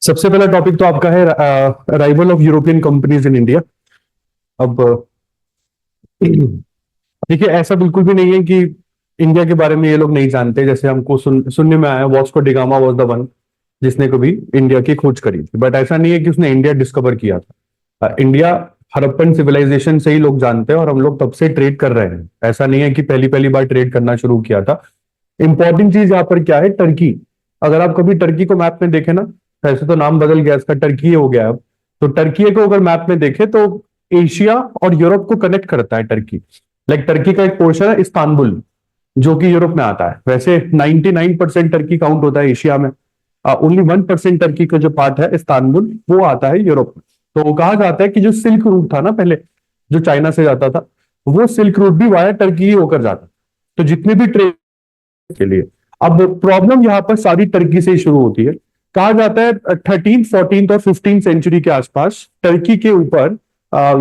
सबसे पहला टॉपिक तो आपका है arrival of European companies in India. अब देखिए, ऐसा बिल्कुल भी नहीं है कि इंडिया के बारे में ये लोग नहीं जानते। जैसे हमको सुनने में आया Vasco da Gama was the one जिसने कभी इंडिया की खोज करी थी, बट ऐसा नहीं है कि उसने इंडिया डिस्कवर किया था। इंडिया हड़प्पन सिविलाइजेशन से ही लोग जानते हैं और हम लोग तब से ट्रेड कर रहे हैं। ऐसा नहीं है कि पहली पहली बार ट्रेड करना शुरू किया था। इंपॉर्टेंट चीज यहाँ पर क्या है, टर्की। अगर आप कभी टर्की को मैप में देखें ना, वैसे तो नाम बदल गया इसका, टर्की हो गया अब। तो टर्की को अगर मैप में देखें तो एशिया और यूरोप को कनेक्ट करता है टर्की। लाइक टर्की का एक पोर्शन है इस्तांबुल, जो कि यूरोप में आता है। वैसे 99% टर्की काउंट होता है एशिया में। ओनली 1% टर्की का जो पार्ट है इस्तांबुल, वो आता है यूरोप में। तो कहा जाता है कि जो सिल्क रूट था ना पहले, जो चाइना से जाता था, वो सिल्क रूट भी वाया टर्की ही होकर जाता। तो जितने भी ट्रेड के लिए, अब प्रॉब्लम यहाँ पर सारी टर्की से ही शुरू होती है। कहा जाता है 13, 14 और 15 सेंचुरी के आसपास टर्की के ऊपर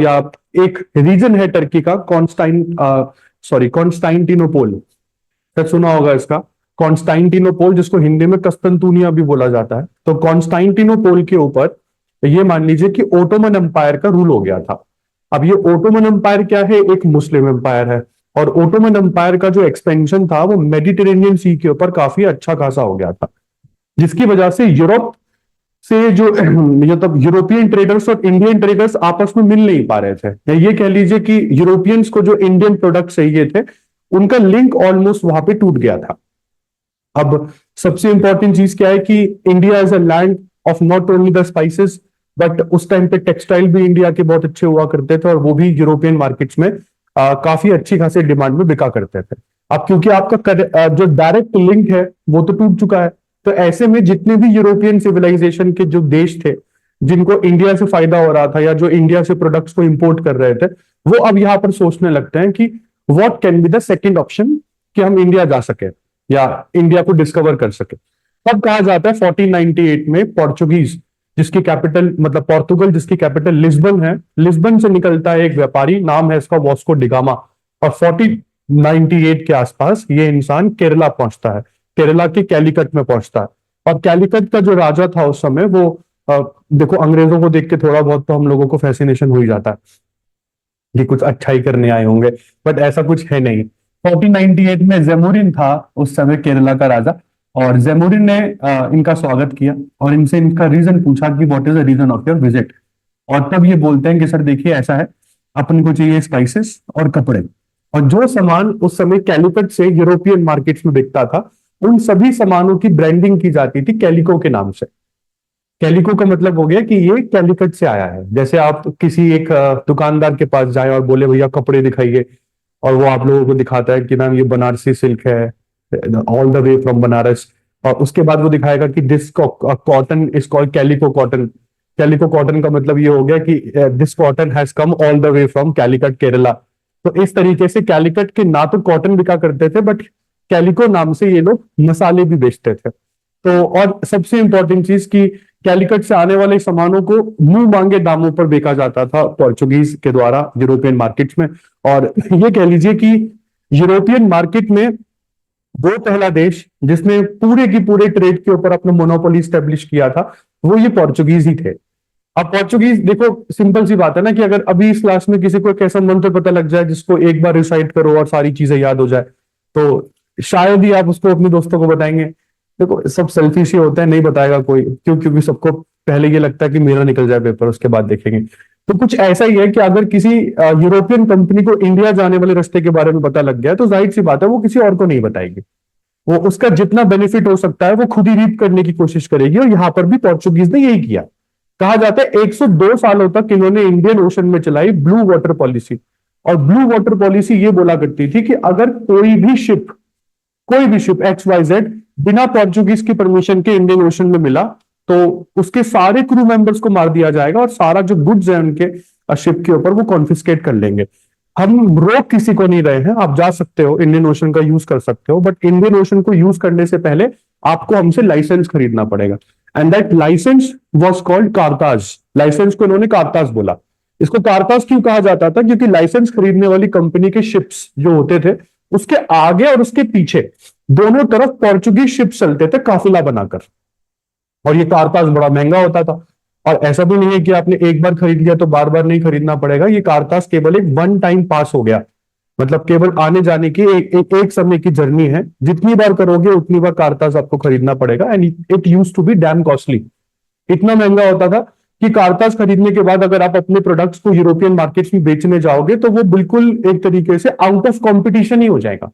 या एक रीजन है टर्की का, कॉन्स्टाइंटिनोपोल। शायद सुना होगा इसका, कॉन्स्टाइंटिनोपोल, जिसको हिंदी में कस्तंतुनिया भी बोला जाता है। तो कॉन्स्टाइंटिनोपोल के ऊपर ये मान लीजिए कि ओटोमन एम्पायर का रूल हो गया था। अब ये ओटोमन एम्पायर क्या है, एक मुस्लिम एम्पायर है। और ओटोमन एम्पायर का जो एक्सपेंशन था वो मेडिटेरेनियन सी के ऊपर काफी अच्छा खासा हो गया था, जिसकी वजह से यूरोप से जो मतलब यूरोपियन ट्रेडर्स और इंडियन ट्रेडर्स आपस में मिल नहीं पा रहे थे। या ये कह लीजिए कि यूरोपियंस को जो इंडियन प्रोडक्ट चाहिए थे, उनका लिंक ऑलमोस्ट वहां पे टूट गया था। अब सबसे इंपॉर्टेंट चीज क्या है कि India is a land of not only the spices, but उस टाइम पे टेक्सटाइल भी इंडिया के बहुत अच्छे हुआ करते थे और वो भी यूरोपियन मार्केट्स में काफी अच्छी खासी डिमांड में बिका करते थे। अब क्योंकि आपका जो डायरेक्ट लिंक है वो तो टूट चुका है, तो ऐसे में जितने भी यूरोपियन सिविलाइजेशन के जो देश थे जिनको इंडिया से फायदा हो रहा था या जो इंडिया से प्रोडक्ट्स को इंपोर्ट कर रहे थे, वो अब यहाँ पर सोचने लगते हैं कि what can be the second option, कि हम इंडिया जा सके या इंडिया को डिस्कवर कर सके। तब कहा जाता है 1498 में पोर्चुगीज, जिसकी कैपिटल मतलब पोर्तुगल, जिसकी कैपिटल लिस्बन है, लिस्बन से निकलता है एक व्यापारी, नाम है इसका वास्को डिगामा। और 1498 के आसपास ये इंसान केरला पहुंचता है, केरला के कैलिकट में पहुंचता है। और कैलिकट का जो राजा था उस समय, वो देखो, अंग्रेजों को देख के थोड़ा बहुत तो हम लोगों को फैसिनेशन हो ही जाता है कि कुछ अच्छा ही करने आए होंगे, बट ऐसा कुछ है नहीं। 1498 में जेमुरिन था उस समय केरला का राजा, और जेमुरिन ने इनका स्वागत किया और इनसे इनका रीजन पूछा कि what is the reason of your visit. और तब ये बोलते हैं कि सर देखिए ऐसा है, अपन को चाहिए स्पाइसेस और कपड़े। और जो सामान उस समय कैलिकट से यूरोपियन मार्केट्स में बिकता था, उन सभी सामानों की ब्रांडिंग की जाती थी कैलिको के नाम से। कैलिको का मतलब हो गया कि ये कैलिकट से आया है। जैसे आप किसी एक दुकानदार के पास जाएं और बोले भैया कपड़े दिखाइए, और वो आप लोगों को दिखाता है कि नाम ये बनारसी सिल्क है, all the way from Banaras. और उसके बाद वो दिखाएगा कि this cotton is called calico cotton. Calico cotton का मतलब ये हो गया कि this cotton has come all the way from Calicut Kerala. तो इस तरीके से कैलिकट के ना तो कॉटन बिका करते थे, बट कैलिको नाम से ये लोग मसाले भी बेचते थे। तो और सबसे इंपॉर्टेंट चीज की, कैलिकट से आने वाले सामानों को मुंह मांगे दामों पर बेचा जाता था पोर्चुगीज के द्वारा यूरोपियन मार्केट्स में। और ये कह लीजिए कि यूरोपियन मार्केट में वो पहला देश जिसने पूरे की पूरे ट्रेड के ऊपर अपना मोनोपोली स्टेब्लिश किया था, वो ये पोर्चुगीज ही थे। अब पोर्चुगीज, देखो सिंपल सी बात है ना कि अगर अभी इस क्लास में किसी को एक ऐसा मंत्र पता लग जाए जिसको एक बार रिसाइट करो और सारी चीजें याद हो जाए, तो शायद ही आप उसको अपने दोस्तों को बताएंगे। देखो सब सेल्फिश ही होता है, नहीं बताएगा कोई, क्यों? क्योंकि सबको पहले ये लगता है कि मेरा निकल जाए पेपर, उसके बाद देखेंगे। तो कुछ ऐसा ही है कि अगर किसी यूरोपियन कंपनी को इंडिया जाने वाले रास्ते के बारे में पता लग गया, तो जाहिर सी बात है वो किसी और को नहीं बताएगी। वो उसका जितना बेनिफिट हो सकता है वो खुद ही रीप करने की कोशिश करेगी, और यहां पर भी पोर्चुगीज ने यही किया। कहा जाता है 102 सालों तक इन्होंने इंडियन ओशन में चलाई ब्लू वाटर पॉलिसी। और ब्लू वाटर पॉलिसी ये बोला करती थी कि अगर कोई भी शिप XYZ बिना पोर्चुगीज की परमिशन के इंडियन ओशन में मिला, तो उसके सारे क्रू मेंबर्स को मार दिया जाएगा और सारा जो गुड्स है उनके शिप के ऊपर वो कॉन्फिस्केट कर लेंगे। हम रोक किसी को नहीं रहे हैं, आप जा सकते हो, इंडियन ओशन का यूज कर सकते हो, बट इंडियन ओशन को यूज करने से पहले आपको हमसे लाइसेंस खरीदना पड़ेगा। And that licence was called कारताज। लाइसेंस को इन्होंने कारताज बोला। इसको कारताज क्यों कहा जाता था? क्योंकि लाइसेंस खरीदने वाली कंपनी के शिप्स जो होते थे, उसके आगे और उसके पीछे दोनों तरफ पोर्चुगीज शिप्स चलते थे काफिला बनाकर। और ये कारतास बड़ा महंगा होता था। और ऐसा भी नहीं है कि आपने एक बार खरीद लिया तो बार बार नहीं खरीदना पड़ेगा, ये कारतास केवल एक वन टाइम पास हो गया, मतलब केवल आने जाने की एक समय की जर्नी है, जितनी बार करोगे उतनी बार कारतास आपको खरीदना पड़ेगा। And it use to be damn costly, इतना महंगा होता था कि कारतास खरीदने के बाद अगर आप अपने प्रोडक्ट्स को यूरोपियन मार्केट्स में बेचने जाओगे तो वो बिल्कुल एक तरीके से आउट ऑफ कंपटीशन ही हो जाएगा।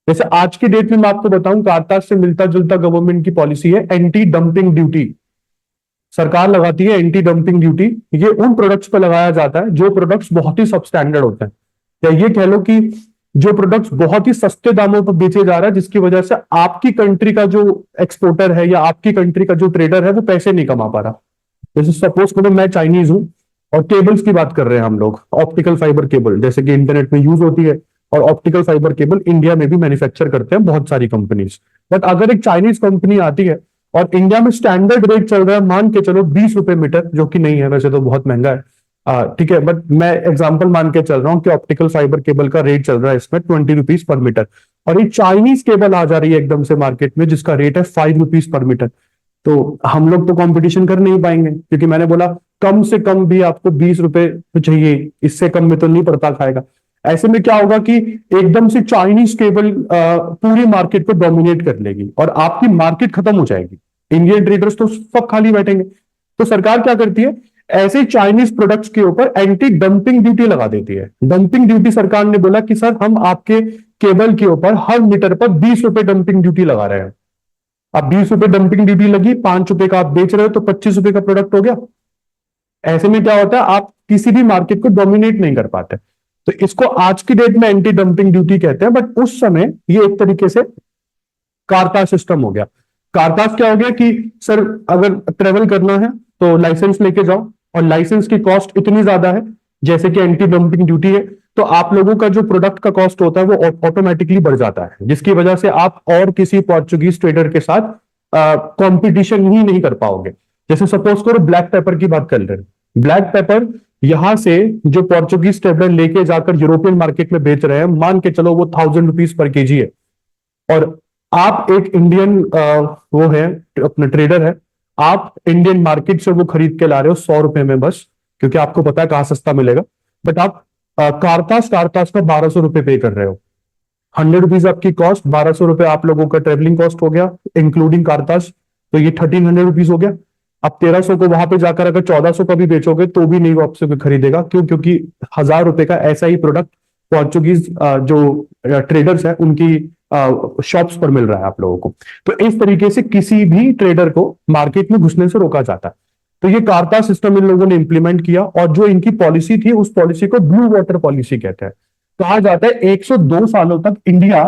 जैसे आज की डेट में मैं आपको बताऊं, कारतास से मिलता जुलता गवर्नमेंट की पॉलिसी है एंटी डंपिंग ड्यूटी। सरकार लगाती है एंटी डंपिंग ड्यूटी, ये उन प्रोडक्ट्स पर लगाया जाता है जो प्रोडक्ट्स बहुत ही सबस्टैंडर्ड होते हैं, या ये कह लो कि जो प्रोडक्ट्स बहुत ही सस्ते दामों पर बेचे जा रहा है, जिसकी वजह से आपकी कंट्री का जो एक्सपोर्टर है या आपकी कंट्री का जो ट्रेडर है वो पैसे नहीं कमा पा रहा। जैसे सपोज करो मैं चाइनीज हूं और केबल्स की बात कर रहे हैं हम लोग, ऑप्टिकल फाइबर केबल जैसे कि इंटरनेट में यूज होती है, और ऑप्टिकल फाइबर केबल इंडिया में भी मैन्युफैक्चर करते हैं बहुत सारी कंपनीज। बट अगर एक चाइनीज कंपनी आती है और इंडिया में स्टैंडर्ड रेट चल रहा है मान के चलो 20 रुपए मीटर, जो कि नहीं है वैसे तो बहुत महंगा है, ठीक है, बट मैं एग्जांपल मान के चल रहा हूँ कि ऑप्टिकल फाइबर केबल का रेट चल रहा है इसमें 20 रुपीज पर मीटर, और एक चाइनीज केबल आ जा रही है एकदम से मार्केट में जिसका रेट है 5 रुपीज पर मीटर, तो हम लोग तो कंपटीशन कर नहीं पाएंगे, क्योंकि मैंने बोला कम से कम भी आपको 20 रुपए तो चाहिए, इससे कम में तो नहीं पड़ता खाएगा। ऐसे में क्या होगा कि एकदम से चाइनीज केबल पूरी मार्केट को डोमिनेट कर लेगी और आपकी मार्केट खत्म हो जाएगी, इंडियन ट्रेडर्स तो सब खाली बैठेंगे। तो सरकार क्या करती है, ऐसे चाइनीज प्रोडक्ट्स के ऊपर एंटी डंपिंग ड्यूटी लगा देती है। डंपिंग ड्यूटी, सरकार ने बोला कि सर हम आपके केबल के ऊपर हर मीटर पर 20 रुपए डंपिंग ड्यूटी लगा रहे हैं। अब 20 रुपए डंपिंग ड्यूटी लगी, 5 रुपए का आप बेच रहे हो तो 25 रुपए का प्रोडक्ट हो गया। ऐसे में क्या होता है, आप किसी भी मार्केट को डोमिनेट नहीं कर पाते। तो इसको आज की डेट में एंटी डंपिंग ड्यूटी कहते हैं, बट उस समय ये एक तरीके से कारतास सिस्टम हो गया। कारतास क्या हो गया कि सर अगर ट्रेवल करना है तो लाइसेंस लेके जाओ, और लाइसेंस की कॉस्ट इतनी ज्यादा है, जैसे कि एंटी डंपिंग ड्यूटी है, तो आप लोगों का जो प्रोडक्ट का कॉस्ट होता है वो ऑटोमेटिकली बढ़ जाता है, जिसकी वजह से आप और किसी पोर्चुगीज ट्रेडर के साथ कंपटीशन ही नहीं कर पाओगे। जैसे सपोज करो ब्लैक पेपर की बात कर रहे हैं, ब्लैक पेपर यहां से जो पोर्चुगीज ट्रेडर लेके जाकर यूरोपियन मार्केट में बेच रहे हैं, मान के चलो वो 1000 रुपीज पर केजी है, और आप एक इंडियन वो है अपना ट्रेडर है, आप इंडियन मार्केट से वो खरीद के ला रहे हो 100 रुपए में बस, क्योंकि आपको पता है कहां सस्ता मिलेगा, बट आप कारतास कारतास का 1200 रुपए पे कर रहे हो। 100 रुपीज आपकी कॉस्ट, 1200 रुपए आप लोगों का ट्रेवलिंग कॉस्ट हो गया इंक्लूडिंग कारतास, तो ये 1300 रुपीज हो गया। अब 1300 को वहां पे जाकर अगर 1400 का भी बेचोगे तो भी नहीं वो आपसे कोई खरीदेगा, क्यों? क्योंकि 1000 रुपए का ऐसा ही प्रोडक्ट पोर्चुगीज जो ट्रेडर्स है उनकी शॉप्स पर मिल रहा है आप लोगों को। तो इस तरीके से किसी भी ट्रेडर को मार्केट में घुसने से रोका जाता है। तो ये कार्ता सिस्टम इन लोगों ने इंप्लीमेंट किया, और जो इनकी पॉलिसी थी उस पॉलिसी को ब्लू वाटर पॉलिसी कहते हैं। कहा जाता है 102 सालों तक India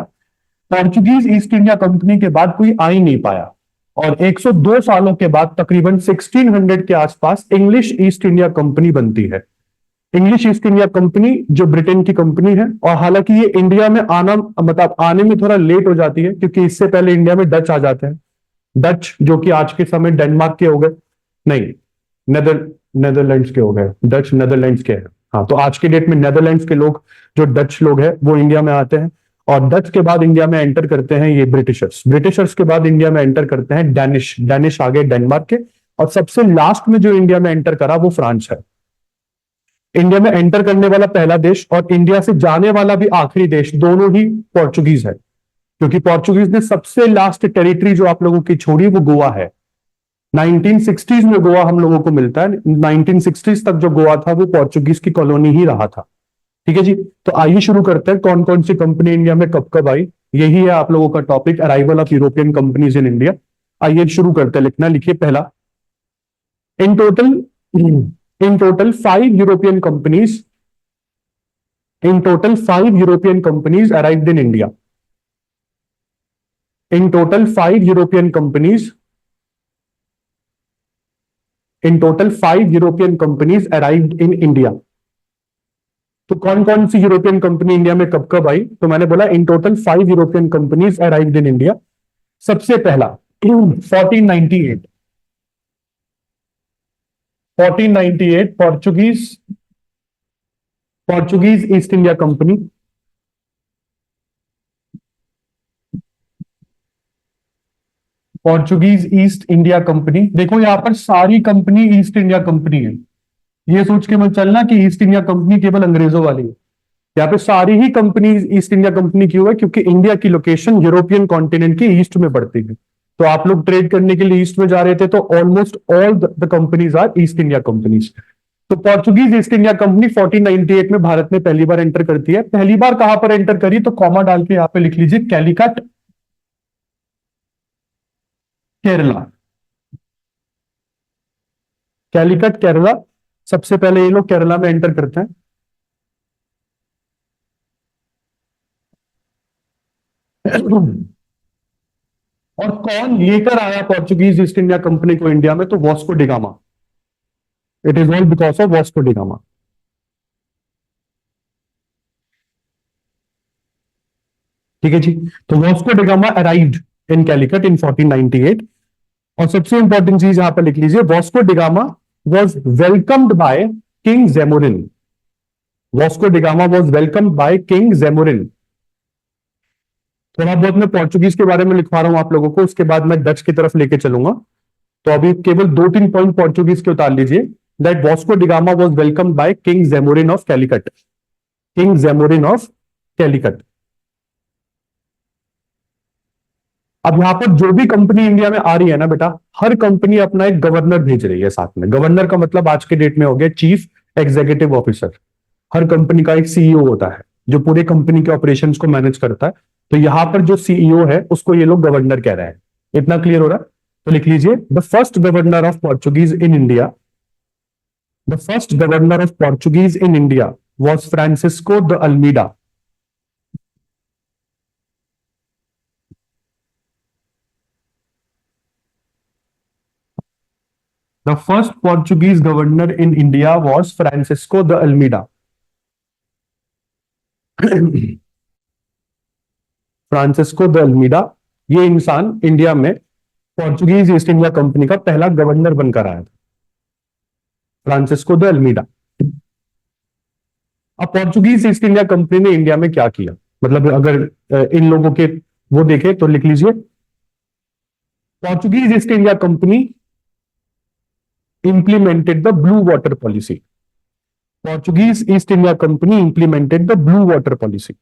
Portuguese East India company के बाद कोई आ ही नहीं पाया, और 102 सालों के बाद तकरीबन 1600 के आसपास इंग्लिश ईस्ट इंडिया कंपनी बनती है। इंग्लिश ईस्ट इंडिया कंपनी जो ब्रिटेन की कंपनी है, और हालांकि ये इंडिया में आना मतलब आने में थोड़ा लेट हो जाती है, क्योंकि इससे पहले इंडिया में डच आ जाते हैं। डच जो कि आज के समय डेनमार्क के हो गए, नहीं, नेदरलैंड्स के हो गए, डच नेदरलैंड्स के हैं। हाँ, तो आज के डेट में नेदरलैंड्स के लोग जो डच लोग हैं वो इंडिया में आते हैं, और डच के बाद इंडिया में एंटर करते हैं ये ब्रिटिशर्स, ब्रिटिशर्स के बाद इंडिया में एंटर करते हैं डैनिश, डैनिश आगे डेनमार्क के, और सबसे लास्ट में जो इंडिया में एंटर करा वो फ्रांस है। इंडिया में एंटर करने वाला पहला देश और इंडिया से जाने वाला भी आखिरी देश दोनों ही पोर्चुगीज है, क्योंकि पोर्चुगीज ने सबसे लास्ट टेरिटरी जो आप लोगों की छोड़ी वो गोवा है। 1960s में गोवा हम लोगों को मिलता है, 1960s तक जो गोवा था वो पोर्चुगीज की कॉलोनी ही रहा था। ठीक है जी, तो आइए शुरू करते हैं कौन कौन सी कंपनी इंडिया में कब कब आई। यही है आप लोगों का topic, arrival of European companies in India. आइए शुरू करते हैं, लिखना लिखिए पहला। In total in total 5 European companies in total 5 European companies arrived in India. In total 5 European companies in total 5 European companies arrived in India. तो कौन कौन सी यूरोपियन कंपनी इंडिया में कब कब आई, तो मैंने बोला in total 5 European companies arrived in India. सबसे पहला 1498, 1498 Portuguese Portuguese East India company. Portuguese East India company, देखो यहाँ पर सारी कंपनी ईस्ट इंडिया कंपनी है। ये सोच के मत चलना कि ईस्ट इंडिया कंपनी केवल अंग्रेजों वाली है। यहाँ पे सारी ही कंपनी ईस्ट इंडिया कंपनी क्यों है? क्योंकि इंडिया की लोकेशन यूरोपियन कॉन्टिनेंट के ईस्ट में पड़ती है। तो आप लोग ट्रेड करने के लिए ईस्ट में जा रहे थे, तो almost all the companies are East India companies. तो पोर्चुगीज ईस्ट इंडिया कंपनी 1498 में भारत में पहली बार एंटर करती है। पहली बार कहां पर एंटर करी? तो कॉमा डाल के यहां पे लिख लीजिए कैलिकट, केरला। कैलिकट केरला, सबसे पहले ये लोग केरला में एंटर करते हैं। और कौन लेकर आया पोर्चुगीज ईस्ट इंडिया कंपनी को इंडिया में? तो Vasco da Gama. It is all because of Vasco da Gama. ठीक है जी। तो Vasco da Gama arrived in Calicut in 1498। और सबसे इंपॉर्टेंट चीज यहां पर लिख लीजिए, Vasco da Gama was welcomed by king Zamorin. Vasco da Gama was welcomed by king Zamorin. थोड़ा बहुत मैं पोर्चुगीज के बारे में लिखवा रहा हूं आप लोगों को, उसके बाद मैं डच की तरफ लेके चलूंगा। तो अभी केवल 2-3 पॉइंट पोर्चुगीज के उतार लीजिए। That Vasco da Gama was welcomed by king Zamorin of Calicut. King Zamorin of Calicut. अब यहां पर जो भी कंपनी इंडिया में आ रही है ना बेटा, हर कंपनी अपना एक गवर्नर भेज रही है साथ में। गवर्नर का मतलब आज के डेट में हो गया चीफ एग्जीक्यूटिव ऑफिसर। हर कंपनी का एक सीईओ होता है जो पूरे कंपनी के ऑपरेशंस को मैनेज करता है। तो यहां पर जो सीईओ है उसको ये लोग गवर्नर कह रहे हैं। इतना क्लियर हो रहा है? तो लिख लीजिए, the first governor of Portuguese in India, the first governor of Portuguese in India was Francisco de Almeida. The first Portuguese governor in India was Francisco de Almeida. Francisco de Almeida, ये इंसान India में Portuguese East India company का पहला governor बनकर आया था। Francisco de Almeida. अब Portuguese East India company ने इंडिया में क्या किया, मतलब अगर इन लोगों के वो देखे तो लिख लीजिए, Portuguese East India company implemented the blue water policy. Portuguese East India Company implemented the blue water policy.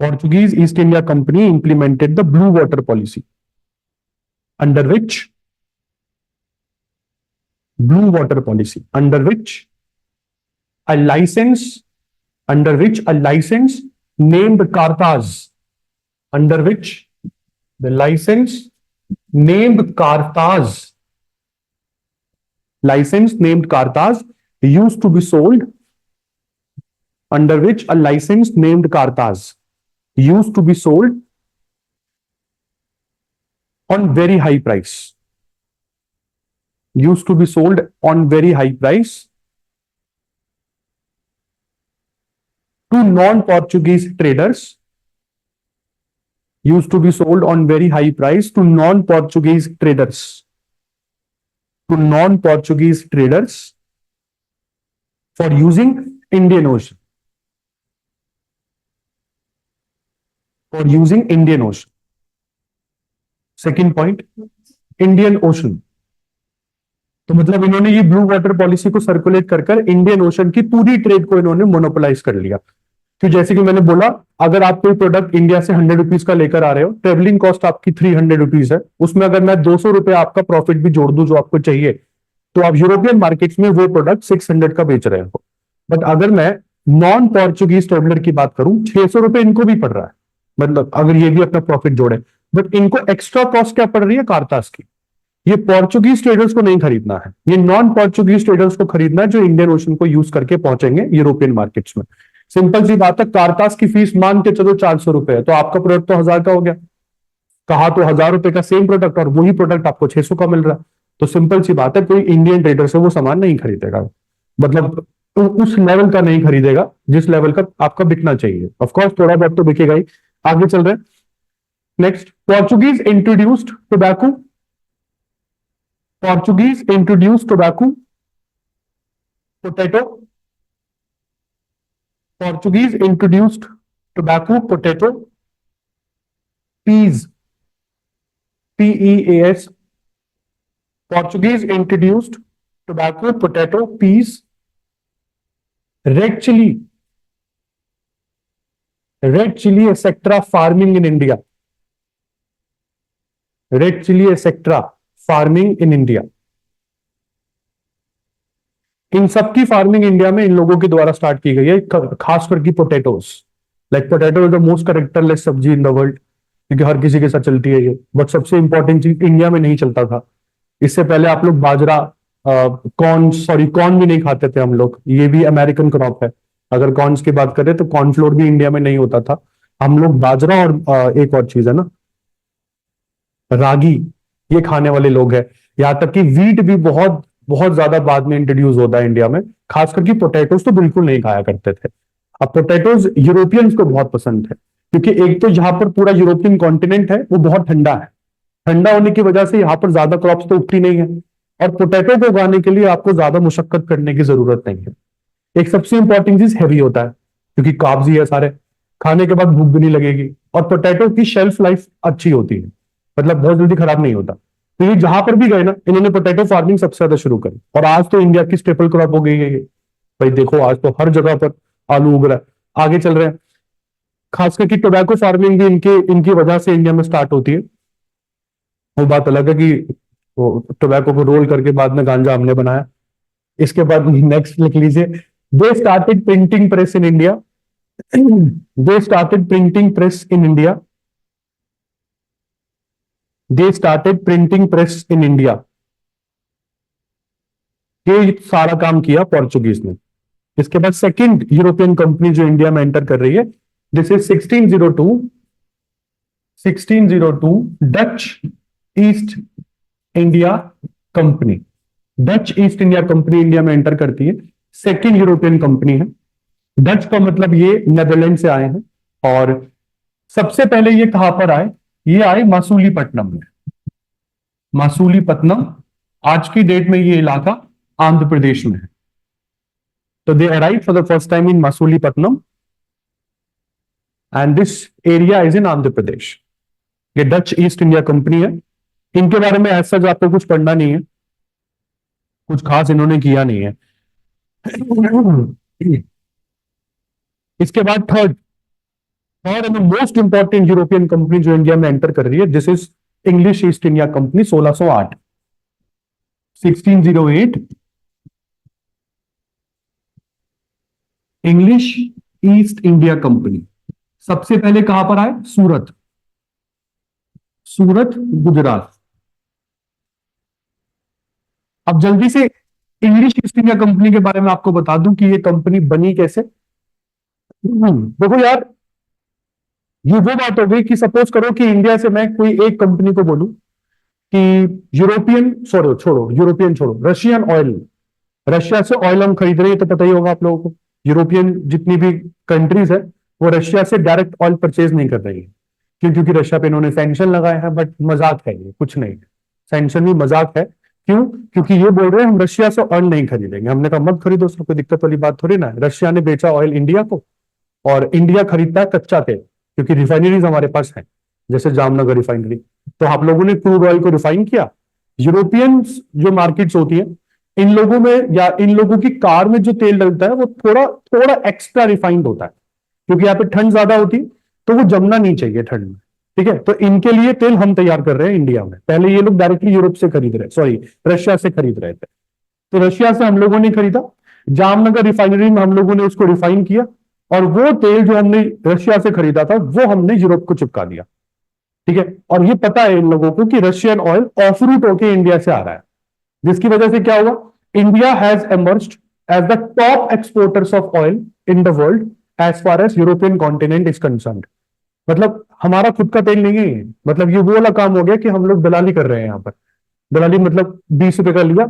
Portuguese East India Company implemented the blue water policy, under which blue water policy, under which a license, under which a license named Kartaz, under which the license named Kartaz, license named Kartaz used to be sold, under which a license named Kartaz used to be sold on very high price, used to be sold on very high price to non-Portuguese traders, used to be sold on very high price to non-Portuguese traders, to non-Portuguese traders for using Indian Ocean, for using Indian Ocean. Second point, Indian ocean. तो मतलब इन्होंने ये blue water policy को circulate कर कर Indian ocean की पूरी trade को इन्होंने मोनोपोलाइज कर लिया। तो जैसे कि मैंने बोला, अगर आप कोई प्रोडक्ट इंडिया से 100 रुपीज का लेकर आ रहे हो, ट्रेवलिंग कॉस्ट आपकी 300 रुपीज है, उसमें अगर मैं 200 रुपए आपका प्रॉफिट भी जोड़ दूं जो आपको चाहिए, तो आप यूरोपियन मार्केट्स में वो प्रोडक्ट 600 का बेच रहे हो। बट अगर मैं नॉन पोर्चुगीज ट्रेवलर की बात करूं, 600 रुपए इनको भी पड़ रहा है, मतलब अगर ये भी अपना प्रॉफिट जोड़े, बट इनको एक्स्ट्रा कॉस्ट क्या पड़ रही है? कार्तास की। ये पोर्चुगीज ट्रेडर्स को नहीं खरीदना है, ये नॉन पोर्चुगीज ट्रेडर्स को खरीदना है जो इंडियन ओशन को यूज करके पहुंचेंगे यूरोपियन मार्केट्स में। सिंपल सी बात है, कार्तास की फीस मान के चलो 400 रुपए है, तो आपका प्रोडक्ट तो 1000 का हो गया। कहा तो 1000 रुपए का सेम प्रोडक्ट और वही प्रोडक्ट आपको 600 का मिल रहा है। तो सिंपल सी बात है, कोई इंडियन ट्रेडर से वो सामान नहीं खरीदेगा, मतलब उस लेवल का नहीं खरीदेगा जिस लेवल का आपका बिकना चाहिए। ऑफकोर्स थोड़ा बहुत तो बिकेगा ही। आगे चल रहे हैं। Next, Portuguese introduced tobacco, Portuguese introduced tobacco, potato, Portuguese introduced tobacco, potato, peas, PEAS, Portuguese introduced tobacco, potato, peas, red chili, etc. farming in India. Red chili, etc. farming in India. इन सबकी farming India में इन लोगों के द्वारा start की गई है, खास करके potatoes. Like potato is the most characterless सब्जी इन द वर्ल्ड, क्योंकि हर किसी के साथ चलती है ये, बट सबसे इंपॉर्टेंट चीज इंडिया में नहीं चलता था। इससे पहले आप लोग बाजरा, कॉर्न भी नहीं खाते थे हम लोग, ये भी अमेरिकन क्रॉप है। अगर कॉर्न्स की बात करें तो कॉर्नफ्लोर भी इंडिया में नहीं होता था। हम लोग बाजरा और एक और चीज है ना, रागी, ये खाने वाले लोग हैं। यहाँ तक कि वीट भी बहुत बहुत ज्यादा बाद में इंट्रोड्यूस होता है इंडिया में। खास करके पोटैटोज तो बिल्कुल नहीं खाया करते थे। अब पोटैटोज यूरोपियंस को बहुत पसंद है, क्योंकि एक तो यहाँ पर पूरा यूरोपियन कॉन्टिनेंट है वो बहुत ठंडा है, ठंडा होने की वजह से यहाँ पर ज्यादा क्रॉप्स तो उगती नहीं है, और पोटैटो को उगाने के लिए आपको ज्यादा मुशक्कत करने की जरूरत नहीं है। एक सबसे इंपॉर्टेंट चीज हैवी होता है, क्योंकि कार्ब्स ही है सारे, खाने के बाद भूख भी नहीं लगेगी, और पोटैटो की शेल्फ लाइफ अच्छी होती है, मतलब बहुत जल्दी खराब नहीं होता। तो ये जहां पर भी गए ना, इन्होंने पोटैटो फार्मिंग सबसे ज्यादा शुरू करी, और आज तो इंडिया की स्टेपल क्रॉप हो गई है ये। भाई देखो आज तो हर जगह पर आलू उग रहा है, आगे चल रहे हैं। खास करके टोबैको फार्मिंग भी इनकी वजह से इंडिया में स्टार्ट होती है। वो बात अलग है कि वो टोबैको को रोल करके बाद में गांजा हमने बनाया। इसके बाद नेक्स्ट लिख लीजिए, they started printing press in India. They started printing press in India. They started printing press in India. ये सारा काम किया पोर्चुगीज ने। इसके बाद सेकंड यूरोपियन कंपनी जो इंडिया में एंटर कर रही है, this is 1602 Dutch east India company. Dutch east India company India में एंटर करती है, सेकंड यूरोपियन कंपनी है। डच का मतलब ये नेदरलैंड से आए हैं, और सबसे पहले ये कहां पर आए, ये आए मसूलीपट्टनम में। मसूलीपट्टनम आज की डेट में ये इलाका आंध्र प्रदेश में है। तो they arrive for the first time in Masulipatnam, and this area is in Andhra Pradesh. ये डच ईस्ट इंडिया कंपनी है। इनके बारे में ऐसा जो आपको कुछ पढ़ना नहीं है, कुछ खास इन्होंने किया नहीं है। इसके बाद third and most important European company जो इंडिया में एंटर कर रही है, this is English East India company. 1608 1608 English East India company सबसे पहले कहां पर आए, सूरत, सूरत गुजरात। अब जल्दी से इंग्लिश ईस्ट इंडिया कंपनी के बारे में आपको बता दूं कि ये कंपनी बनी कैसे। देखो यार, ये वो बात हो गई कि सपोज करो कि इंडिया से मैं कोई एक कंपनी को बोलूं कि यूरोपियन छोड़ो, रशियन ऑयल, रशिया से ऑयल हम खरीद रहे हैं, तो पता ही होगा आप लोगों को, यूरोपियन जितनी भी कंट्रीज है वो रशिया से डायरेक्ट ऑयल परचेज नहीं कर रही है। क्यों? क्योंकि रशिया पे इन्होंने सैंक्शन लगाए हैं, बट मजाक है ये, कुछ नहीं, सैंक्शन भी मजाक है। क्यों? क्योंकि ये बोल रहे हैं हम रशिया से ऑयल नहीं खरीदेंगे। हमने कहा मत खरीदो, उसमें कोई दिक्कत वाली बात थोड़ी ना है। रशिया ने बेचा ऑयल इंडिया को, और इंडिया खरीदता है कच्चा तेल, क्योंकि रिफाइनरीज हमारे पास है, जैसे जामनगर रिफाइनरी। तो आप लोगों ने क्रूड ऑयल को रिफाइन किया। यूरोपियन जो मार्केट्स होती है, इन लोगों में या इन लोगों की कार में जो तेल डलता है वो थोड़ा थोड़ा एक्स्ट्रा रिफाइंड होता है, क्योंकि यहाँ पे ठंड ज्यादा होती, तो वो जमना नहीं चाहिए ठंड में। ठीक है, तो इनके लिए तेल हम तैयार कर रहे हैं इंडिया में। पहले ये लोग डायरेक्टली यूरोप से खरीद रहे, सॉरी रशिया से खरीद रहे थे। तो रशिया से हम लोगों ने खरीदा, जामनगर रिफाइनरी में हम लोगों ने उसको रिफाइन किया, और वो तेल जो हमने रशिया से खरीदा था वो हमने यूरोप को चिपका दिया। ठीक है, और ये पता है इन लोगों को कि रशियन ऑयल ऑफ रूट होके इंडिया से आ रहा है, जिसकी वजह से क्या हुआ, India has emerged as the top exporters of oil in the world as far as European continent is concerned. मतलब हमारा खुद का तेल नहीं है, मतलब ये वो वाला काम हो गया कि हम लोग दलाली कर रहे हैं यहाँ पर। दलाली मतलब 20 रुपए का लिया,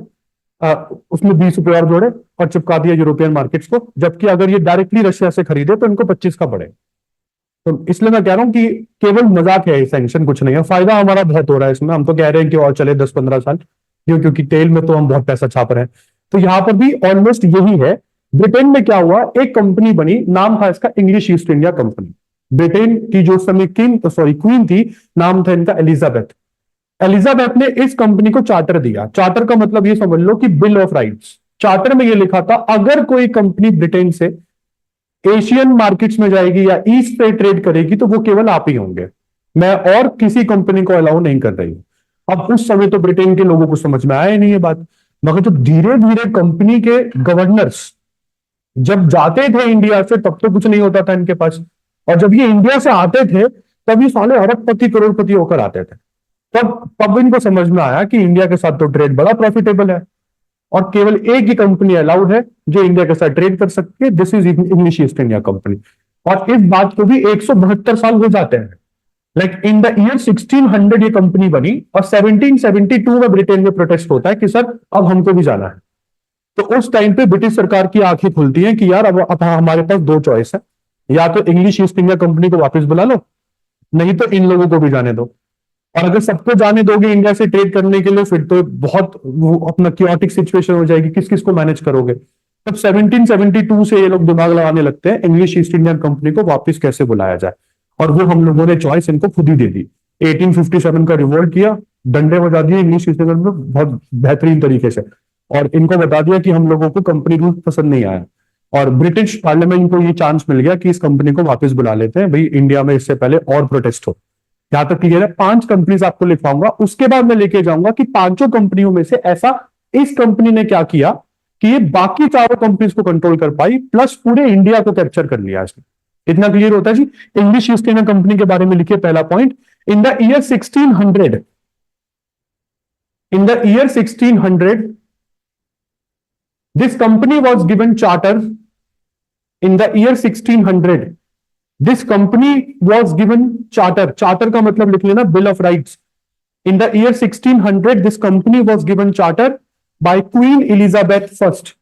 उसमें 20 रुपए और जोड़े और चिपका दिया यूरोपियन मार्केट्स को, जबकि अगर ये डायरेक्टली रशिया से खरीदे तो इनको 25 का पड़े। तो इसलिए मैं कह रहा हूं कि केवल मजाक है, सैंक्शन कुछ नहीं है, फायदा हमारा बहुत हो रहा है इसमें। हम तो कह रहे हैं कि और चले 10-15 साल, क्यों? क्योंकि तेल में तो हम बहुत पैसा छाप रहे हैं। तो यहां पर भी ऑलमोस्ट यही है। ब्रिटेन में क्या हुआ, एक कंपनी बनी, नाम था इसका English East India company. Britain की जो समय क्वीन थी, नाम था इनका एलिजाबेथ। एलिजाबेथ ने इस कंपनी को चार्टर दिया। चार्टर का मतलब ये समझ लो कि बिल ऑफ राइट्स। चार्टर में ये लिखा था अगर कोई कंपनी ब्रिटेन से एशियन मार्केट्स में जाएगी या ईस्ट पे ट्रेड करेगी तो वो केवल आप ही होंगे, मैं और किसी कंपनी को अलाउ नहीं कर रही हूं। अब उस समय तो ब्रिटेन के लोगों को समझ में आया ही नहीं ये बात, मगर जब धीरे धीरे कंपनी के गवर्नर्स जब जाते थे इंडिया से तब तो कुछ नहीं होता था इनके पास, और जब ये इंडिया से आते थे तब ये साले अरबपति करोड़पति होकर आते थे। तब तब इनको समझ में आया कि इंडिया के साथ तो ट्रेड बड़ा प्रॉफिटेबल है और केवल एक ही कंपनी अलाउड है जो इंडिया के साथ ट्रेड कर सकती है, this is English East India company. और इस बात को भी 172 साल हो जाते हैं। लाइक इन द ईयर 1600 ये कंपनी बनी और 1772 में ब्रिटेन में प्रोटेस्ट होता है कि सर अब हमको भी जाना है। तो उस टाइम पे ब्रिटिश सरकार की आंखें खुलती हैं कि यार अब हमारे पास दो चॉइस है, या तो इंग्लिश ईस्ट इंडिया कंपनी को वापस बुला लो, नहीं तो इन लोगों को भी जाने दो। और अगर सबको जाने दोगे इंडिया से ट्रेड करने के लिए फिर तो बहुत वो अपना क्योटिक सिचुएशन हो जाएगी, किस किस को मैनेज करोगे। तब 1772 से ये लोग दिमाग लगाने लगते हैं इंग्लिश ईस्ट इंडियन कंपनी को वापस कैसे बुलाया जाए, और वो हम लोगों ने चॉइस इनको खुद ही दे दी। 1857 का रिवोल्ट किया, डंडे बजा दिए इंग्लिश ईस्ट इंडियन में बहुत बेहतरीन तरीके से, और इनको बता दिया कि हम लोगों को कंपनी रूल पसंद नहीं आया, और ब्रिटिश पार्लियामेंट को ये चांस मिल गया कि इस कंपनी को वापस बुला लेते हैं भाई, इंडिया में इससे पहले और प्रोटेस्ट हो। यहां तक क्लियर है। 5 कंपनीज आपको लिखवाऊंगा, उसके बाद मैं लेके जाऊंगा कि पांचों कंपनियों में से ऐसा इस कंपनी ने क्या किया कि ये बाकी चारों कंपनीज को कंट्रोल कर पाई, प्लस पूरे इंडिया को कैप्चर कर लिया इसने। इतना क्लियर होता है जी। इंग्लिश ईस्ट इंडिया कंपनी के बारे में लिखिए पहला point, in the year 1600, in the year 1600 this company was given charter, in the year 1600 this company was given charter. Charter का मतलब लिख लेना bill of rights. In the year 1600 this company was given charter by queen Elizabeth first,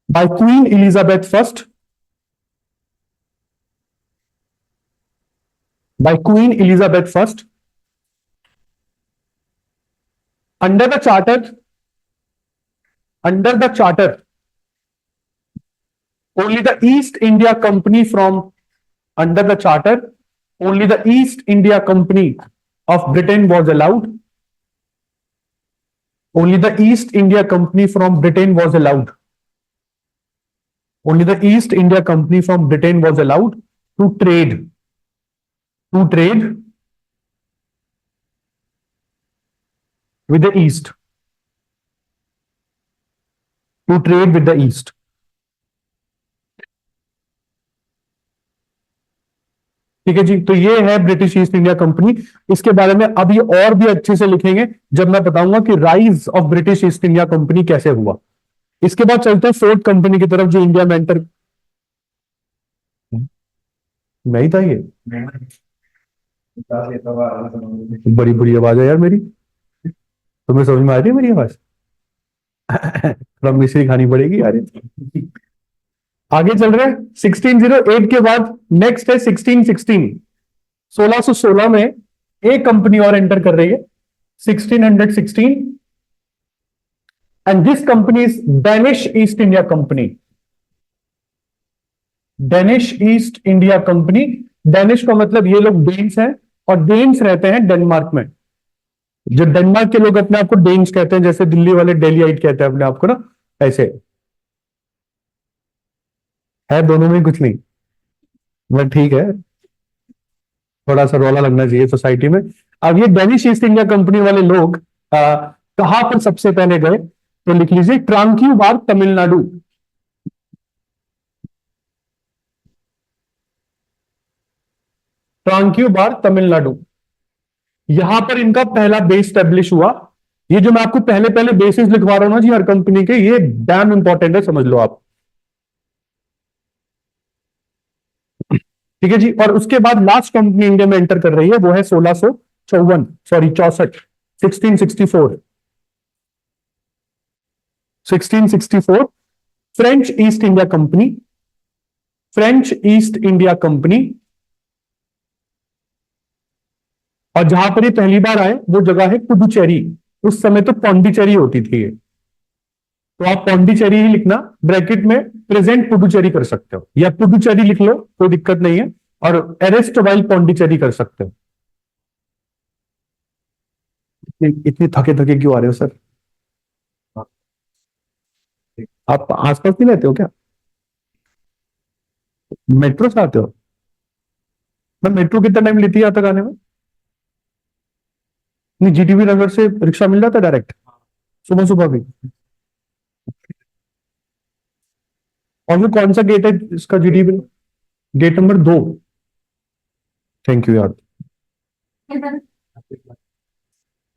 by queen Elizabeth first, by queen Elizabeth first, under the charter, under the charter only the East India Company from, under the charter only the East India Company of Britain was allowed, only the East India Company from Britain was allowed, only the East India Company from Britain was allowed to trade, to trade with the East, to trade with the East। ठीक है जी, तो ये है British east India company. इसके बारे में अभी और भी अच्छे से लिखेंगे जब मैं बताऊंगा कि rise of British east India company कैसे हुआ। इसके बाद चलते हैं फोर्थ कंपनी की तरफ जो इंडिया में एंटर, नहीं था ये, बड़ी बुरी आवाज है यार मेरी, तुम्हें समझ में आ रही है मेरी आवाज? थोड़ा मिश्री खानी पड़ेगी यार। आगे चल रहे हैं 1608 के बाद, नेक्स्ट है 1616। 1616 में एक कंपनी और एंटर कर रही है, 1616, and this company is Danish east India company, Danish east India company. Danish का मतलब ये लोग डेन्स हैं, और डेन्स रहते हैं डेनमार्क में। जो डेनमार्क के लोग अपने आप को डेन्स कहते हैं, जैसे दिल्ली वाले डेलियाइट कहते हैं अपने आप को ना, ऐसे है, दोनों में कुछ नहीं, बट ठीक है, थोड़ा सा रौला लगना चाहिए सोसाइटी में। अब ये डेनिश ईस्ट इंडिया कंपनी वाले लोग कहां पर सबसे पहले गए, तो लिख लीजिए ट्रांक्यूबार तमिलनाडु, ट्रांक्यूबार तमिलनाडु, यहां पर इनका पहला बेस स्टेब्लिश हुआ। ये जो मैं आपको पहले पहले बेसिस लिखवा रहा हूं ना जी हर कंपनी के, ये डैम इंपॉर्टेंट है, समझ लो आप। ठीक है जी, और उसके बाद लास्ट कंपनी इंडिया में एंटर कर रही है वो है 1654, sorry 64, 1664, 1664 French east India company, French east India company. और जहां पर ये पहली बार आए वो जगह है पुडुचेरी, उस समय तो पौंडीचेरी होती थी ये, तो आप पौंडीचेरी ही लिखना, ब्रैकेट में प्रेजेंट पुडुचेरी कर सकते हो, या पुडुचेरी लिख लो कोई दिक्कत नहीं है, और एरेस्ट वाइल पौंडीचेरी कर सकते हो। इतनी थके थके क्यों आ रहे हो सर? आप आसपास नहीं रहते हो क्या? मेट्रो से आते हो? मैं मेट्रो कितना टाइम लेती है यहाँ तक आने में? नहीं, जीटीबी नगर से रिक्शा मिल जाता है डायरेक्ट सुबह सुबह भी? और वो कौन सा गेट है इसका, GTB? Gate number 2? Thank you यार।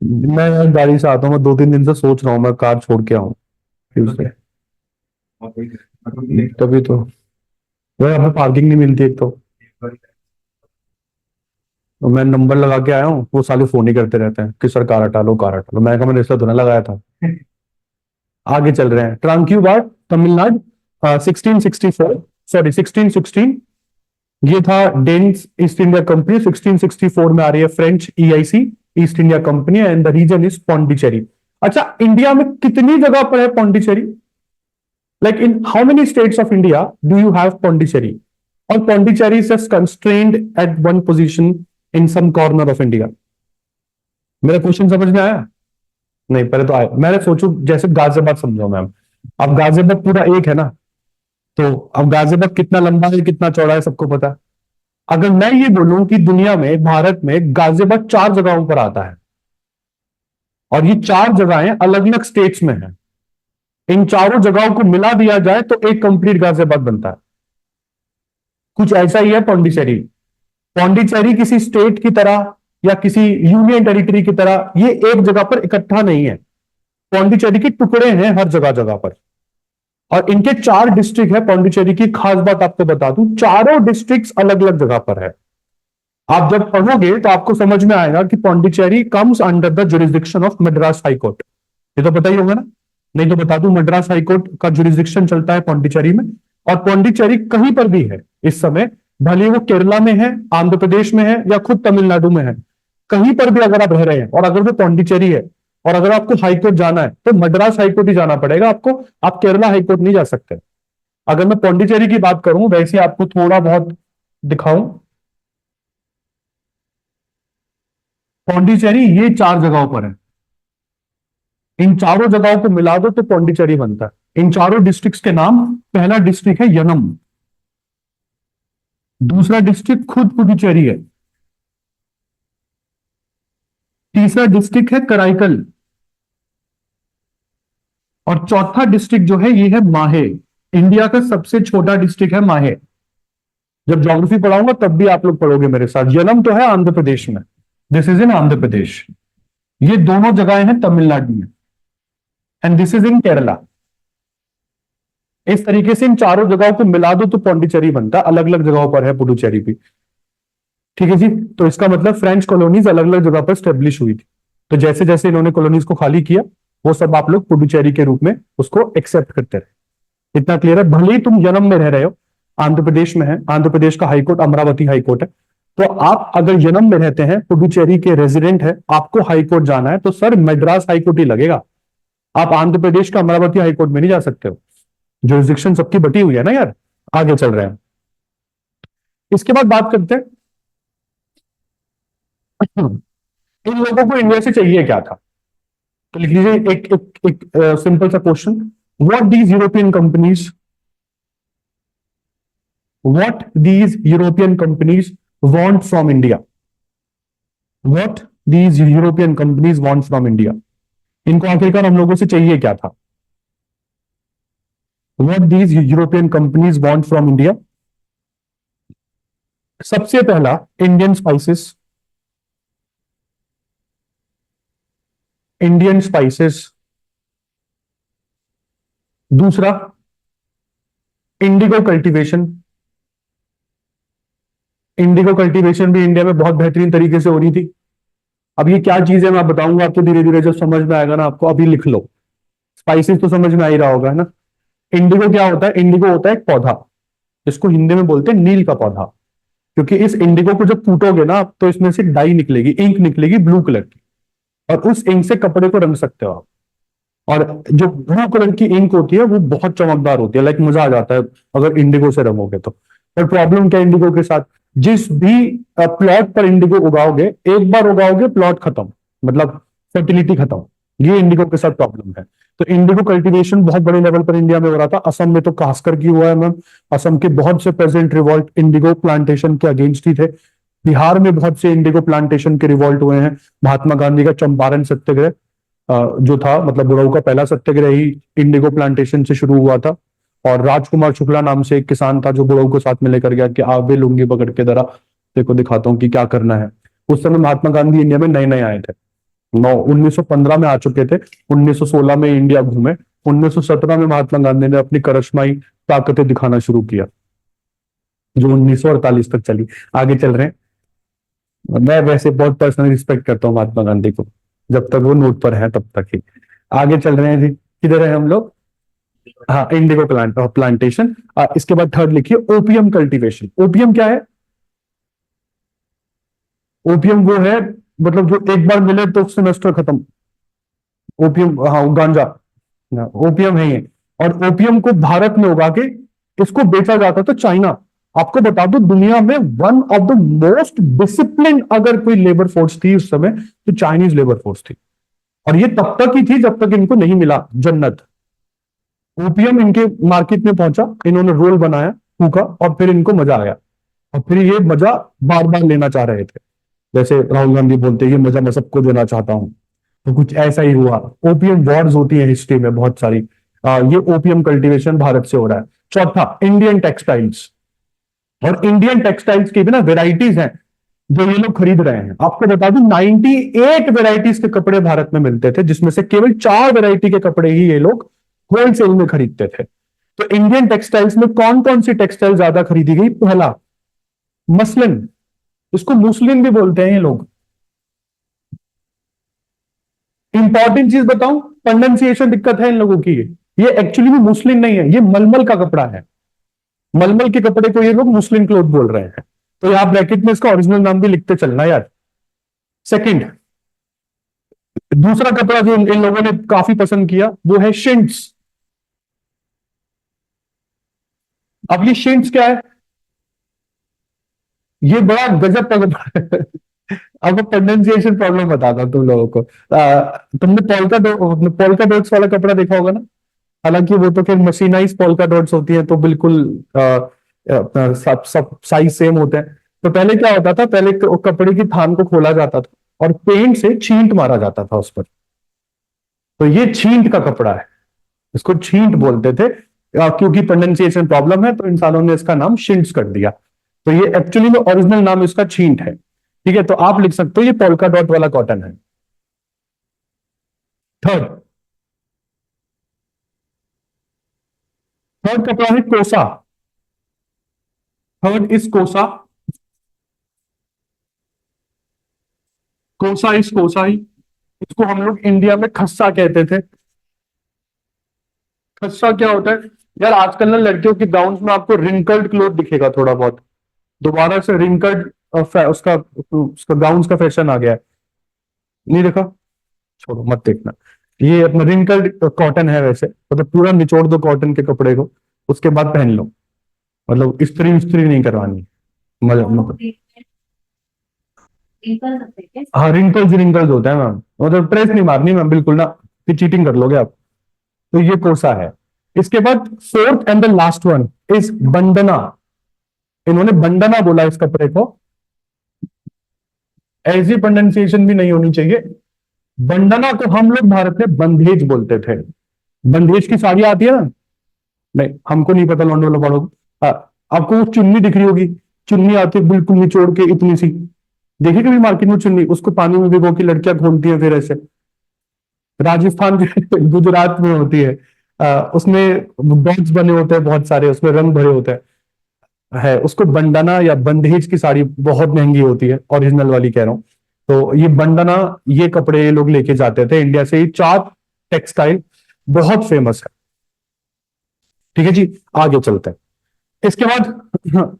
मैं यार गाड़ी से आता हूँ, मैं 2-3 दिन से सोच रहा हूँ मैं कार छोड़ के आऊँ फिर से। तभी तो। वो यहाँ पे पार्किंग नहीं मिलती एक तो मैं नंबर लगा के आया हूँ, वो साले फोन ही करते रहते हैं कि सर कार हटा लो कार हटा लो। मैं कहा मैंने इसलिए तो ना लगाया था। आगे चल रहे हैं। ट्रांक्यूबार तमिलनाडु 1664, सॉरी 1616। ये था डेनिश ईस्ट इंडिया कंपनी। 1664 में आ रही है French EIC East India Company and the region is Pondicherry. अच्छा, इंडिया में कितनी जगह पर है Pondicherry? Like in how many states of India do you have Pondicherry? और Pondicherry is constrained at one position in some corner of India. मेरा क्वेश्चन समझ में आया? नहीं, पहले तो आया। मैंने सोचू जैसे गाजियाबाद समझो मैम। अब गाजियाबाद पूरा एक है ना, तो अब गाजियाबाद कितना लंबा है कितना चौड़ा है सबको पता है। अगर मैं ये बोलूं कि दुनिया में भारत में गाजियाबाद 4 जगहों पर आता है और ये 4 जगहें अलग अलग स्टेट्स में हैं, इन चारों जगहों को मिला दिया जाए तो एक कंप्लीट गाजियाबाद बनता है। कुछ ऐसा ही है पौंडीचेरी। पौंडीचेरी किसी स्टेट की तरह या किसी यूनियन टेरिटरी की तरह ये एक जगह पर इकट्ठा नहीं है। पौंडीचेरी के टुकड़े हैं हर जगह जगह पर, और इनके 4 डिस्ट्रिक्ट है। पौंडीचेरी की खास बात आपको बता दूं, चारों डिस्ट्रिक्ट्स अलग अलग जगह पर है। आप जब पढ़ोगे तो आपको समझ में आएगा कि Pondicherry comes under the jurisdiction of Madras high court. ये तो पता ही होगा ना? नहीं तो बता दूं, मद्रास हाई कोर्ट का जुरिस्डिक्शन चलता है पौंडीचेरी में। और पौंडीचेरी कहीं पर भी है इस समय, भले वो केरला में है, आंध्र प्रदेश में है या खुद तमिलनाडु में है, कहीं पर भी अगर आप रह रहे हैं और अगर वो पौंडीचेरी है और अगर आपको हाईकोर्ट जाना है तो मद्रास हाईकोर्ट ही जाना पड़ेगा आपको। आप केरला हाईकोर्ट नहीं जा सकते। अगर मैं पौंडीचेरी की बात करूं, वैसे आपको थोड़ा बहुत दिखाऊं, पौंडीचेरी ये 4 जगहों पर है। इन चारों जगहों को मिला दो तो पौंडीचेरी बनता है। इन चारों डिस्ट्रिक्ट्स के नाम, पहला डिस्ट्रिक्ट है यनम, दूसरा डिस्ट्रिक्ट खुद पुडुचेरी है, तीसरा डिस्ट्रिक्ट है कराईकल, और चौथा डिस्ट्रिक्ट जो है ये है माहे। इंडिया का सबसे छोटा डिस्ट्रिक्ट है माहे। जब ज्योग्राफी पढ़ाऊंगा तब भी आप लोग पढ़ोगे मेरे साथ। यनम तो है आंध्र प्रदेश में, this is in Andhra Pradesh. ये दोनों जगहें हैं तमिलनाडु में, and this is in Kerala. इस तरीके से इन चारों जगहों को मिला दो तो पौंडीचेरी बनता। अलग अलग जगहों पर है पुडुचेरी भी। ठीक है जी। तो इसका मतलब फ्रेंच कॉलोनीज अलग अलग जगह पर स्टेब्लिश हुई थी। तो जैसे जैसे इन्होंने कॉलोनीज को खाली किया, वो सब आप लोग पुडुचेरी के रूप में उसको एक्सेप्ट करते रहे। इतना क्लियर है? भले ही तुम जन्म में रह रहे हो, आंध्र प्रदेश में है, आंध्र प्रदेश का हाईकोर्ट अमरावती हाईकोर्ट है, तो आप अगर जन्म में रहते हैं, पुडुचेरी के रेजिडेंट है, आपको हाईकोर्ट जाना है तो सर मद्रास हाईकोर्ट ही लगेगा। आप आंध्र प्रदेश का अमरावती हाईकोर्ट में नहीं जा सकते हो। जुरिस्डिक्शन सबकी बटी हुई है ना यार। आगे चल रहे हैं। इसके बाद बात करते हैं इन लोगों को इंडिया से चाहिए क्या था। तो लिख लीजिए एक एक एक सिंपल सा question. What these European companies, what these European companies want from India? What these European companies want from India? इनको आखिरकार हम लोगों से चाहिए क्या था? What these European companies want from India? सबसे पहला, इंडियन स्पाइसेस। Indian spices. दूसरा, इंडिगो कल्टीवेशन। इंडिगो कल्टीवेशन भी इंडिया में बहुत बेहतरीन तरीके से हो रही थी। अब ये क्या चीज है मैं बताऊंगा आपको धीरे धीरे, जब समझ में आएगा ना आपको। अभी लिख लो। स्पाइसेस तो समझ में आ ही रहा होगा है ना। इंडिगो क्या होता है? इंडिगो होता है एक पौधा, जिसको हिंदी में बोलते हैं नील का पौधा। क्योंकि इस इंडिगो को जब कूटोगे ना आप, तो इसमें से डाई निकलेगी, इंक निकलेगी ब्लू कलर की, और उस इंक से कपड़े को रंग सकते हो आप। और जो ब्लू कलर की इंक होती है वो बहुत चमकदार होती है, लाइक मजा आ जाता है अगर इंडिगो से रंगोगे तो। पर प्रॉब्लम क्या इंडिगो के साथ, जिस भी प्लॉट पर इंडिगो उगाओगे, एक बार उगाओगे प्लॉट खत्म। मतलब फर्टिलिटी खत्म, ये इंडिगो के साथ प्रॉब्लम है। तो इंडिगो कल्टीवेशन बहुत बड़े लेवल पर इंडिया में हो रहा था। असम में तो खासकर की हुआ है मैम, असम के बहुत से पेजेंट रिवॉल्ट इंडिगो प्लांटेशन के अगेंस्ट ही थे। बिहार में बहुत से इंडिगो प्लांटेशन के रिवॉल्ट हुए हैं। महात्मा गांधी का चंपारण सत्याग्रह जो था, मतलब बुराऊ का पहला सत्याग्रह ही इंडिगो प्लांटेशन से शुरू हुआ था। और राजकुमार शुक्ला नाम से एक किसान था जो बुराऊ को साथ में लेकर गया कि आप भी लुंगी पकड़ के जरा देखो, दिखाता हूँ कि क्या करना है। उस समय महात्मा गांधी इंडिया में नए नए आए थे, 1915 में आ चुके थे, 1916 में इंडिया घूमे, 1917 में महात्मा गांधी ने अपनी करश्माई ताकतें दिखाना शुरू किया, जो 1948 तक चली। आगे चल रहे हैं। मैं वैसे बहुत पर्सनली रिस्पेक्ट करता हूँ महात्मा गांधी को, जब तक वो नोट पर है तब तक ही। आगे चल रहे हैं जी, किधर है हम लोग? हाँ, इंडिगो प्लांटेशन। इसके बाद थर्ड लिखिए ओपियम कल्टीवेशन। ओपियम क्या है? ओपियम वो है, मतलब जो एक बार मिले तो सेमेस्टर खत्म। ओपियम, हाँ गांजा, ओपियम है ये। और ओपियम को भारत में उगा के इसको बेचा जाता था चाइना। आपको बता दो, दुनिया में one of the most discipline अगर कोई लेबर फोर्स थी उस समय, तो चाइनीज लेबर फोर्स थी। और ये तब तक ही थी जब तक इनको नहीं मिला जन्नत। ओपियम इनके मार्केट में पहुंचा, इन्होंने रोल बनाया, फूका, और फिर इनको मजा आया। और फिर ये मजा बार बार लेना चाह रहे थे। जैसे राहुल गांधी बोलते हैं, ये मजा मैं सबको देना चाहता हूं। तो कुछ ऐसा ही हुआ। ओपियम वॉर्स होती है हिस्ट्री में बहुत सारी। ये ओपियम कल्टीवेशन भारत से हो रहा है। चौथा, इंडियन टेक्सटाइल्स। और इंडियन टेक्सटाइल्स की भी ना वेराइटीज हैं जो ये लोग खरीद रहे हैं। आपको बता दूं, 98 वेराइटीज के कपड़े भारत में मिलते थे, जिसमें से केवल 4 वेराइटी के कपड़े ही ये लोग होलसेल में खरीदते थे। तो इंडियन टेक्सटाइल्स में कौन कौन सी टेक्सटाइल ज्यादा खरीदी गई? पहला, मसलिन, इसको मुस्लिन भी बोलते हैं ये लोग। इंपॉर्टेंट चीज बताऊं, प्रोनाउंसिएशन दिक्कत है इन लोगों की। ये एक्चुअली में मुस्लिन नहीं है, ये मलमल का कपड़ा है। मलमल के कपड़े को ये लोग मुस्लिन क्लोथ बोल रहे हैं। तो यहां ब्रैकेट में इसका ओरिजिनल नाम भी लिखते चलना यार। सेकंड, दूसरा कपड़ा जो इन लोगों ने काफी पसंद किया वो है शिंट्स। अब ये शिंट्स क्या है? ये बड़ा गजब का कपड़ा है। अब प्रोनाउंसिएशन प्रॉब्लम बताता हूं तुम लोगों को। तुमने पोल्का डॉट्स वाला कपड़ा देखा होगा ना? हालांकि वो तो फिर मशीनाइज पोल्का डॉट्स होती है, तो बिल्कुल अपना सब सब साइज सेम होते हैं। तो पहले क्या होता था, पहले कपड़े की थान को खोला जाता था और पेंट से छींट मारा जाता था उस पर। तो ये छींट का कपड़ा है, इसको छींट बोलते थे। क्योंकि प्रोनाउंसिएशन प्रॉब्लम है तो इंसानों ने इसका नाम शिंट्स कर दिया। तो ये एक्चुअली में ओरिजिनल नाम इसका छींट है। ठीक है, तो आप लिख सकते हो ये पोल्का डॉट वाला कॉटन है। थर्ड, थर्ड कपड़ा है कोसा। थर्ड इज कोसा। कोसा इज कोसा ही। इसको हम लोग इंडिया में खस्सा कहते थे। खस्सा क्या होता है यार? आजकल ना लड़कियों के गाउन में आपको रिंकल्ड क्लोथ दिखेगा थोड़ा बहुत। दोबारा से रिंकल्ड उसका उसका गाउन का फैशन आ गया है। नहीं देखा? छोड़ो, मत देखना। ये अपना रिंकल्ड कॉटन है वैसे, मतलब पूरा निचोड़ दो कॉटन के कपड़े को, उसके बाद पहन लो। मतलब इस्त्री इस्त्री नहीं करवानी। मतलब हाँ, रिंकल्स रिंकल्स होता है मैम, मतलब ट्रेस नहीं मारनी मैम, बिल्कुल ना, फिर चीटिंग कर लोगे आप। तो ये कोसा है। इसके बाद fourth and the last one is Bandana. इन्होंने बंदना बोला इस कपड़े को। ऐसी प्रोनाउंसिएशन भी नहीं होनी चाहिए। बंदना को हम लोग भारत में बंदेज बोलते थे। बंदेज की साड़ी आती है ना? नहीं, हमको नहीं पता, लौंडे वालों को। आपको वो चुन्नी दिख रही होगी, चुन्नी आती है बिल्कुल निचोड़ के इतनी सी। देखिए कभी मार्केट में चुन्नी, उसको पानी में भिगो के लड़कियां घूमती है फिर ऐसे। राजस्थान के गुजरात में होती है। उसमें डॉट्स बने होते हैं बहुत सारे, उसमें रंग भरे होते हैं। उसको बंडना या बंदेज की साड़ी बहुत महंगी होती है, ओरिजिनल वाली कह रहा हूँ। तो ये बंडना, ये कपड़े ये लोग लेके जाते थे इंडिया से। ये 4 टेक्सटाइल बहुत फेमस है। ठीक है जी, आगे चलते हैं। इसके बाद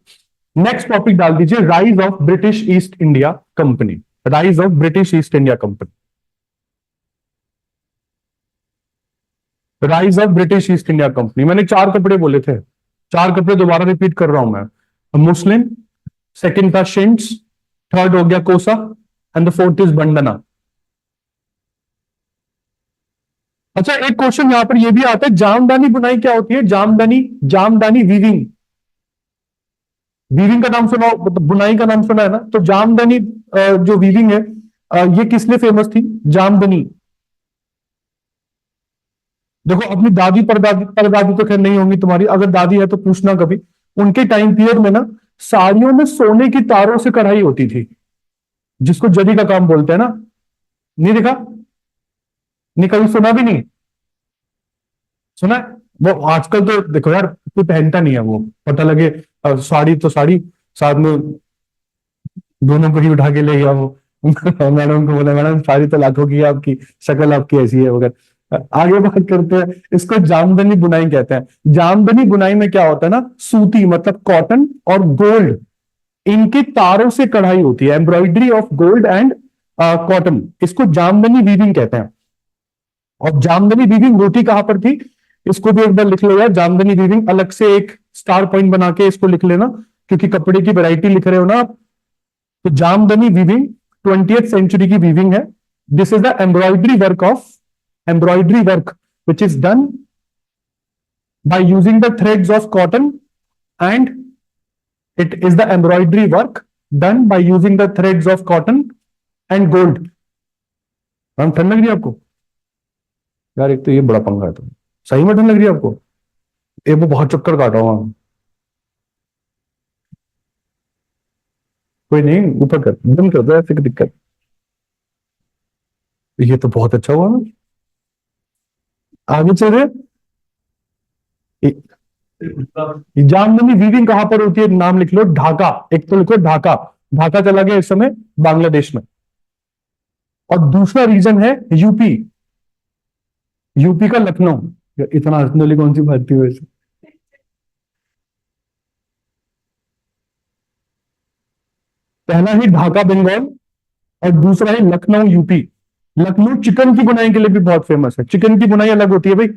नेक्स्ट टॉपिक डाल दीजिए, rise of British east India company. Rise of British east India company. Rise of British east India company. मैंने 4 कपड़े बोले थे, 4 कपड़े दोबारा रिपीट कर रहा हूं मैं। मुस्लिम, सेकंड था शिंट्स, थर्ड हो गया कोसा, and the fourth is Bandna. अच्छा, एक क्वेश्चन यहां पर ये भी आता है, जामदानी बुनाई क्या होती है? जामदानी, जामदानी वीविंग, वीविंग का नाम सुना, मतलब बुनाई का नाम सुना है ना? तो जामदानी जो वीविंग है, ये किस लिए फेमस थी जामदनी? देखो, अपनी दादी परदादी, परदादी तो खैर नहीं होंगी तुम्हारी, अगर दादी है तो पूछना कभी। उनके टाइम पीरियड में ना, साड़ियों में सोने की तारों से कढ़ाई होती थी, जिसको जरी का काम बोलते हैं ना। नहीं देखा? नहीं, कभी सुना भी नहीं? सुना है? वो आजकल तो देखो यार, कोई पहनता नहीं है वो, पता लगे साड़ी तो साड़ी, साथ में दोनों को ही उठा के ले गया वो। मैडम को बोला, मैडम साड़ी तो लाखों की है आपकी, शक्ल आपकी ऐसी है वगैरह। आगे बात करते हैं, इसको जामदनी बुनाई कहते हैं। जामदनी बुनाई में क्या होता है ना, सूती मतलब कॉटन और गोल्ड, इनके तारों से कढ़ाई होती है, embroidery of gold and cotton, इसको जामदनी वीविंग कहते हैं। और जामदनी वीविंग होती कहां पर थी, इसको भी एक बार लिख लो यार, जामदनी वीविंग अलग से एक स्टार पॉइंट बना के इसको लिख लेना, क्योंकि कपड़े की वैरायटी लिख रहे हो ना आप। तो जामदनी वीविंग 20th सेंचुरी की वीविंग है। This is the embroidery work of, embroidery work which is done by using the threads of cotton, and it is the embroidery work done by using the threads of cotton and gold. Ma'am ठंड लग रही है आपको? यार एक तो ये बड़ा पंगा है, तो सही में ठंड लग रही है आपको? ये वो बहुत चक्कर काटा हुआ। कोई नहीं, ऊपर कर, बंद कर दो, ऐसे की दिक्कत। ये तो बहुत अच्छा हुआ ना। आगे चल रहे। जामदनी वीविंग कहां पर होती है, नाम लिख लो, ढाका, एक तो लिखो ढाका। ढाका चला गया इस समय बांग्लादेश में। और दूसरा रीजन है यूपी, यूपी का लखनऊ। इतना हंसने वाली कौन सी बात थी वैसे? पहला ही ढाका बंगाल, और दूसरा है लखनऊ यूपी। लखनऊ चिकन की बुनाई के लिए भी बहुत फेमस है। चिकन की बुनाई अलग होती है भाई।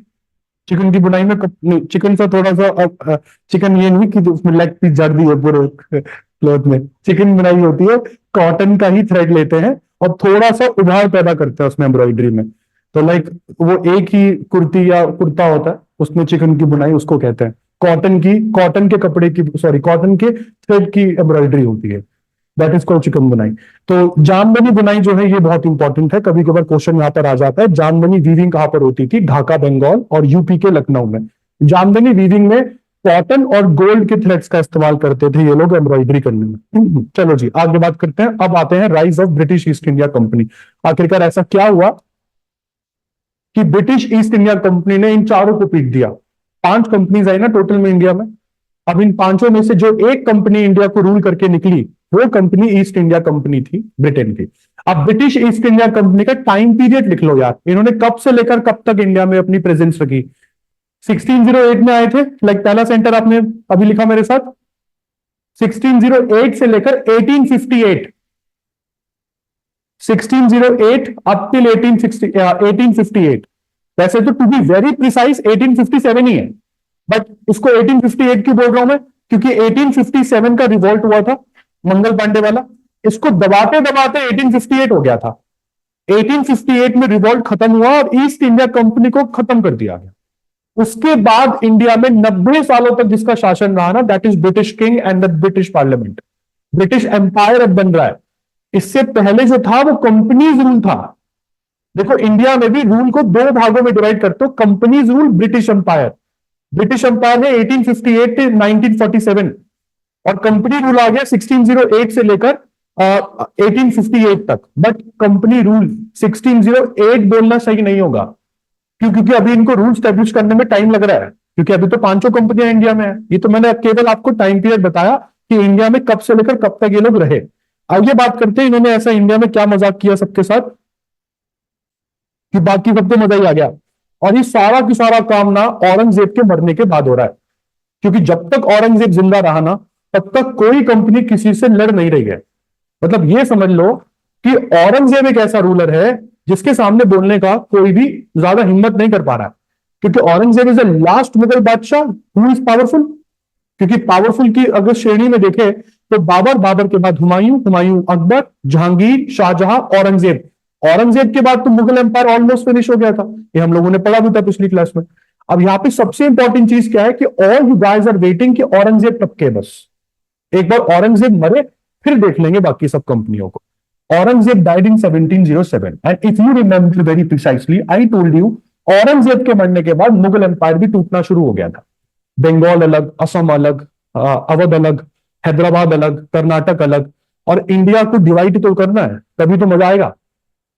चिकन की बुनाई में नहीं, चिकन सा थोड़ा सा चिकन ये नहीं कि उसमें लेग पीस जड़ दी है पूरे क्लॉथ में। चिकन बुनाई होती है, कॉटन का ही थ्रेड लेते हैं और थोड़ा सा उभार पैदा करते हैं उसमें एम्ब्रॉयडरी में। तो लाइक वो एक ही कुर्ती या कुर्ता होता है, उसमें चिकन की बुनाई उसको कहते हैं। कॉटन की, कॉटन के कपड़े की, सॉरी कॉटन के थ्रेड की एम्ब्रॉयडरी होती है, दैट इज कॉल्ड चिकन बुनाई। तो जामदनी बुनाई जो है ये बहुत इंपॉर्टेंट है, कभी कभार क्वेश्चन यहां पर आ जाता है। जामदनी वीविंग कहां पर होती थी? ढाका बंगाल और यूपी के लखनऊ में। जामदनी वीविंग में कॉटन और गोल्ड के थ्रेड्स का इस्तेमाल करते थे ये लोग एम्ब्रॉयडरी करने में। चलो जी आगे बात करते हैं। अब आते हैं rise of British east India company. आखिरकार ऐसा क्या हुआ कि ब्रिटिश ईस्ट इंडिया कंपनी ने इन चारों को पीट दिया? 5 कंपनीज आई ना टोटल में इंडिया में। अब इन पांचों में से जो एक कंपनी इंडिया को रूल करके निकली, वो कंपनी ईस्ट इंडिया कंपनी थी, ब्रिटेन की। अब ब्रिटिश ईस्ट इंडिया कंपनी का टाइम पीरियड लिख लो यार, इन्होंने कब से लेकर कब तक इंडिया में अपनी प्रेजेंस रखी? 1608 में आए थे, लाइक पहला सेंटर आपने अभी लिखा मेरे साथ, 1608 से लेकर 1858, 1608 अप टिल 1858। वैसे तो टू बी वेरी प्रिसाइज 1857 ही है, बट उसको 1858 क्यों बोल रहा हूं मैं? क्योंकि 1857 का रिवॉल्ट हुआ था, मंगल पांडे वाला। इसको दबाते दबाते 1858 हो गया था। 1858 में रिवॉल्ट खत्म हुआ और ईस्ट इंडिया कंपनी को खत्म कर दिया गया। उसके बाद इंडिया में 90 सालों तक जिसका शासन रहा ना, that is British king and the British parliament. British empire अब बन रहा है। इससे पहले जो था वो कंपनीज रूल था। देखो इंडिया में भी रूल को 2 भागों में डिवाइड करते हो, companies rule, British empire. British empire है 1858 से 1947, और कंपनी रूल आ गया 1608 से लेकर 1858 तक। बट कंपनी रूल 1608 बोलना सही नहीं होगा, क्योंकि अभी इनको रूल स्टैब्लिश करने में टाइम लग रहा है, क्योंकि अभी तो पांचों कंपनियां इंडिया में है। ये तो मैंने केवल आपको टाइम पीरियड बताया कि इंडिया में कब से लेकर कब तक ये लोग रहे। आइए बात करते हैं इन्होंने ऐसा इंडिया में क्या मजाक किया सबके साथ कि बाकी सबको मजा ही आ गया। और ये सारा की सारा काम ना औरंगजेब के मरने के बाद हो रहा है, क्योंकि जब तक औरंगजेब जिंदा रहा ना, तब तक कोई कंपनी किसी से लड़ नहीं रही है। मतलब ये समझ लो कि औरंगजेब एक ऐसा रूलर है जिसके सामने बोलने का कोई भी ज्यादा हिम्मत नहीं कर पा रहा है, क्योंकि Aurangzeb is the last Mughal बादशाह हु इज पावरफुल। क्योंकि पावरफुल की अगर श्रेणी में देखे तो बाबर, बाबर के बाद हुमायूं, हुमायूं अकबर, जहांगीर, शाहजहां, औरंगजेब। औरंगजेब के बाद तो मुगल एम्पायर ऑलमोस्ट फिनिश हो गया था, ये हम लोगों ने पढ़ा भी था पिछली क्लास में। अब यहाँ पे सबसे इंपॉर्टेंट चीज क्या है कि all you guys are waiting कि औरंगजेब टपके बस, एक बार औरंगजेब मरे फिर देख लेंगे बाकी सब कंपनियों को। Aurangzeb died in 1707 and if you remember very precisely I told you, Aurangzeb के मरने के बाद मुगल एम्पायर भी टूटना शुरू हो गया था। बंगाल अलग, असम अलग, अवध अलग, हैदराबाद अलग, कर्नाटक अलग, और इंडिया को डिवाइड तो करना है, तभी तो मजा आएगा।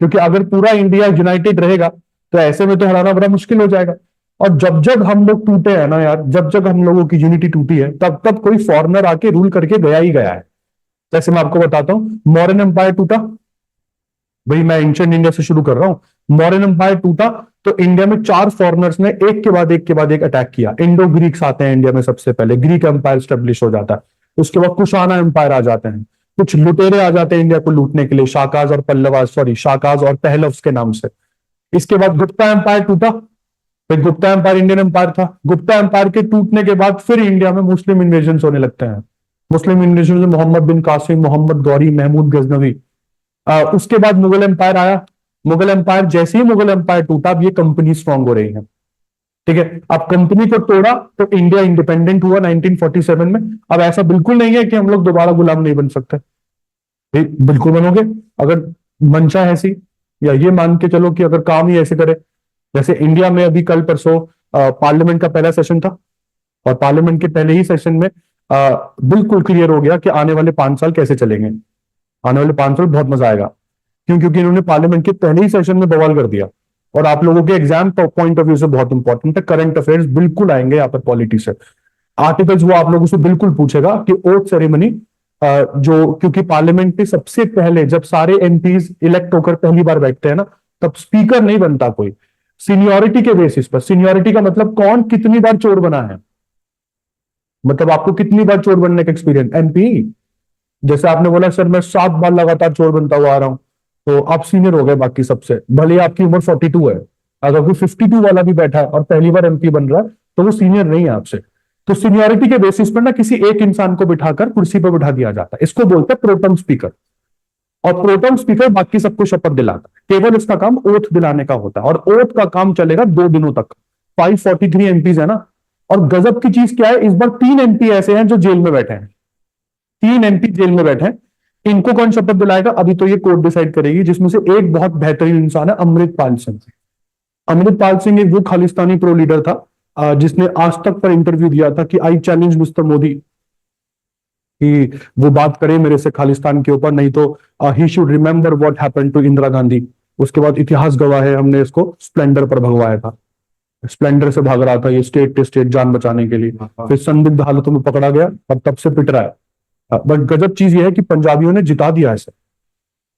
क्योंकि अगर पूरा इंडिया यूनाइटेड रहेगा तो ऐसे में तो हराना बड़ा मुश्किल हो जाएगा। और जब जब हम लोग टूटे हैं ना यार, जब जब हम लोगों की यूनिटी टूटी है, तब तब कोई फॉरेनर आके रूल करके गया ही गया है। जैसे मैं आपको बताता हूं, मौर्यन एम्पायर टूटा, भाई मैं एंशिएंट इंडिया से शुरू कर रहा हूं। मौर्यन एम्पायर टूटा तो इंडिया में 4 फॉरेनर्स ने एक के बाद एक के बाद एक अटैक किया। इंडो ग्रीक्स आते हैं इंडिया में, सबसे पहले ग्रीक एम्पायर स्टेब्लिश हो जाता है। उसके बाद कुशाना एम्पायर आ जाते हैं, कुछ लुटेरे आ जाते हैं इंडिया को लूटने के लिए, शाकाज और पल्लवाज, सॉरी शाकाज और पहलव्स के नाम से। इसके बाद गुप्ता एम्पायर टूटा, फिर गुप्ता एम्पायर इंडियन एम्पायर था। गुप्ता एम्पायर के टूटने के बाद फिर इंडिया में मुस्लिम इन्वेजन होने लगते हैं। मुस्लिम इन्वेजन में मोहम्मद बिन कासिम, मोहम्मद गौरी, महमूद गजनवी। उसके बाद मुगल एम्पायर आया। मुगल एम्पायर, जैसे ही मुगल एम्पायर टूटा, अब ये कंपनी स्ट्रांग हो रही है। ठीक है, अब कंपनी को तोड़ा तो इंडिया इंडिपेंडेंट हुआ 1947 में। अब ऐसा बिल्कुल नहीं है कि हम लोग दोबारा गुलाम नहीं बन सकते, बिल्कुल बनोगे, अगर मंशा है ऐसी, या ये मान के चलो कि अगर काम ही ऐसे करे। जैसे इंडिया में अभी कल परसों पार्लियामेंट का पहला सेशन था, और पार्लियामेंट के पहले ही सेशन में बिल्कुल क्लियर हो गया कि आने वाले 5 साल कैसे चलेंगे। आने वाले 5 साल बहुत मजा आएगा। क्यों? क्योंकि इन्होंने पार्लियामेंट के पहले ही सेशन में बवाल कर दिया। और आप लोगों के एग्जाम पॉइंट ऑफ व्यू से बहुत इंपॉर्टेंट है, करंट अफेयर्स बिल्कुल आएंगे यहाँ पर पॉलिटी से। आर्टिकल्स वो आप लोगों से बिल्कुल पूछेगा कि ओथ सेरेमनी, जो, क्योंकि पार्लियामेंट में सबसे पहले जब सारे एमपीज इलेक्ट होकर पहली बार बैठते हैं ना, तब स्पीकर नहीं बनता कोई, सीनियोरिटी के बेसिस पर। सीनियोरिटी का मतलब कौन कितनी बार चोर बना है, मतलब आपको कितनी बार चोर बनने का एक्सपीरियंस, एमपी। जैसे आपने बोला सर मैं 7 बार लगातार चोर बनता हुआ आ रहा हूं, तो आप सीनियर हो गए बाकी सबसे, भले ही आपकी उम्र 42 है। अगर कोई 52 वाला भी बैठा है और पहली बार एमपी बन रहा है, तो वो सीनियर नहीं है आपसे। तो सीनियोरिटी के बेसिस पर ना किसी एक इंसान को बिठाकर कुर्सी पर बिठा दिया जाता है, इसको बोलते हैं प्रोटम स्पीकर। और प्रोटम स्पीकर बाकी सबको शपथ दिलाता है, केवल इसका काम ओथ दिलाने का होता है, और ओथ का काम चलेगा 2 दिनों तक। 543 एमपीज है ना। और गजब की चीज क्या है, इस बार 3 एमपी ऐसे हैं जो जेल में बैठे हैं। 3 एमपी जेल में बैठे हैं। इनको कौन शपथ दिलाएगा, अभी तो ये कोर्ट डिसाइड करेगी, जिसमें से एक बहुत बेहतरीन इंसान है, अमृतपाल सिंह। अमृतपाल सिंह एक वो खालिस्तानी प्रो लीडर था, जिसने आज तक पर इंटरव्यू दिया था कि आई चैलेंज मिस्टर मोदी कि वो बात करे मेरे से खालिस्तान के ऊपर, नहीं तो he should remember what happened to Indira Gandhi. उसके बाद इतिहास गवाह है, हमने इसको स्प्लेंडर पर भगवाया था, स्प्लेंडर से भाग रहा था ये स्टेट टू स्टेट जान बचाने के लिए, फिर संदिग्ध हालतों में पकड़ा गया और तब से पिट रहा है। बट गजब चीज ये है कि पंजाबियों ने जिता दिया इसे।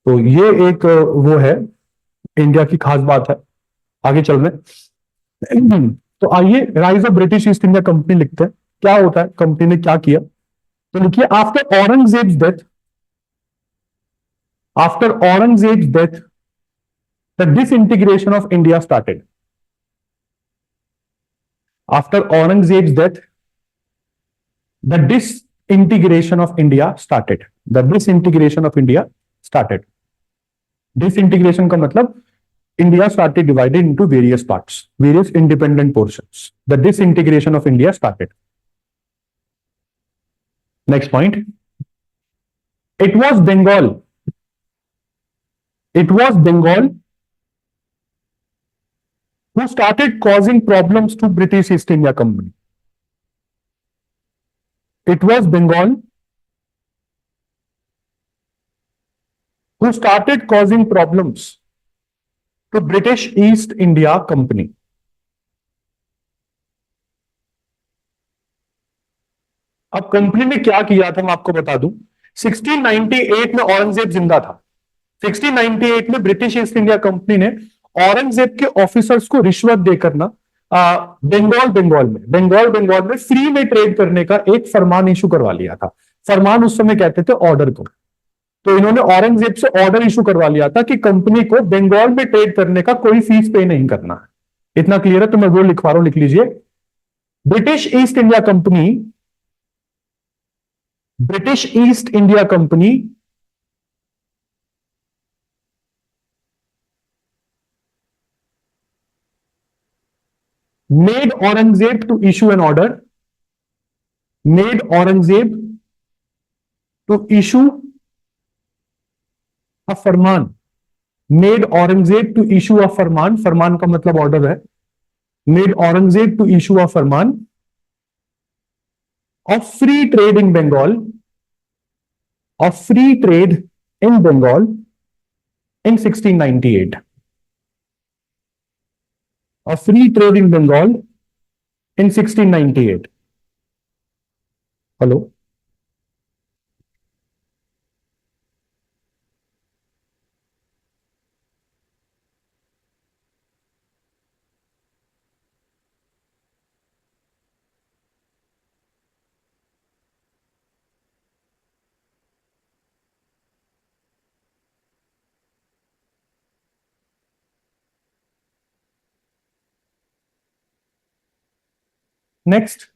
तो ये एक वो है, इंडिया की खास बात है। आगे चल रहे तो आइए rise of British east India company लिखते हैं, क्या होता है, कंपनी ने क्या किया। तो लिखिए, after Aurangzeb's death the disintegration of India started. After Aurangzeb's death the disintegration of India started. The disintegration of India started. Disintegration का मतलब India started divided into various parts, various independent portions. The disintegration of India started. Next point. It was Bengal. It was Bengal who started causing problems to British East India Company. It was Bengal who started causing problems to British East India Company. अब company ने क्या किया था मैं आपको बता दूं। 1698 में औरंगजेब जिंदा था। 1698 में ब्रिटिश ईस्ट इंडिया कंपनी ने औरंगजेब के ऑफिसर्स को रिश्वत देकर ना बंगाल में फ्री में ट्रेड करने का एक फरमान इशू करवा लिया था। फरमान उस समय कहते थे ऑर्डर को। तो इन्होंने औरंगजेब से ऑर्डर इशू करवा लिया था कि कंपनी को बंगाल में ट्रेड करने का कोई फीस पे नहीं करना है। इतना क्लियर है? तो मैं वो लिखवा रहा हूं, लिख लीजिए। British east India company, British East India Company Made Aurangzeb to issue an order. Made Aurangzeb to issue a Farman. Made Aurangzeb to issue a फरमान. फरमान का मतलब ऑर्डर है. Made Aurangzeb to issue a Farman of free trade in Bengal. Of free trade in Bengal in 1698. Of free trade in Bengal in 1698. Hello. Next.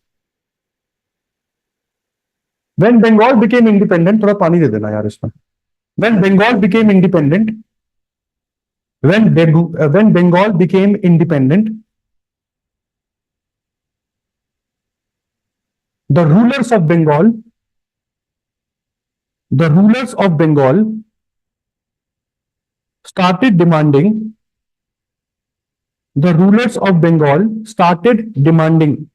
When Bengal became independent, थोड़ा पानी दे देना यार इसमें. When Bengal became independent, when Bengal became independent, the rulers of Bengal started demanding. The rulers of Bengal started demanding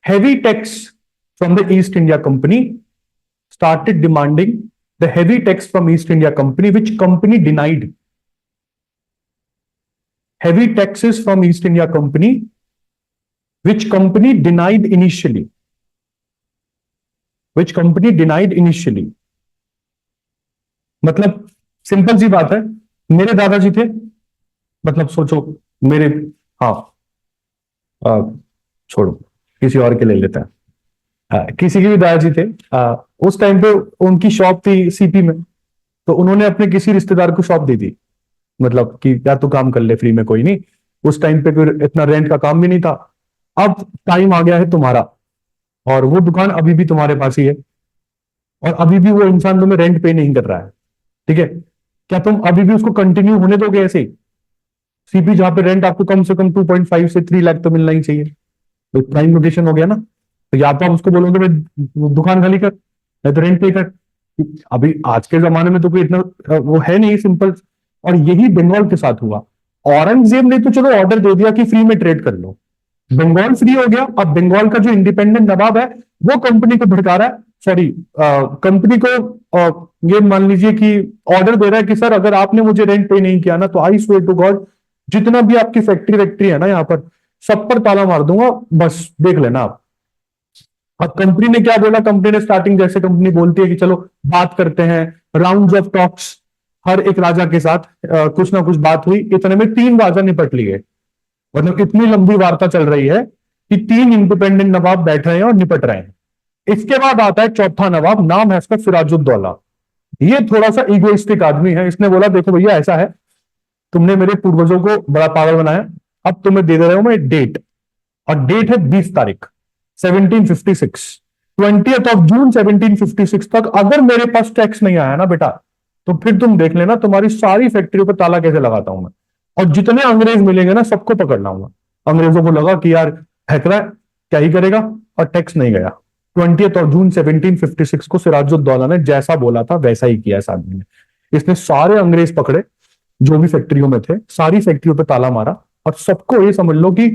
heavy tax from the East India Company. Started demanding the heavy tax from East India Company, which company denied. Heavy taxes from East India Company, which company denied initially. Which company denied initially. मतलब simple सी बात है, मेरे दादाजी थे, मतलब सोचो मेरे, हाँ छोड़ो किसी और के ले लेते हैं. किसी के भी दादाजी थे, उस टाइम पे उनकी शॉप थी सीपी में, तो उन्होंने अपने किसी रिश्तेदार को शॉप दी थी, मतलब कि या तो काम कर ले फ्री में, कोई नहीं. उस टाइम पे कोई इतना रेंट का काम भी नहीं था. अब टाइम आ गया है तुम्हारा, और वो दुकान अभी भी तुम्हारे पास ही है, और अभी भी वो इंसान तुम्हें रेंट पे नहीं कर रहा है. ठीक है, क्या तुम अभी भी उसको कंटिन्यू होने दोगे ऐसे ही? सीपी जहां पे रेंट आपको कम से कम 2.5 से 3 लाख तो मिलना ही चाहिए, तो प्राइम लोकेशन हो गया ना. तो या तो आप उसको बोलोगे भाई दुकान खाली कर, नहीं तो रेंट पे कर. अभी आज के जमाने में तो कोई इतना वो है नहीं, सिंपल. और यही बंगाल के साथ हुआ. औरंगजेब ने तो चलो ऑर्डर दे दिया कि फ्री में ट्रेड कर लो, बंगाल फ्री हो गया. अब बंगाल का जो इंडिपेंडेंट नवाब है वो कंपनी को भड़का रहा है, सॉरी कंपनी को ये मान लीजिए कि ऑर्डर दे रहा है कि सर अगर आपने मुझे रेंट पे नहीं किया ना, तो आई स्वेयर टू गॉड जितना भी आपकी फैक्ट्री है ना यहाँ पर, सब पर ताला मार दूंगा, बस देख लेना आप. अब कंपनी ने क्या बोला? कंपनी ने स्टार्टिंग जैसे कंपनी बोलती है कि चलो बात करते हैं, राउंड्स ऑफ टॉक्स, हर एक राजा के साथ कुछ ना कुछ बात हुई. इतने में 3 राजा निपट लिए. मतलब इतनी लंबी वार्ता चल रही है कि 3 इंडिपेंडेंट नवाब बैठ रहे हैं और निपट रहे हैं. इसके बाद आता है चौथा नवाब, नाम है इसका सिराजुद्दौला. ये थोड़ा सा इगोइस्टिक आदमी है. इसने बोला देखो भैया ऐसा है, तुमने मेरे पूर्वजों को बड़ा पागल बनाया, अब तुम्हें दे रहा हूं मैं डेट, और डेट है 20 तारीख 1756, 20 जून 1756 तक. अगर मेरे पास टैक्स नहीं आया ना बेटा, तो फिर तुम देख लेना तुम्हारी सारी फैक्ट्रियों पर ताला कैसे लगाता हूं मैं, और जितने अंग्रेज मिलेंगे ना सबको पकड़ लाऊंगा. अंग्रेजों को लगा कि यार फेंक रहा है, क्या ही करेगा, और टैक्स नहीं गया. 20 जून 1756 को सिराजुद्दौला ने जैसा बोला था वैसा ही किया इस आदमी ने. इसने सारे अंग्रेज पकड़े जो भी फैक्ट्रियों में थे, सारी फैक्ट्रियों पे ताला मारा, और सबको ये समझ लो कि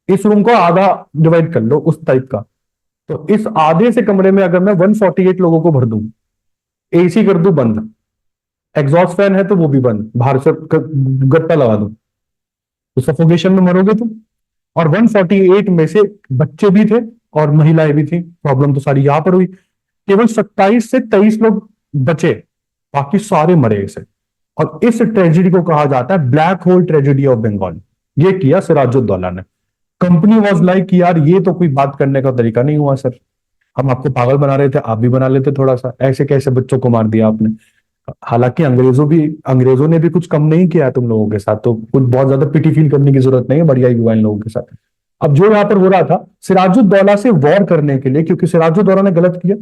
इस रूम को आधा डिवाइड कर लो उस टाइप का. तो इस आधे से कमरे में अगर मैं 148 लोगों को भर दूं, एसी कर दूं बंद, एग्जॉस्ट फैन है तो वो भी बंद, बाहर से गट्टा लगा दूं, तो सफोकेशन में मरोगे तुम. और 148 में से बच्चे भी थे और महिलाएं भी थी. प्रॉब्लम तो सारी यहां पर हुई. केवल 27 से 23 लोग बचे, बाकी सारे मरे इसे. और इस ट्रेजेडी को कहा जाता है black hole tragedy of Bengal. ये किया सिराजुद्दौला ने. कंपनी वॉज लाइक यार ये तो कोई बात करने का तरीका नहीं हुआ सर, हम आपको पागल बना रहे थे, आप भी बना लेते थोड़ा सा, ऐसे कैसे बच्चों को मार दिया आपने. हालांकि अंग्रेजों ने भी कुछ कम नहीं किया है तुम लोगों के साथ, तो कुछ बहुत ज्यादा पिटी फील करने की जरूरत नहीं है, बढ़िया ही हुआ इन लोगों के साथ. अब जो यहाँ पर हो रहा था, सिराजुद्दौला से वॉर करने के लिए, क्योंकि सिराजुद्दौला ने गलत किया.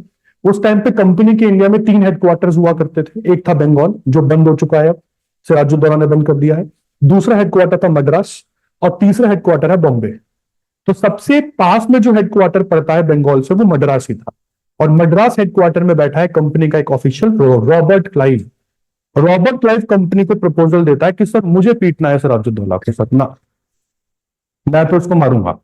उस टाइम पे कंपनी के इंडिया में 3 हेडक्वार्टर्स हुआ करते थे. एक था बंगाल जो बंद हो चुका है अब, सिराजुद्दौला ने बंद कर दिया है। दूसरा हेडक्वार्टर था मद्रास और तीसरा हेडक्वार्टर है बॉम्बे। तो सबसे पास में जो हेडक्वार्टर पड़ता है बंगाल से वो मद्रास ही था। और मद्रास हेडक्वार्टर में बैठा है कंपनी का एक official Robert Clive. Robert Clive company को प्रपोजल देता है कि सर मुझे पीटना है सिराजुद्दौला के साथ ना, मैं तो उसको मारूंगा,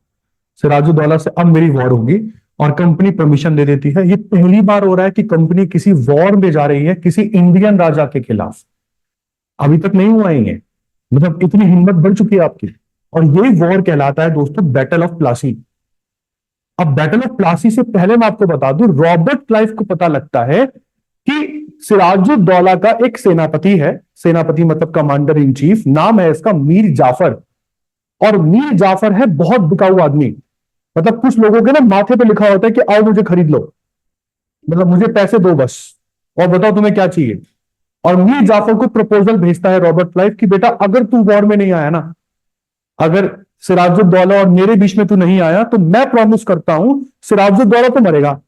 सिराजुद्दौला से अब मेरी वॉर होगी। और कंपनी परमिशन दे देती है। ये पहली बार हो रहा है कि कंपनी किसी वॉर में जा रही है किसी इंडियन राजा के खिलाफ। अभी तक नहीं हुआ है ये, मतलब इतनी हिम्मत बढ़ चुकी है आपकी। और ये वॉर कहलाता है दोस्तों बैटल ऑफ प्लासी। अब बैटल ऑफ प्लासी से पहले मैं आपको बता दूं, रॉबर्ट क्लाइव को पता लगता है कि सिराजुद्दौला का एक सेनापति है, सेनापति मतलब कमांडर इन चीफ, नाम है इसका मीर जाफर। और मीर जाफर है बहुत बिकाऊ आदमी। मतलब कुछ लोगों के ना माथे पे लिखा होता है कि आओ मुझे खरीद लो, मतलब मुझे पैसे दो बस, और बताओ तुम्हें क्या चाहिए। और मीर जाफर को प्रपोजल भेजता है रॉबर्ट क्लाइव कि बेटा अगर तू वॉर में नहीं आया ना, अगर सिराजुद्दौला और मेरे बीच में तू नहीं आया तो मैं प्रॉमिस करता हूं सिराजुद्दौला तो मरेगा,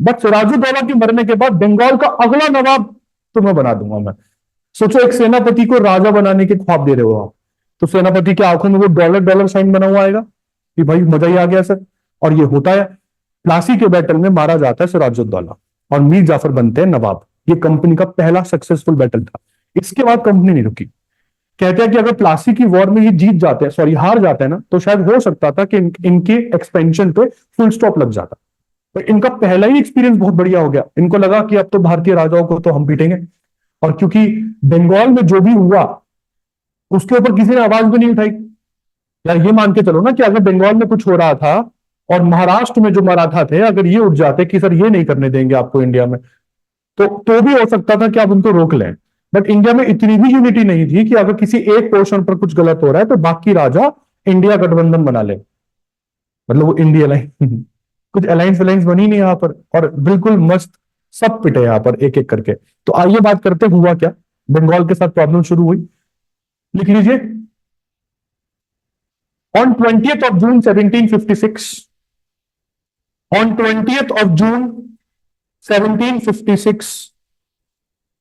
बट सिराजुद्दौला के मरने के बाद बंगाल का अगला नवाब तुम्हें बना दूंगा मैं। सोचो एक सेनापति को राजा बनाने के ख्वाब दे रहे हो आप, तो सेनापति की आंखों में वो डॉलर डॉलर साइन बना हुआ आएगा कि भाई मजा ही आ गया सर। और ये होता है, प्लासी के बैटल में मारा जाता है सिराजुद्दौला और मीर जाफर बनते हैं नवाब। ये कंपनी का पहला सक्सेसफुल बैटल था। इसके बाद कंपनी नहीं रुकी। कहते हैं कि अगर प्लासी की वॉर में ये जीत जाते हैं, सॉरी हार जाते हैं ना, तो शायद हो सकता था कि इनके एक्सपेंशन पे फुल स्टॉप लग जाता। तो इनका पहला ही एक्सपीरियंस बहुत बढ़िया हो गया। इनको लगा कि अब तो भारतीय राजाओं को तो हम पीटेंगे। और क्योंकि बंगाल में जो भी हुआ उसके ऊपर किसी ने आवाज भी नहीं उठाई। यार ये मान के चलो ना कि अगर बंगाल में कुछ हो रहा था और महाराष्ट्र में जो मराठा थे अगर ये उठ जाते कि सर ये नहीं करने देंगे आपको इंडिया में, तो भी हो सकता था कि आप उनको रोक लें। बट इंडिया में इतनी भी यूनिटी नहीं थी कि अगर किसी एक पोर्शन पर कुछ गलत हो रहा है तो बाकी राजा इंडिया गठबंधन बना ले, मतलब वो इंडिया लाइन कुछ अलायंस वलायंस बनी नहीं यहाँ पर, और बिल्कुल मस्त सब पिटे यहाँ पर एक एक करके। तो आइए बात करते हुआ क्या, बंगाल के साथ प्रॉब्लम शुरू हुई। लिख लीजिए, on 20th of June 1756, on 20th of June 1756,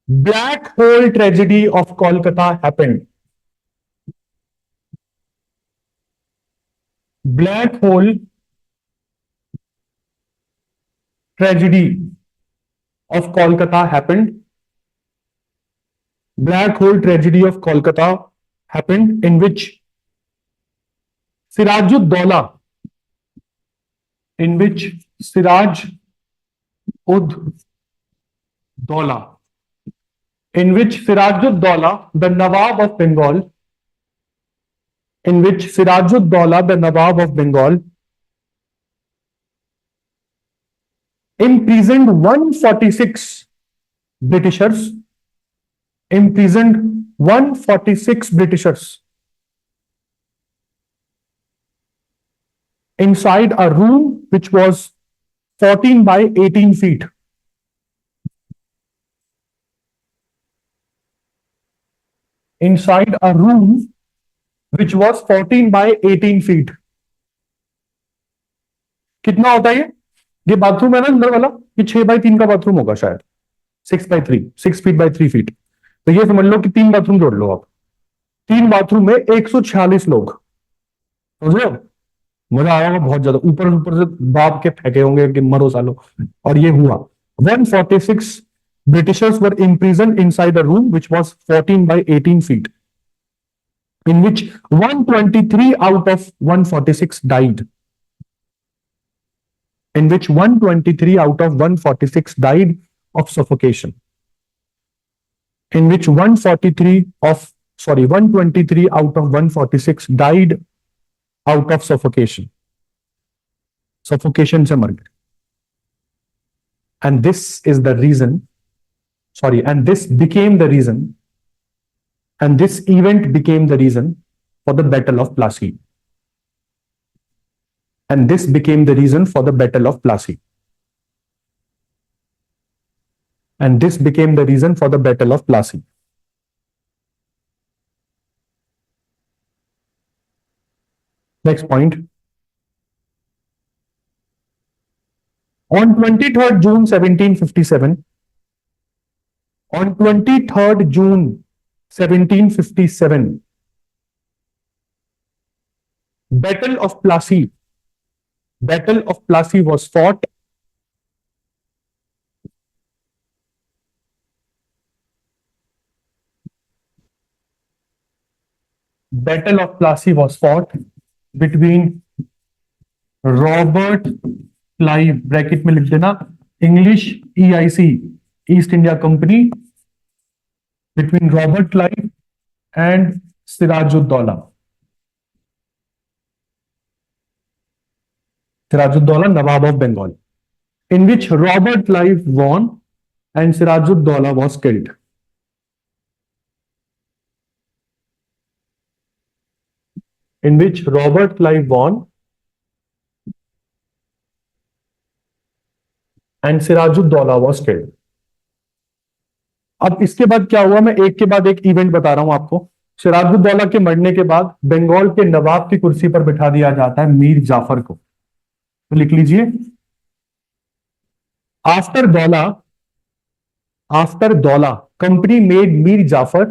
black hole tragedy of Kolkata happened. Black hole tragedy of Kolkata happened. Black hole tragedy of Kolkata happened in which Sirajuddaulah, in which Sirajuddaulah, in which Sirajuddaulah, the Nawab of Bengal, in which Sirajuddaulah, the Nawab of Bengal, imprisoned 146 Britishers, imprisoned 146 Britishers inside a room which was 14 by 18 feet. Inside a room which was 14 by 18 feet. कितना होता है ये bathroom है ना अंदर वाला, ये 6x3 का बाथरूम होगा शायद, 6x3, 6 फीट बाय 3 फीट। तो ये समझ लो कि 3 बाथरूम जोड़ लो आप, 3 बाथरूम में 146 लोग, समझ रहे हो। मजा आया होगा बहुत ज्यादा, ऊपर ऊपर से बाप के फेंके होंगे कि मरो सालो। और ये हुआ, 146 Britishers were imprisoned inside a room which was 14 by 18 feet, in which 123 out of 146 died. In which 123 out of 146 died of suffocation. In which 123 out of 146 died out of suffocation. Suffocation से मर गए. And this is the reason, and this became the reason, and this event became the reason for the Battle of Plassey. And this became the reason for the Battle of Plassey. And this became the reason for the Battle of Plassey. Next point. On 23rd June 1757, on 23rd June 1757, Battle of Plassey. Battle of Plassey was fought. Battle of Plassey was fought between Robert Clive, bracket में लिख देना, English EIC, East India company, between Robert Clive and Sirajuddaulah. Sirajuddaulah, nawab of Bengal, in which Robert Clive won and Sirajuddaulah was killed. In which Robert Clive won and Sirajuddaulah was killed. अब इसके बाद क्या हुआ, मैं एक के बाद एक इवेंट बता रहा हूं आपको. सिराजुद्दौला के मरने के बाद बंगाल के नवाब की कुर्सी पर बिठा दिया जाता है मीर जाफर को. तो लिख लीजिए, after Daula company made Mir Jafar.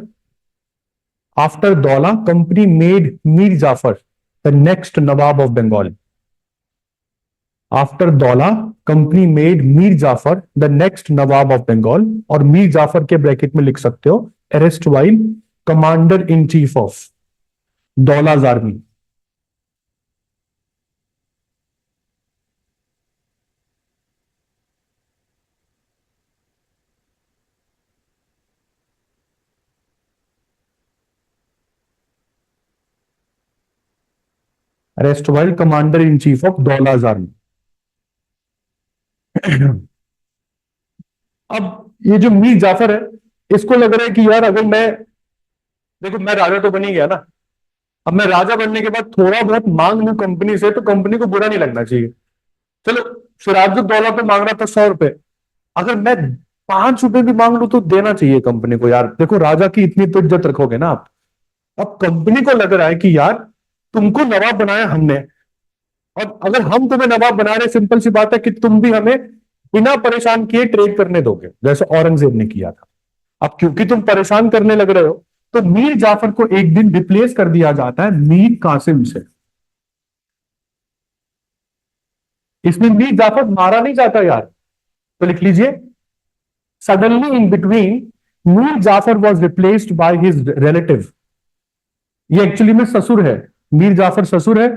After Daula company made Mir Jafar the next nawab of Bengal. After Daula company made Mir Jafar the next nawab of Bengal. और मीर जाफर के ब्रैकेट में लिख सकते हो erstwhile commander in chief of दौला's army. Erstwhile commander in chief of दौला's आर्मी. अब ये जो मीर जाफर है, इसको लग रहा है कि यार अगर मैं, देखो मैं राजा तो बन ही गया ना, अब मैं राजा बनने के बाद थोड़ा बहुत मांग लूं कंपनी से तो कंपनी को बुरा नहीं लगना चाहिए. चलो सिराजुद्दौला पे मांग रहा था 100 रुपए, अगर मैं 5 रुपए भी मांग लूं तो देना चाहिए कंपनी को. यार देखो राजा की इतनी तो इज्जत रखोगे ना आप. अब कंपनी को लग रहा है कि यार तुमको नवाब बनाया हमने, और अगर हम तुम्हें नवाब बना रहे, सिंपल सी बात है कि तुम भी हमें बिना परेशान किए ट्रेड करने दोगे जैसे औरंगजेब ने किया था. अब क्योंकि तुम परेशान करने लग रहे हो तो मीर जाफर को एक दिन रिप्लेस कर दिया जाता है मीर कासिम से. इसमें मीर जाफर मारा नहीं जाता यार, तो लिख लीजिए, suddenly in between Mir Jafar was replaced by his relative. ये एक्चुअली में ससुर है, मीर जाफर ससुर है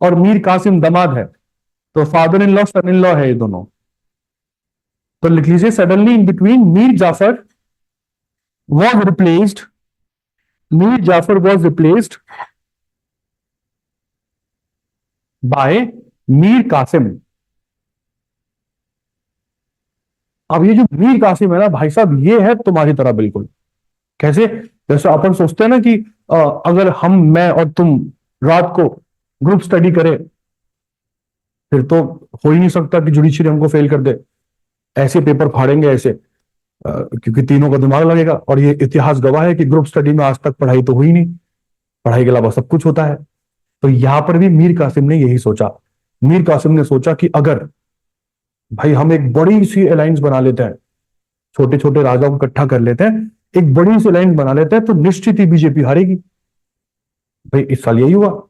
और मीर कासिम दामाद है, तो father in law son in law है ये दोनों. तो लिख लीजिए, suddenly in between Mir Jafar was replaced, Mir Jafar was replaced by Mir Qasim. अब ये जो मीर कासिम है ना भाई साहब, ये है तुम्हारी तरह बिल्कुल. कैसे, जैसे अपन सोचते हैं ना कि अगर मैं और तुम रात को ग्रुप स्टडी करें फिर तो हो ही नहीं सकता कि जुडिशरी हमको फेल कर दे. ऐसे पेपर फाड़ेंगे ऐसे, क्योंकि तीनों का दिमाग लगेगा. और ये इतिहास गवाह है कि ग्रुप स्टडी में आज तक पढ़ाई तो हुई नहीं, पढ़ाई के अलावा सब कुछ होता है. तो यहां पर भी मीर कासिम ने यही सोचा. मीर कासिम ने सोचा कि अगर भाई हम एक बड़ी सी अलायंस बना लेते हैं, छोटे छोटे राजाओं को इकट्ठा कर लेते हैं, एक बड़ी सी अलायंस बना लेते हैं, तो निश्चित ही बीजेपी हारेगी. भाई इस साल यही हुआ,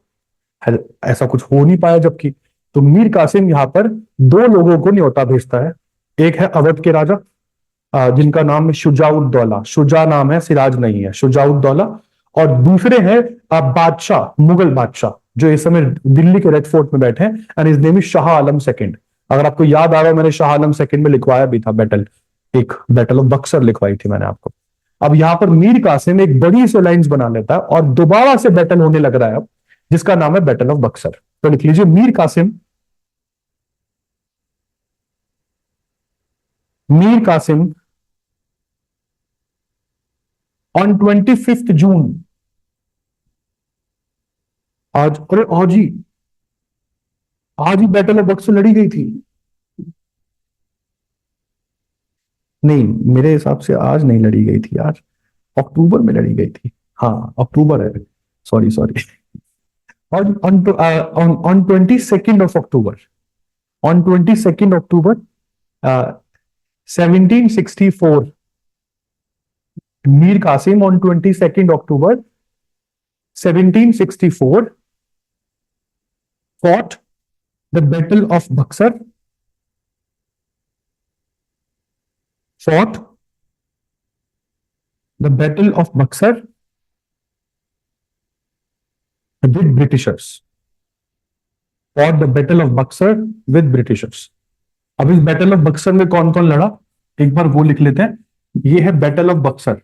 ऐसा कुछ हो नहीं पाया जबकि. तो मीर कासिम यहां पर 2 लोगों को न्योता भेजता है. एक है अवध के राजा जिनका नाम है शुजाउद्दौला, शुजा नाम है, सिराज नहीं है, शुजाउद्दौला. और दूसरे हैं बादशाह, मुगल बादशाह जो इस समय दिल्ली के रेड फोर्ट में बैठे हैं, and his name is Shah Alam second. अगर आपको याद आ रहा हो, मैंने शाह आलम सेकंड में लिखवाया भी था बैटल, एक बैटल ऑफ बक्सर लिखवाई थी मैंने आपको. अब यहां पर मीर कासिम एक बड़ी सी अलायंस बना लेता है और दोबारा से बैटल होने लग रहा है अब, जिसका नाम है बैटल ऑफ बक्सर. तो लिख लीजिए, मीर कासिम ऑन 25 जून, आज, अरे आज ही बैटल ऑफ बक्सर लड़ी गई थी. नहीं, मेरे हिसाब से आज नहीं लड़ी गई थी, आज अक्टूबर में लड़ी गई थी. हाँ अक्टूबर है, sorry sorry. on 22nd of October, on 22nd October 1764, Mir Qasim on 22 October 1764 fought the Battle of Buxar, fought the Battle of Buxar with Britishers, fought the Battle of Buxar with Britishers. अब इस battle of Buxar में कौन कौन लड़ा, एक बार वो लिख लेते हैं. ये है battle of Buxar.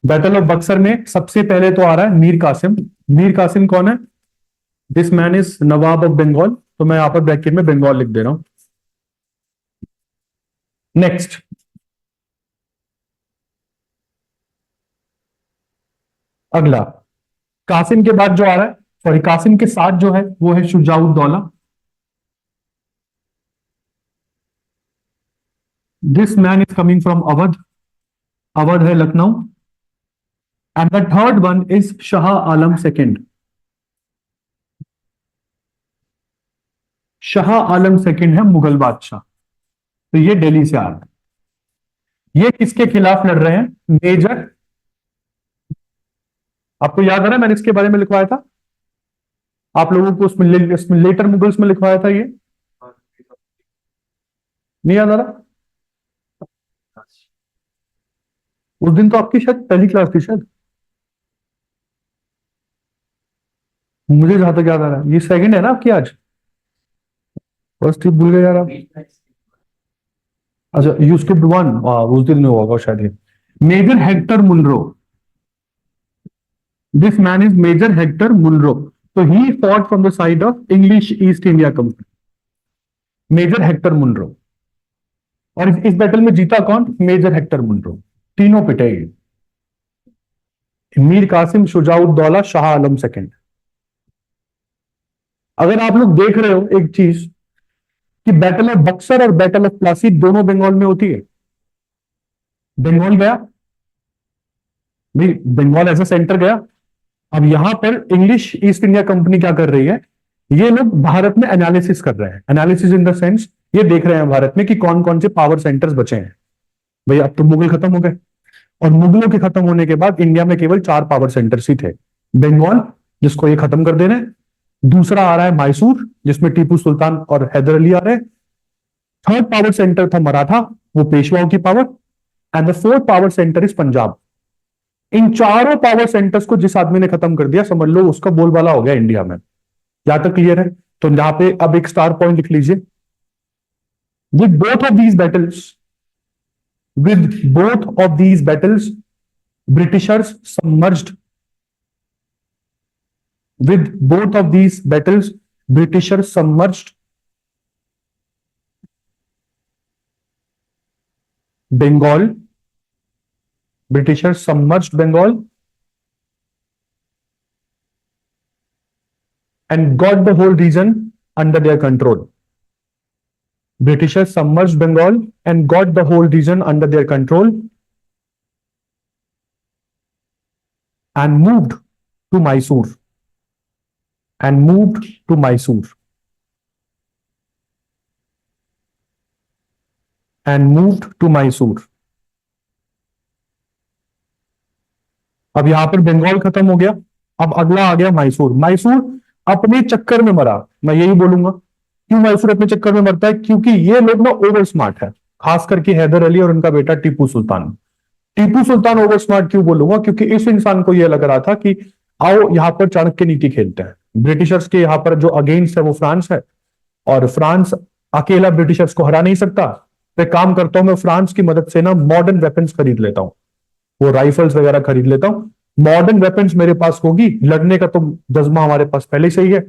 Battle of Buxar में सबसे पहले तो आ रहा है मीर कासिम. मीर कासिम कौन है? This man is nawab of Bengal. तो मैं यहां पर ब्रैकेट में बंगाल लिख दे रहा हूं. नेक्स्ट, अगला कासिम के बाद जो आ रहा है, सॉरी कासिम के साथ जो है वो है Shujauddaula. This man is coming from Awadh. Awadh है Lucknow. And the third one is Shah Alam second. Shah Alam second है मुगल बादशाह. तो ये दिल्ली से आ रहा है. ये किसके खिलाफ लड़ रहे हैं? मेजर, आपको याद आ रहा है मैंने इसके बारे में लिखवाया था आप लोगों को उसमें लेटर मुगल्स में लिखवाया था. ये नहीं याद आ रहा? उस दिन तो आपकी शायद पहली क्लास थी शायद, मुझे जहां तक याद आ रहा है. ये सेकंड है ना आपकी आज? फर्स्ट ही भूल गए यार आप. अच्छा, यू स्किप्ड वन. उस दिन में होगा शायद. ये major Hector Munro. This man is major Hector Munro. तो he fought from the side of English East India Company. Major Hector Munro. और इस बैटल में जीता कौन? Major Hector Munro. तीनों पिटे. मीर कासिम, शुजाउद्दौला, शाह आलम सेकंड. अगर आप लोग देख रहे हो एक चीज कि बैटल ऑफ बक्सर और बैटल ऑफ प्लासी दोनों बंगाल में होती है. बंगाल गया भाई, बंगाल एज अ सेंटर गया. अब यहां पर इंग्लिश ईस्ट इंडिया कंपनी क्या कर रही है? ये लोग भारत में एनालिसिस कर रहे हैं. एनालिसिस इन द सेंस ये देख रहे हैं भारत में कि कौन कौन से पावर सेंटर्स बचे हैं. भाई अब तो मुगल खत्म हो गए, और मुगलों के खत्म होने के बाद इंडिया में केवल 4 पावर सेंटर्स ही थे. बंगाल, जिसको ये खत्म कर दे रहे हैं. दूसरा आ रहा है मैसूर, जिसमें टीपू सुल्तान और हैदर अली आ रहे हैं. थर्ड पावर सेंटर था मराठा, वो पेशवाओं की power. And the fourth power centre is Punjab. इन चारों पावर सेंटर्स को जिस आदमी ने खत्म कर दिया, समझ लो उसका बोलबाला हो गया इंडिया में. यहां तक क्लियर है? तो यहां पे अब एक स्टार पॉइंट लिख लीजिए. With both of these battles, with both of these battles, Britishers submerged. With both of these battles, Britishers submerged Bengal. Britishers submerged Bengal and got the whole region under their control. Britishers submerged Bengal and got the whole region under their control and moved to Mysore. And moved to Mysore. And moved to Mysore. अब यहां पर बंगाल खत्म हो गया. अब अगला आ गया मैसूर. मैसूर अपने चक्कर में मरा, मैं यही बोलूंगा. क्यों मैसूर अपने चक्कर में मरता है? क्योंकि ये लोग ना ओवर स्मार्ट है, खास करके हैदर अली और उनका बेटा टीपू सुल्तान. टीपू सुल्तान ओवर स्मार्ट क्यों बोलूंगा? क्योंकि इस इंसान को यह लग रहा था कि आओ यहां पर चाणक्य नीति खेलते हैं. ब्रिटिशर्स के यहां पर जो अगेंस्ट है वो फ्रांस है, और फ्रांस अकेला ब्रिटिशर्स को हरा नहीं सकता. मैं काम करता हूं, मैं फ्रांस की मदद से ना मॉडर्न वेपन्स खरीद लेता हूं, वो राइफल्स वगैरह खरीद लेता हूं. मॉडर्न वेपन्स मेरे पास होगी, लड़ने का तो जज्बा हमारे पास पहले से ही है.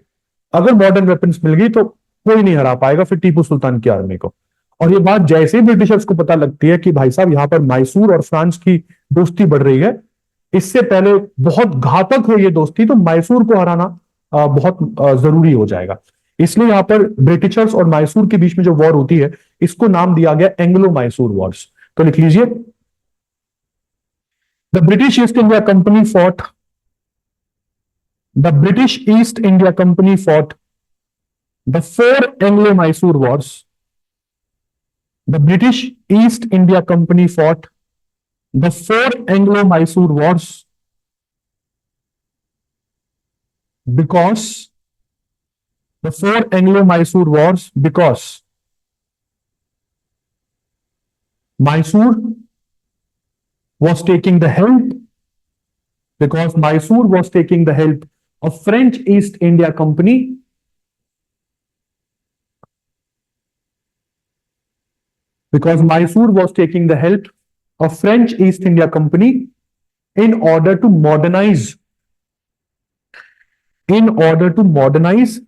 अगर मॉडर्न वेपन्स मिल गई तो कोई नहीं हरा पाएगा फिर टीपू सुल्तान की आर्मी को. और ये बात जैसे ही ब्रिटिशर्स को पता लगती है कि भाई साहब यहां पर मैसूर और फ्रांस की दोस्ती बढ़ रही है, इससे पहले बहुत घातक हो ये दोस्ती, तो मैसूर को हराना बहुत जरूरी हो जाएगा. इसलिए यहां पर ब्रिटिशर्स और मैसूर के बीच में जो वॉर होती है, इसको नाम दिया गया एंग्लो मैसूर वॉर्स. तो लिख लीजिए, the British east India company fought the British east India company fought the 4 Anglo-Mysore Wars. The British East India Company fought the four Anglo-Mysore Wars because the four Anglo-Mysore Wars because Mysore was taking the help Mysore was taking the help of French East India Company because Mysore was taking the help of French East India Company in order to modernize in order to modernize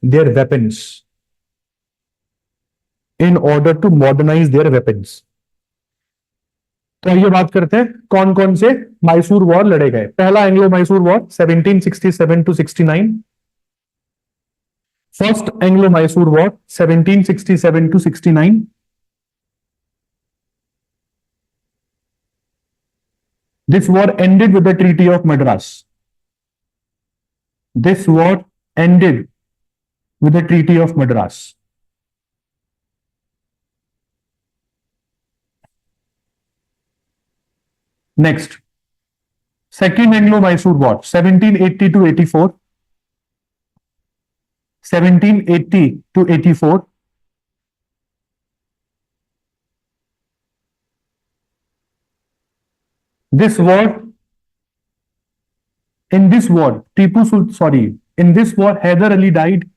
their weapons तो आइए बात करते हैं कौन कौन से Mysore war लड़े गए। पहला Anglo Mysore war 1767 to 69, first Anglo Mysore war 1767 to 69, this war ended with the Treaty of Madras. This war ended with the Treaty of Madras. Next, Second Anglo-Mysore War, 1780 to 84. 1780 to 84. In this war, Hyder Ali died.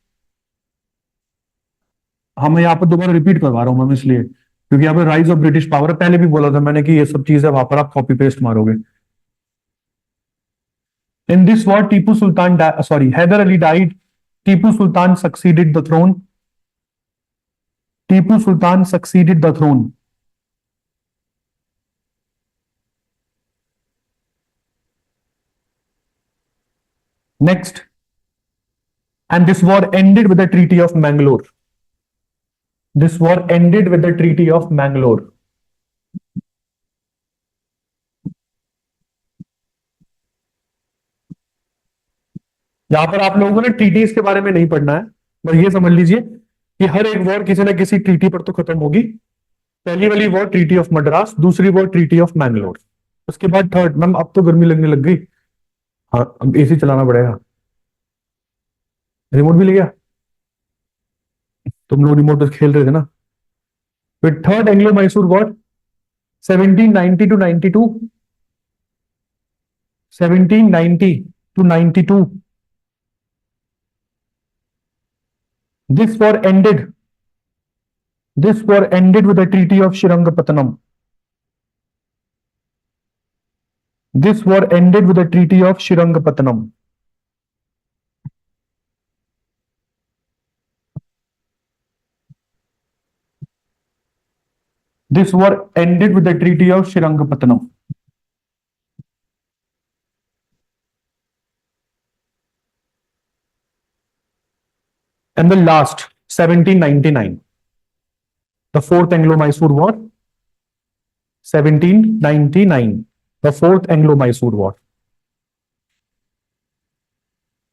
मैं यहाँ पर दोबारा repeat करवा रहा हूं मैं इसलिए क्योंकि यहाँ पर राइज ऑफ ब्रिटिश पावर है। पहले भी बोला था मैंने कि ये सब चीजें वहां पर आप कॉपी पेस्ट मारोगे। In this war, Hyder Ali died. Tipu Sultan succeeded the throne. Next, and this war ended with the Treaty of Mangalore. यहां पर आप लोगों ने ट्रीटीज के बारे में नहीं पढ़ना है, बस ये समझ लीजिए कि हर एक वॉर किसी ना किसी ट्रीटी पर तो खत्म होगी। पहली वाली वॉर ट्रीटी ऑफ मद्रास, दूसरी वॉर ट्रीटी ऑफ मैंगलोर, उसके बाद थर्ड। मैम अब तो गर्मी लगने लग गई। हाँ अब एसी चलाना पड़ेगा। रिमोट भी ले गया? तुम लोग रिमोट पर खेल रहे थे ना। फिर third Anglo Mysore war 1790 to 92, 1790 to 92. This war ended with the Treaty of Srirangapatnam. This war ended with the Treaty of Srirangapatnam. This war ended with the Treaty of Srirangapatnam. And the last, 1799, the fourth Anglo-Mysore War, 1799, the fourth Anglo-Mysore War.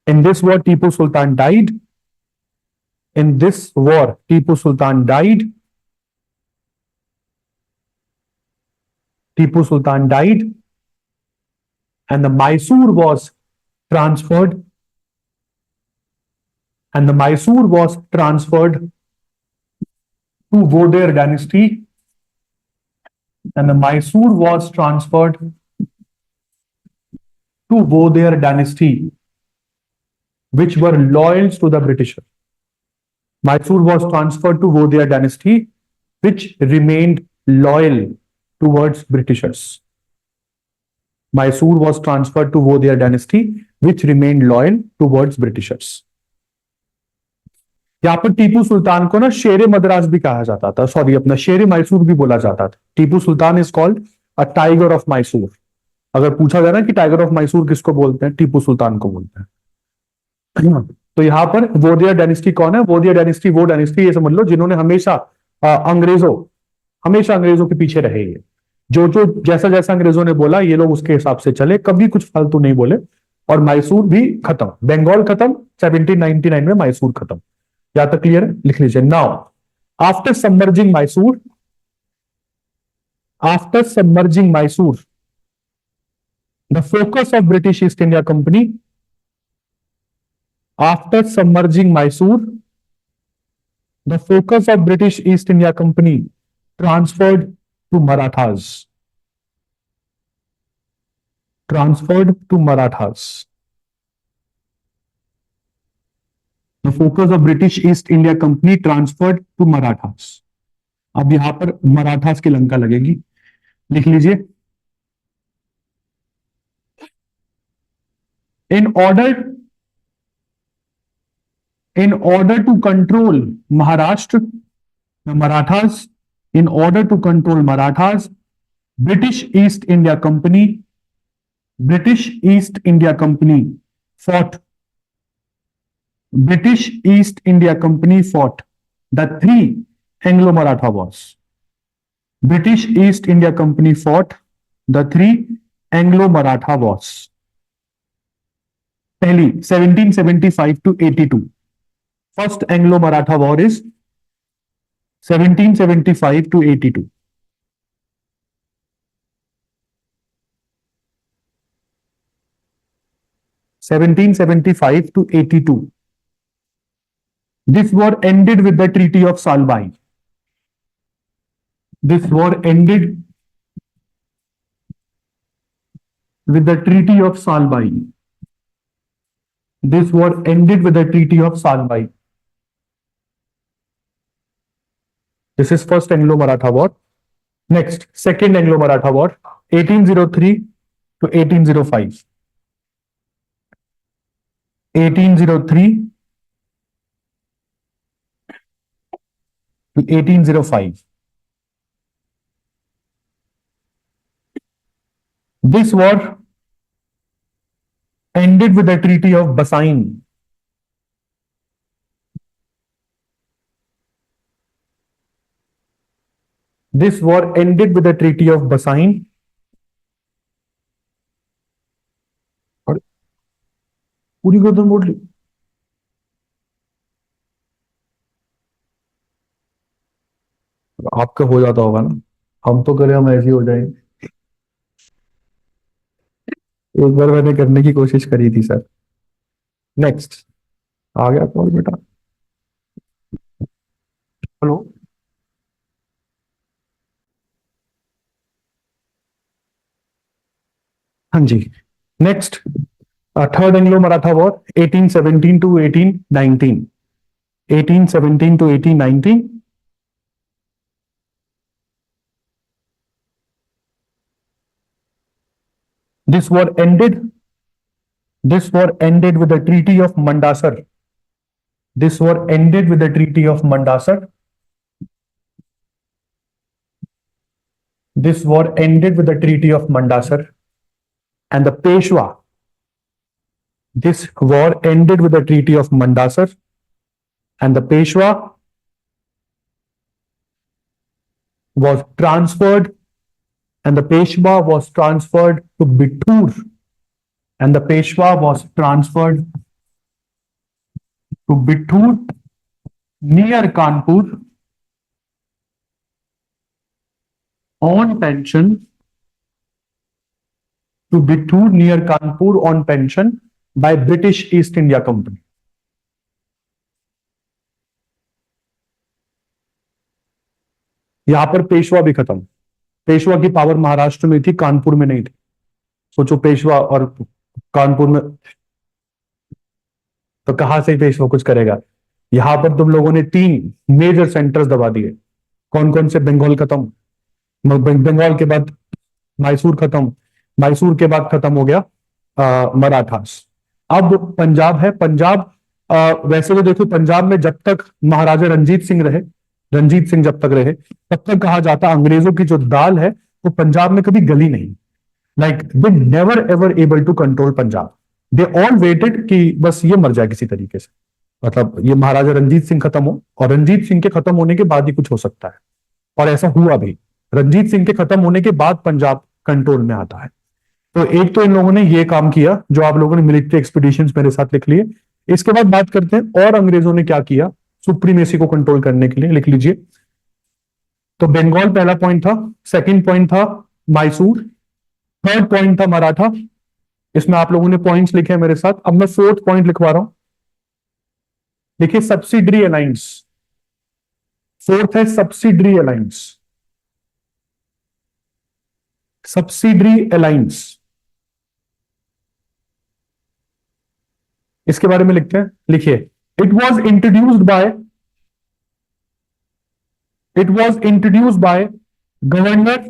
In this war, Tipu Sultan died. And the Mysore was transferred to Vodiyar dynasty. Which were loyal to the Britishers. Mysore was transferred to Vodiyar dynasty, which remained loyal towards Britishers. Mysore was transferred to Vodiyar dynasty, which remained loyal towards Britishers. यहाँ पर टीपू सुल्तान को ना शेरे मद्रास भी कहा जाता था, sorry अपना शेरे मैसूर भी बोला जाता था। Tipu Sultan is called a tiger of Mysore. अगर पूछा जाए ना कि टाइगर ऑफ मैसूर किसको बोलते हैं, टीपू सुल्तान को बोलते हैं। तो यहाँ पर वोदियर डायनेस्टी कौन है? वोदियर डायनेस्टी वो डायनेस्टी ये समझ लो जिन्होंने हमेशा अंग्रेजों के पीछे रहे। ये जो जैसा जैसा अंग्रेजों ने बोला ये लोग उसके हिसाब से चले, कभी कुछ फालतू नहीं बोले। और मैसूर भी खत्म, बंगाल खत्म, 1799 में मैसूर खत्म। यहां तक क्लियर है? लिख लीजिए। Now after submerging Mysore, after submerging Mysore, the focus of British east India company, after submerging Mysore, the focus of British East India Company transferred to Marathas. Transferred to Marathas. The focus of British East India Company transferred to Marathas. अब यहां पर मराठास की लंका लगेगी, लिख लीजिए। In order to control Maharashtra, the Marathas, in order to control Marathas, British East India Company fought. British East India Company fought the three Anglo-Maratha wars. British East India Company fought the three Anglo-Maratha wars. पहली 1775 to 82. First Anglo-Maratha war is 1775 to 82. (1775 to 82). This war ended with the Treaty of Salbai. This war ended with the Treaty of Salbai. This war ended with the Treaty of Salbai. This is first Anglo-Maratha war. Next, second Anglo-Maratha war, 1803 to 1805. 1803 to 1805. This war ended with the Treaty of Basain. This war ended with the Treaty of Basain. और पूरी गर्दन मोड़ ली। आपका हो जाता होगा ना, हम तो करें, हम ऐसे ही हो जाएंगे। एक बार मैंने करने की कोशिश करी थी सर। नेक्स्ट आ गया कॉल बेटा। हेलो, हाँ जी। Next third Anglo Maratha war 1817 to 1819। 1817 to 1819। This war ended with the Treaty of Mandasar. This war ended with the Treaty of Mandasar. This war ended with the Treaty of Mandasar. And the Peshwa. This war ended with the Treaty of Mandasar. And the Peshwa was transferred. And the Peshwa was transferred to Bittur. And the Peshwa was transferred to Bittur near Kanpur on pension. To Bittur near Kanpur on pension by British East India Company. यहां पर पेशवा भी खत्म। पेशवा की power Maharashtra में थी, कानपुर में नहीं थी। सोचो पेशवा और कानपुर में, तो कहां से पेशवा कुछ करेगा। यहां पर तुम लोगों ने 3 मेजर सेंटर्स दबा दिए। कौन कौन से? बंगाल खत्म, बंगाल के बाद मैसूर खत्म, मैसूर के बाद खत्म हो गया मराठास। अब पंजाब है। पंजाब वैसे तो देखो, पंजाब में जब तक महाराजा रंजीत सिंह रहे, रंजीत सिंह जब तक रहे, तब तक कहा जाता अंग्रेजों की जो दाल है वो पंजाब में कभी गली नहीं। Like they never ever able to control Punjab. They all waited कि बस ये मर जाए किसी तरीके से, मतलब ये महाराजा रंजीत सिंह खत्म हो, और रंजीत सिंह के खत्म होने के बाद ही कुछ हो सकता है। और ऐसा हुआ भी। रंजीत सिंह के खत्म होने के बाद पंजाब कंट्रोल में आता है। तो एक तो इन लोगों ने ये काम किया, जो आप लोगों ने मिलिट्री एक्सपीडिशंस मेरे साथ लिख लिए। इसके बाद बात करते हैं और अंग्रेजों ने क्या किया सुप्रीमेसी को कंट्रोल करने के लिए, लिख लीजिए। तो बंगाल पहला पॉइंट था, सेकंड पॉइंट था मैसूर, थर्ड पॉइंट था मराठा। इसमें आप लोगों ने पॉइंट्स लिखे हैं मेरे साथ। अब मैं फोर्थ पॉइंट लिखवा रहा हूं, देखिए सब्सिडरी अलायंस। फोर्थ है सब्सिडरी अलायंस, सब्सिडरी अलायंस। इसके बारे में लिखते हैं, लिखिए। It was introduced by, it was introduced by governor,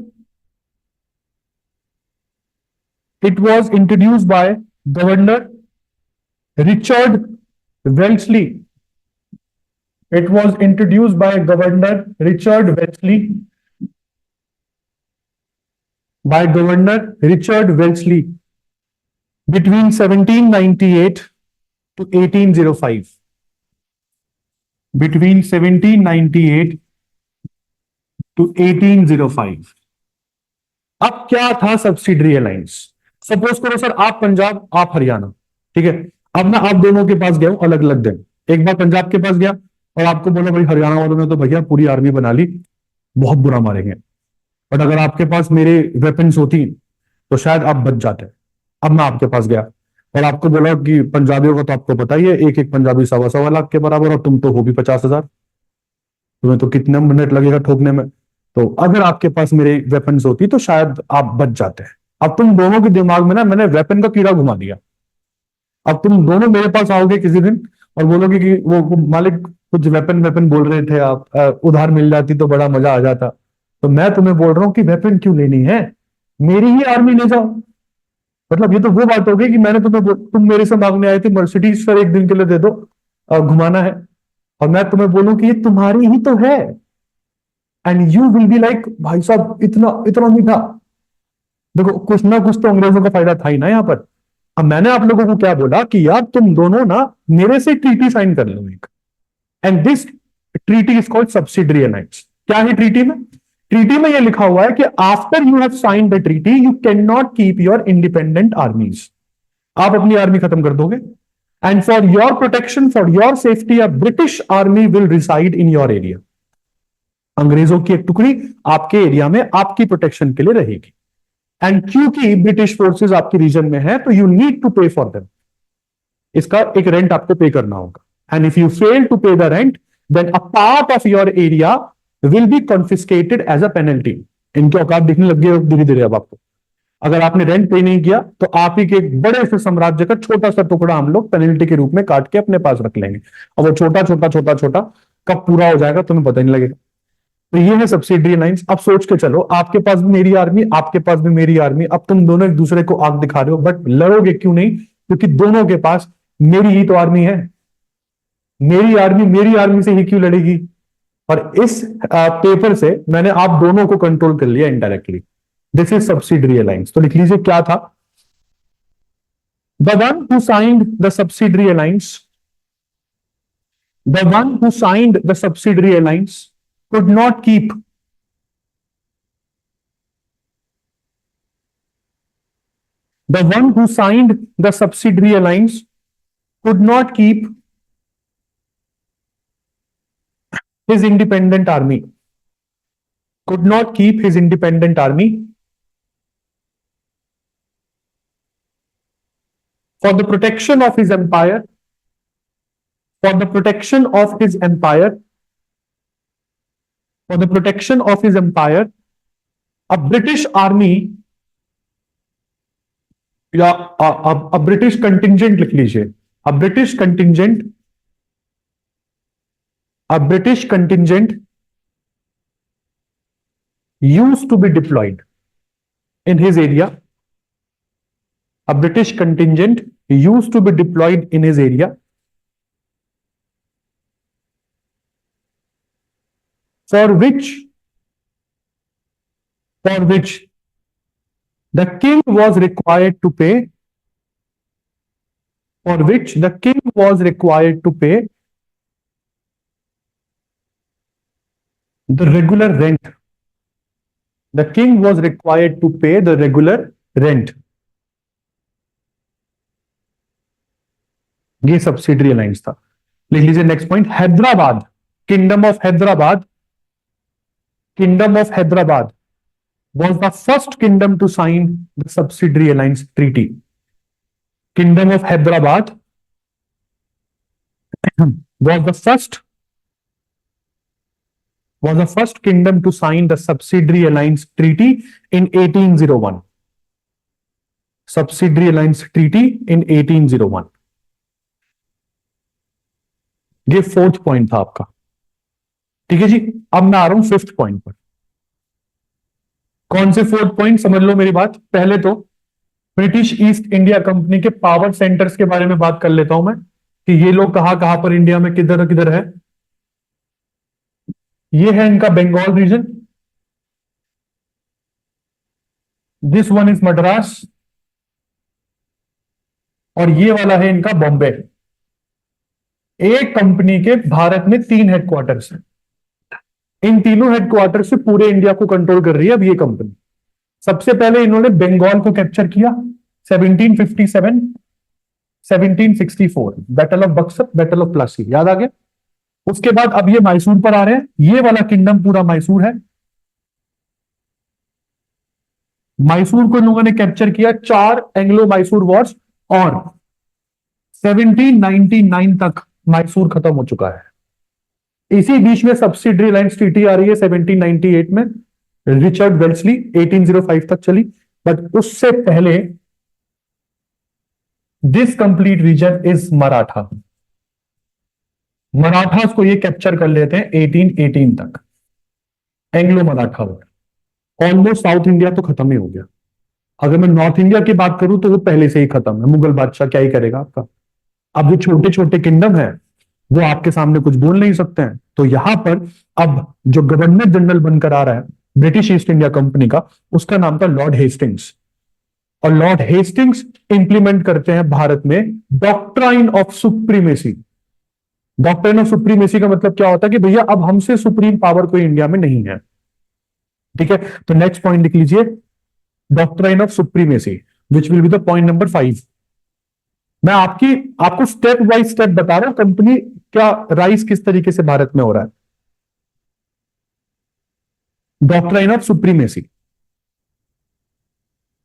it was introduced by governor Richard Wellesley. It was introduced by Governor Richard Wellesley, by Governor Richard Wellesley between 1798 to 1805. Between 1798 to 1805. अब क्या था subsidiary alliance? Suppose करो sir आप पंजाब, आप हरियाणा, ठीक है। अब मैं आप दोनों के पास गया हूं अलग अलग दिन। एक बार पंजाब के पास गया और आपको बोला भाई हरियाणा वालों ने तो भैया पूरी आर्मी बना ली, बहुत बुरा मारेंगे, बट अगर आपके पास मेरे वेपन्स होती तो शायद आप बच जाते। अब मैं आपके पास गया और आपको बोला कि पंजाबियों का तो आपको पता ही है, एक एक पंजाबी 1.25 लाख के बराबर, और तुम तो हो भी 50,000, तुम्हें तो कितना मिनट लगेगा ठोकने में। तो अगर आपके पास मेरे वेपन्स होती तो शायद आप बच जाते हैं। अब तुम दोनों के दिमाग में ना मैंने वेपन का कीड़ा घुमा दिया। अब तुम दोनों मेरे पास आओगे किसी दिन और बोलोगे कि वो मालिक कुछ वेपन वेपन बोल रहे थे आप, उधार मिल जाती तो बड़ा मजा आ जाता। तो मैं तुम्हें बोल रहा हूं कि वेपन क्यों लेनी है, मेरी ही आर्मी ले जाओ। मतलब ये तो वो बात होगी कि मैंने तुम मेरे से मांगने आए थे मर्सिडीज, सर एक दिन के लिए दे दो, घुमाना है, और मैं तुम्हें बोलूं कि ये तुम्हारी ही तो है, and you will be like भाई साहब इतना इतना मीठा। देखो कुछ ना कुछ तो अंग्रेजों का फायदा था ही ना यहाँ पर। अब मैंने आप लोगों को क्या बोला कि यार तुम दोनों ना मेरे से ट्रीटी साइन कर लो एक, and this treaty is called subsidiary alliance. क्या है ट्रीटी में? ट्रीटी में यह लिखा हुआ है कि after you have sign the treaty you can not keep your independent armies. आप अपनी आर्मी खत्म कर दोगे, and for your protection, for your safety, a British army will reside in your area. अंग्रेजों की एक टुकड़ी आपके एरिया में आपकी प्रोटेक्शन के लिए रहेगी, एंड क्योंकि ब्रिटिश फोर्सेस आपके रीजन में है तो you need to pay for them. इसका एक रेंट आपको पे करना होगा, and if you fail to pay the rent then a part of your area will be confiscated as a penalty. इनके औकात दिखने लग गए धीरे धीरे अब आपको। अगर आपने रेंट पे नहीं किया तो आप ही के एक बड़े से साम्राज्य का छोटा सा टुकड़ा हम लोग पेनल्टी के रूप में काट के अपने पास रख लेंगे, और वो छोटा छोटा छोटा छोटा कब पूरा हो जाएगा तुम्हें पता नहीं लगेगा। तो ये है सब्सिडरी लाइंस। अब सोच के चलो, आपके पास भी मेरी आर्मी, आपके पास भी मेरी आर्मी, अब तुम दोनों एक दूसरे को आग दिखा रहे हो, बट लड़ोगे क्यों नहीं? क्योंकि दोनों के पास मेरी ही तो आर्मी है। मेरी आर्मी से ही क्यों लड़ेगी? और इस पेपर से मैंने आप दोनों को कंट्रोल कर लिया indirectly. This is subsidiary alliance. तो लिख लीजिए क्या था। The one who signed the subsidiary alliance, the one who signed the subsidiary alliance could not keep, the one who signed the subsidiary alliance could not keep his independent army, could not keep his independent army for the protection of his empire, for the protection of his empire, for the protection of his empire, a British army या British contingent लिख लीजिए, a British contingent, a British contingent used to be deployed in his area, a British contingent used to be deployed in his area for which the king was required to pay, for which the king was required to pay the regular rent. The king was required to pay the regular rent. ये subsidiary alliance था। लिख लीजिए next point, Hyderabad, kingdom of Hyderabad, kingdom of Hyderabad was the first kingdom to sign the subsidiary alliance treaty. Kingdom of Hyderabad was the first kingdom to sign the subsidiary alliance treaty in 1801. Subsidiary alliance treaty in 1801. ये fourth point था आपका, ठीक है जी। अब मैं आ रहा हूं fifth point पर। कौन से फोर्थ पॉइंट, समझ लो मेरी बात। पहले तो ब्रिटिश ईस्ट इंडिया कंपनी के पावर सेंटर्स के बारे में बात कर लेता हूं मैं, कि ये लोग कहां कहां पर इंडिया में किधर किधर है। ये है इनका Bengal region, this one is Madras, और ये वाला है इनका बॉम्बे। एक कंपनी के भारत में 3 हेडक्वार्टर्स हैं। इन तीनों हेडक्वार्टर से पूरे इंडिया को कंट्रोल कर रही है अब ये कंपनी। सबसे पहले इन्होंने बंगाल को कैप्चर किया 1757, 1764, battle of Buxar, battle of Plassey, याद आ गया। उसके बाद अब ये मैसूर पर आ रहे हैं। ये वाला किंगडम पूरा मैसूर है। मैसूर को इन लोगों ने कैप्चर किया 4 एंग्लो मैसूर वॉर्स, और 1799 तक मैसूर खत्म हो चुका है। इसी बीच में सब्सिडरी अलायंस ट्रीटी आ रही है 1798 में, रिचर्ड वेल्सली, 1805 तक चली। बट उससे पहले this complete region is Maratha. Marathas को ये कैप्चर कर लेते हैं 1818 तक, Anglo Maratha war. Almost south India तो खत्म ही हो गया। अगर मैं नॉर्थ इंडिया की बात करूं तो वो पहले से ही खत्म है। मुगल बादशाह क्या ही करेगा आपका। अब जो छोटे छोटे किंगडम है वो आपके सामने कुछ बोल नहीं सकते हैं। तो यहां पर अब जो गवर्नर जनरल बनकर आ रहा है ब्रिटिश ईस्ट इंडिया कंपनी का, उसका नाम था लॉर्ड हेस्टिंग्स। और लॉर्ड हेस्टिंग्स इंप्लीमेंट करते हैं भारत में doctrine of supremacy. Doctrine of supremacy का मतलब क्या होता है कि भैया अब हमसे सुप्रीम पावर कोई इंडिया में नहीं है, ठीक है। तो नेक्स्ट पॉइंट लिख लीजिए, doctrine of supremacy, which will be the point number 5। मैं आपको स्टेप बाय स्टेप बता रहा हूं कंपनी क्या राइज किस तरीके से भारत में हो रहा है। डॉक्ट्राइन ऑफ सुप्रीमेसी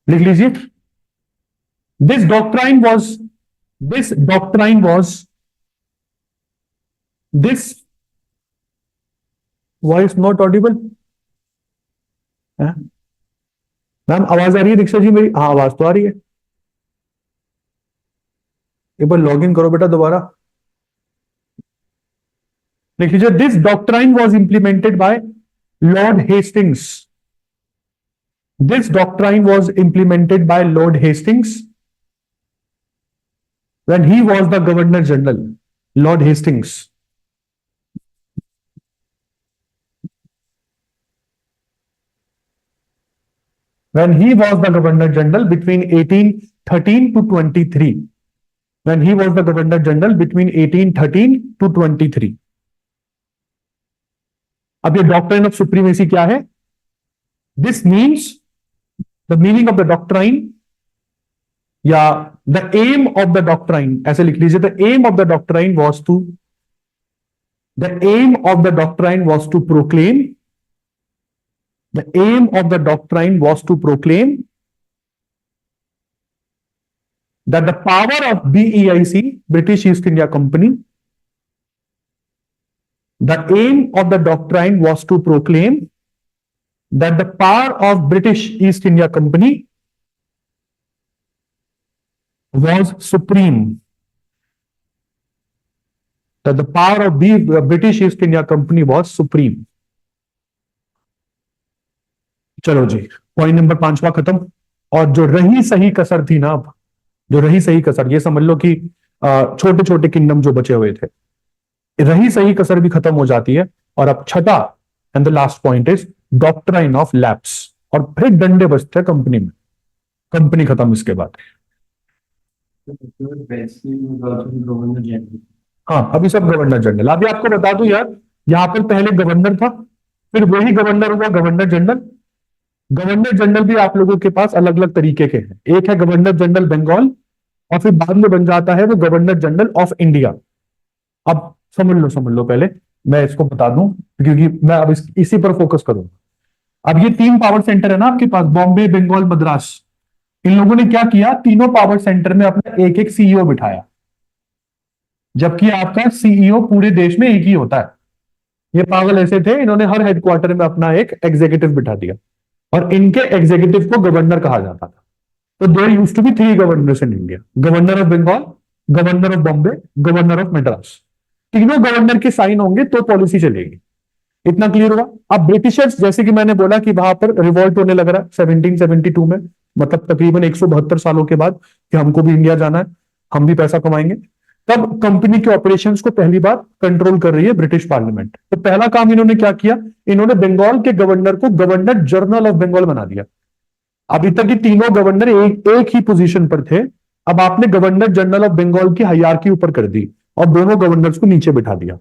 लिख लीजिए। This doctrine was this voice not Audible. Ma'am आवाज आ रही है दीक्षा जी मेरी? हाँ आवाज तो आ रही है। एक बार लॉग इन करो बेटा दोबारा। लिख लीजिए, this doctrine was implemented bye Lord Hastings. This doctrine was implemented bye Lord Hastings when he was the governor general. Lord Hastings. When he was the governor general between 1813 to 23. When he was the governor general between 1813 to 23. अब ये doctrine of supremacy क्या है? This means, the meaning of the doctrine या the aim of the doctrine, ऐसे लिख लीजिए, the aim of the doctrine was to proclaim, the aim of the doctrine was to proclaim that the power of BEIC, British East India Company, the aim of the doctrine was to proclaim that the power of British East India Company was supreme, that the power of British East India Company was supreme. चलो जी, point number 5वां खत्म। और जो रही सही कसर थी ना, अब जो रही सही कसर, ये समझ लो कि छोटे छोटे किंगडम जो बचे हुए थे, रही सही कसर भी खत्म हो जाती है। और अब छठा and the last point is doctrine of lapse. और फिर डंडे बजते हैं कंपनी में, कंपनी खत्म इसके बाद। हाँ अभी सब गवर्नर जनरल। अभी आपको बता दूं यार, यहां पर पहले गवर्नर था, फिर वही गवर्नर हुआ गवर्नर जनरल। गवर्नर जनरल भी आप लोगों के पास अलग अलग तरीके के हैं। एक है गवर्नर जनरल बंगाल, और फिर बाद में बन जाता है वो गवर्नर जनरल ऑफ इंडिया। अब समझ लो पहले, मैं इसको बता दूं, क्योंकि मैं अब इसी पर फोकस करूंगा। अब ये तीन पावर सेंटर है ना आपके पास, बॉम्बे, बंगाल, मद्रास। इन लोगों ने क्या किया, तीनों पावर सेंटर में अपना एक एक सीईओ बिठाया, जबकि आपका सीईओ पूरे देश में एक ही होता है। ये पागल ऐसे थे, इन्होंने हर हेडक्वार्टर में अपना एक एग्जीक्यूटिव बिठा दिया, और इनके एग्जीक्यूटिव को गवर्नर कहा जाता था। तो there used to be three governors in India, governor of Bengal, governor of Bombay, governor of Madras. तीनों गवर्नर के साइन होंगे तो पॉलिसी चलेगी। इतना क्लियर हुआ। अब ब्रिटिशर्स, जैसे कि मैंने बोला कि वहां पर रिवॉल्ट होने लग रहा है 1772 में, मतलब तकरीबन 172 सालों के बाद, कि हमको भी इंडिया जाना है, हम भी पैसा कमाएंगे। तब कंपनी के ऑपरेशंस को पहली बार कंट्रोल कर रही है ब्रिटिश पार्लियामेंट। तो पहला काम इन्होंने क्या किया, इन्होंने बंगाल के गवर्नर को गवर्नर जनरल ऑफ बंगाल बना दिया। अभी तक ये तीनों गवर्नर एक ही पोजीशन पर थे, अब आपने गवर्नर जनरल ऑफ बंगाल की हायरार्की ऊपर कर दी और दोनों गवर्नर्स को नीचे बिठा दिया।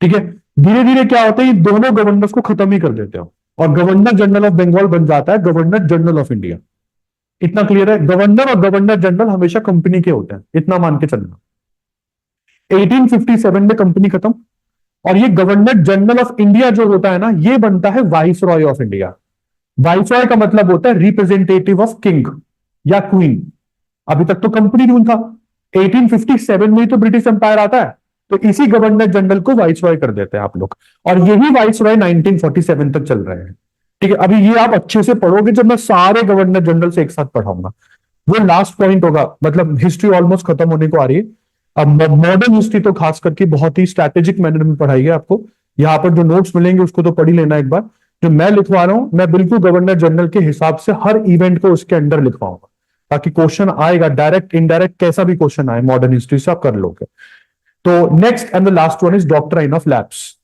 ठीक है, धीरे धीरे क्या होता है, ये दोनों गवर्नर्स को खत्म ही कर देते हो, और गवर्नर जनरल ऑफ बंगाल बन जाता है गवर्नर जनरल ऑफ इंडिया। इतना क्लियर है, गवर्नर और गवर्नर जनरल हमेशा कंपनी के होते हैं, इतना मान के चलना। 1857 में कंपनी खत्म, और ये गवर्नर जनरल ऑफ इंडिया जो होता है ना, ये बनता है vice Roy of India. Vice Roy का मतलब होता है रिप्रेजेंटेटिव ऑफ किंग या क्वीन। अभी तक तो कंपनी रूल था, 1857 में ही तो ब्रिटिश एम्पायर आता है, तो इसी गवर्नर जनरल को वाइस रॉय कर देते हैं आप लोग, और यही वाइस रॉय 1947 तक चल रहे हैं। ठीक है, अभी ये आप अच्छे से पढ़ोगे जब मैं सारे गवर्नर जनरल से एक साथ पढ़ाऊंगा। वो लास्ट पॉइंट होगा, मतलब हिस्ट्री ऑलमोस्ट खत्म होने को आ रही है। अब मॉडर्न हिस्ट्री तो खास करके बहुत ही स्ट्रैटेजिक मैनर में पढ़ाई है आपको। यहाँ पर जो नोट्स मिलेंगे उसको तो पढ़ ही लेना एक बार। जो मैं लिखवा रहा हूं, मैं बिल्कुल गवर्नर जनरल के हिसाब से हर इवेंट को उसके अंडर लिखवाऊंगा, ताकि क्वेश्चन आएगा डायरेक्ट इनडायरेक्ट कैसा भी क्वेश्चन आए मॉडर्न हिस्ट्री से आप कर लोगे। तो next and the last one is doctrine of lapse.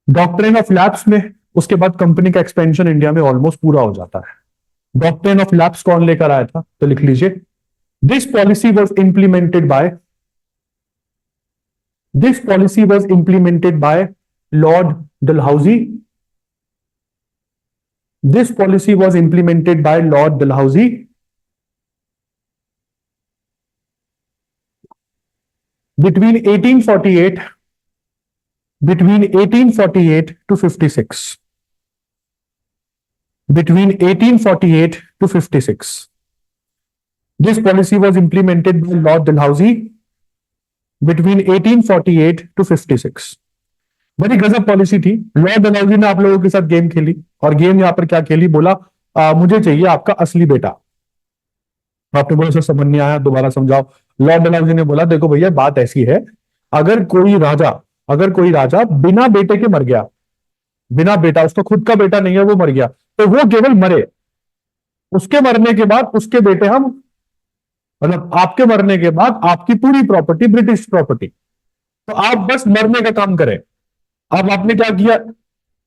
Doctrine of lapse में उसके बाद कंपनी का एक्सपेंशन इंडिया में ऑलमोस्ट पूरा हो जाता है। डॉक्ट्राइन ऑफ लैप्स कौन लेकर आया था, तो लिख लीजिए, this policy was implemented bye This policy was implemented by Lord Dalhousie. This policy was implemented by Lord Dalhousie between 1848 to 56. Between 1848 to 56. This policy was implemented by Lord Dalhousie between 1848 to 56। बड़ी गजब policy थी। Lord Dalhousie ने आप लोगों के साथ game खेली, और गेम यहां पर क्या खेली, बोला मुझे चाहिए आपका असली बेटा। आपने बोला सर समझ नहीं आया, दोबारा समझाओ। लॉर्ड डलहौजी ने बोला देखो भैया बात ऐसी है, अगर कोई राजा बिना बेटे के मर गया, बिना बेटा, उसका खुद का बेटा नहीं है, वो मर गया, तो वो केवल मरे, उसके मरने के बाद उसके बेटे हम, मतलब आपके मरने के बाद आपकी पूरी प्रॉपर्टी ब्रिटिश प्रॉपर्टी, तो आप बस मरने का काम करें। अब आपने क्या किया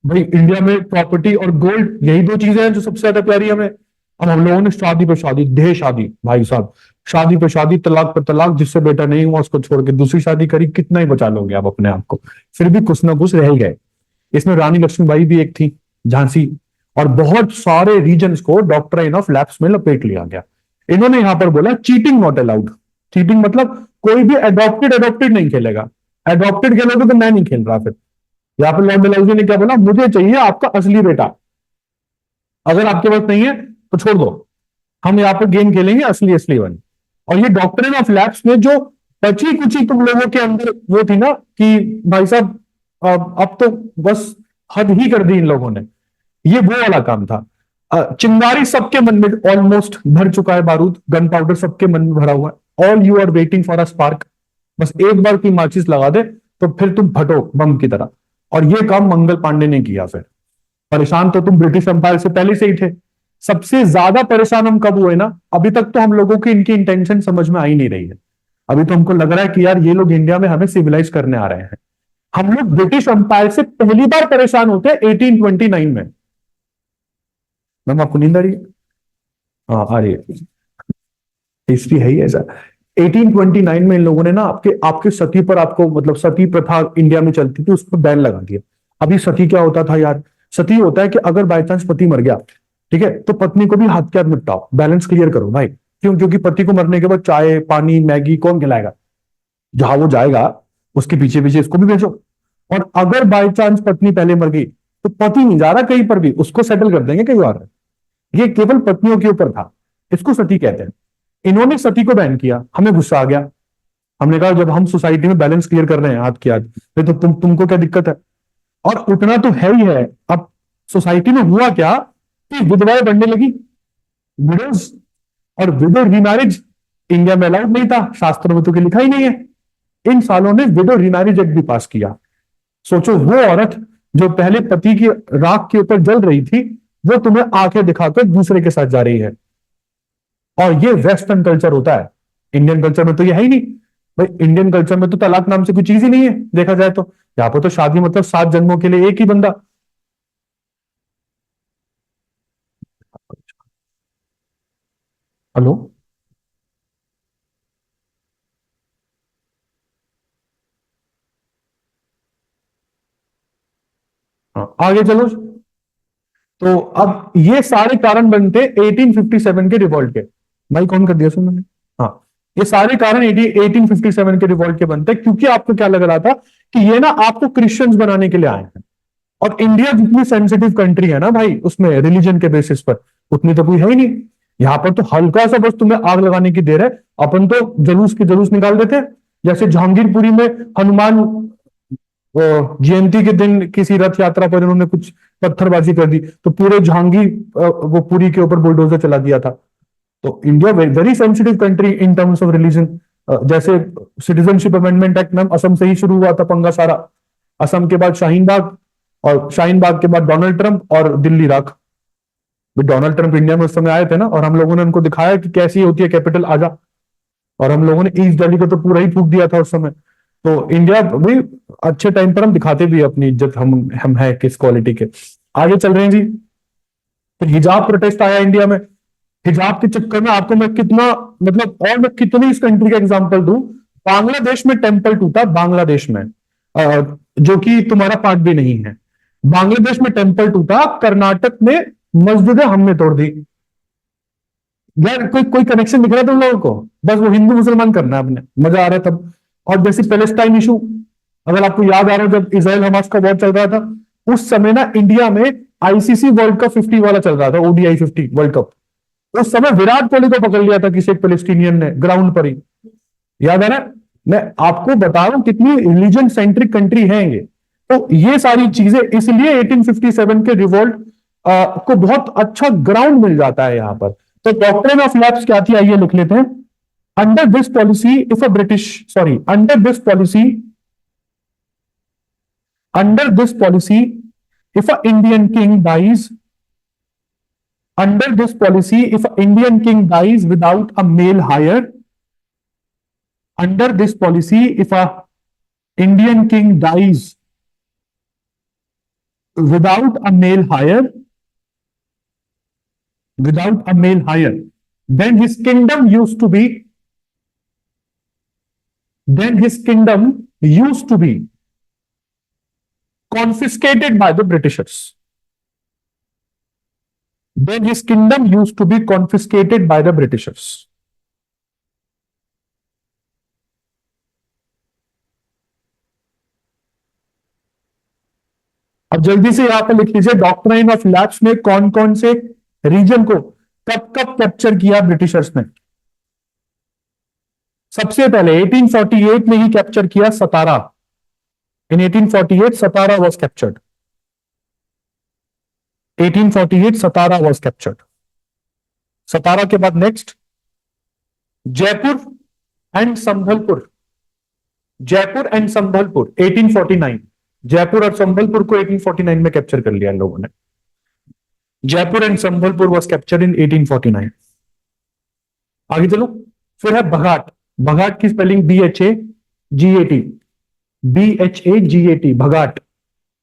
भाई, इंडिया में प्रॉपर्टी और गोल्ड यही दो चीजें हैं जो सबसे ज्यादा प्यारी हमें। अब हम लोगों ने शादी पे शादी, ढेर शादी, भाई साहब शादी पे शादी, तलाक पे तलाक, जिससे बेटा नहीं हुआ उसको छोड़ के दूसरी शादी करी, कितना ही बचा लोगे आप अपने आप को, फिर भी कुछ ना कुछ रह ही गए। इसमें रानी लक्ष्मीबाई भी एक थी, झांसी, और बहुत सारे रीजन्स को डॉक्ट्राइन ऑफ लैप्स में लपेट लिया गया। इन्होंने यहां पर बोला चीटिंग नॉट अलाउड। चीटिंग मतलब कोई भी एडॉप्टेड नहीं खेलेगा, एडॉप्टेड खेलोगे तो मैं नहीं खेल रहा। फिर यहां पर लॉर्ड डलहौजी ने क्या बोला, मुझे चाहिए आपका असली बेटा, अगर आपके पास नहीं है तो छोड़ दो, हम यहाँ पर गेम खेलेंगे असली असली वन। और ये डॉक्ट्रिन ऑफ लैप्स में जो बची कुची तुम लोगों के अंदर वो थी ना कि भाई साहब अब तो बस हद ही कर दी इन लोगों ने, ये वो वाला काम था। चिंगारी सबके मन में ऑलमोस्ट भर चुका है, बारूद गन पाउडर सबके मन में भरा हुआ है, all you are waiting for a spark. बस एक बार की माचिस लगा दे तो फिर तुम फटो बम की तरह। और ये काम मंगल पांडे ने किया। फिर परेशान तो तुम ब्रिटिश एम्पायर से पहले से ही थे, सबसे ज्यादा परेशान हम कब हुए ना, अभी तक तो हम लोगों की इनकी इंटेंशन समझ में आ ही नहीं रही है। अभी तो हमको लग रहा है कि यार ये लोग इंडिया में हमें सिविलाइज करने आ रहे हैं। हम लोग ब्रिटिश एम्पायर से पहली बार परेशान होते हैं 1829 में। मैम आपको नींद आ रही है? हाँ आ रही है, हिस्ट्री है ही ऐसा। 1829 में इन लोगों ने ना आपके सती पर, आपको मतलब सती प्रथा इंडिया में चलती थी, उस पर बैन लगा दिया। अभी सती क्या होता था यार, सती होता है कि अगर बाय चांस पति मर गया, ठीक है, तो पत्नी को भी हाथ के हाथ निपटाओ, बैलेंस क्लियर करो भाई। क्यों? क्योंकि पति को मरने के बाद चाय पानी मैगी कौन खिलाएगा, जहां वो जाएगा उसके पीछे पीछे इसको भी भेजो। और अगर बाय चांस पत्नी पहले मर गई तो पति नहीं जा रहा कहीं पर भी, उसको सेटल कर देंगे कहीं और। ये केवल पत्नियों के ऊपर था, इसको सती कहते हैं। इन्होंने सती को बैन किया, हमें गुस्सा आ गया। हमने कहा जब हम सोसाइटी में बैलेंस क्लियर कर रहे हैं हाथ की हाथ, फिर तो तुमको क्या दिक्कत है। और उतना तो है ही है। अब सोसाइटी में हुआ क्या कि विधवाएं बढ़ने लगी, विडोज। और विडो रीमैरिज इंडिया में अलाउड नहीं था, शास्त्रों में तो लिखा ही नहीं है। इन सालों ने विडो रीमैरिज एक्ट भी पास किया। सोचो, वो औरत जो पहले पति की राख के ऊपर जल रही थी, वो तुम्हें आंखें दिखाकर दूसरे के साथ जा रही है। और ये वेस्टर्न कल्चर होता है, इंडियन कल्चर में तो ये है ही नहीं। भाई इंडियन कल्चर में तो तलाक नाम से कोई चीज ही नहीं है, देखा जाए तो। यहाँ पर तो शादी मतलब 7 जन्मों के लिए एक ही बंदा। हेलो। हाँ, आगे चलो। तो अब ये सारे कारण बनते 1857 के रिवॉल्ट के। माइक ऑन कर दिया सुन मैंने। हाँ, ये सारे कारण 1857 के रिवॉल्ट के बनते हैं, क्योंकि आपको क्या लग रहा था कि ये ना आपको क्रिश्चियंस बनाने के लिए आए हैं। और इंडिया जितनी सेंसिटिव कंट्री है ना भाई, उसमें रिलीजन के बेसिस पर उतनी तो कोई है ही नहीं। यहाँ पर तो हल्का सा बस तुम्हें आग लगाने की देर है, अपन तो जुलूस की जुलूस निकाल देते हैं। जैसे जहांगीरपुरी में हनुमान जयंती के दिन किसी रथ यात्रा पर इन्होंने कुछ पत्थरबाजी कर दी, तो पूरे जहांगीर वो पुरी के ऊपर बुलडोजर चला दिया था। तो India very sensitive country in terms of religion. जैसे सिटीजनशिप अमेंडमेंट एक्ट में असम से ही शुरू हुआ था पंगा सारा। असम के बाद शाहीन बाग, और शाहीन बाग के बाद डोनाल्ड ट्रंप और दिल्ली राख। डोनाल्ड ट्रंप इंडिया में उस समय आए थे ना, और हम लोगों ने उनको दिखाया कि कैसी होती है कैपिटल आजा। और हम लोगों ने ईस्ट दिल्ली को तो पूरा ही फूक दिया था उस समय। तो इंडिया भी अच्छे टाइम पर हम दिखाते भी अपनी इज्जत, हम है किस क्वालिटी के। आगे चल रहे हैं जी। फिर हिजाब प्रोटेस्ट आया इंडिया में। हिजाब के चक्कर में आपको मैं कितना, मतलब और मैं कितनी इस कंट्री का एग्जांपल दूं। बांग्लादेश में टेंपल टूटा, बांग्लादेश में, जो कि तुम्हारा पार्ट भी नहीं है। बांग्लादेश में टेंपल टूटा, कर्नाटक में मस्जिदें हमने तोड़ दी। यार कोई कोई कनेक्शन दिख रहा है तुम लोगों को? बस वो हिंदू मुसलमान करना है अपने, मजा आ रहा है तब। और जैसे पैलेस्टाइन इशू, अगर आपको याद आ रहा है, जब इसराइल हमास का वॉर चल रहा था, उस समय ना इंडिया में आईसीसी वर्ल्ड कप 50 वाला चल रहा था, ओडीआई 50 वर्ल्ड कप। उस समय विराट कोहली को पकड़ लिया था किसी एक पैलेस्टीनियन ने ग्राउंड पर ही, याद है ना? मैं आपको बता रहा हूं कितनी रिलीजन सेंट्रिक कंट्री है ये। तो ये सारी चीजें, इसलिए 1857 के रिवोल्ट को बहुत अच्छा ग्राउंड मिल जाता है यहां पर। तो डॉक्ट्रिन ऑफ लैप्स क्या थी, आइए लिख लेते हैं। Under this policy if a British, sorry, under this policy, under this policy if a Indian king dies, under this policy if an Indian king dies without a male heir, under this policy if a Indian king dies without a male heir, without a male heir, then his kingdom used to be, then his kingdom used to be confiscated by the Britishers. Then his kingdom used to be confiscated by the Britishers. अब जल्दी से यहां पर लिख लीजिए, doctrine of lapse में कौन कौन से रीजन को कब कब कैप्चर किया ब्रिटिशर्स ने। सबसे पहले 1848 में ही कैप्चर किया Satara. In 1848 Satara was captured. 1848 Satara was captured. Satara के बाद next Jaipur and Sambalpur. Jaipur and Sambalpur 1849। Jaipur और संभलपुर को 1849 में कैप्चर कर लिया इन लोगों ने। Jaipur and Sambalpur was captured in 1849। आगे चलो। फिर है बघाट। बघाट की स्पेलिंग BHAGAT, BHAGAT, बघाट।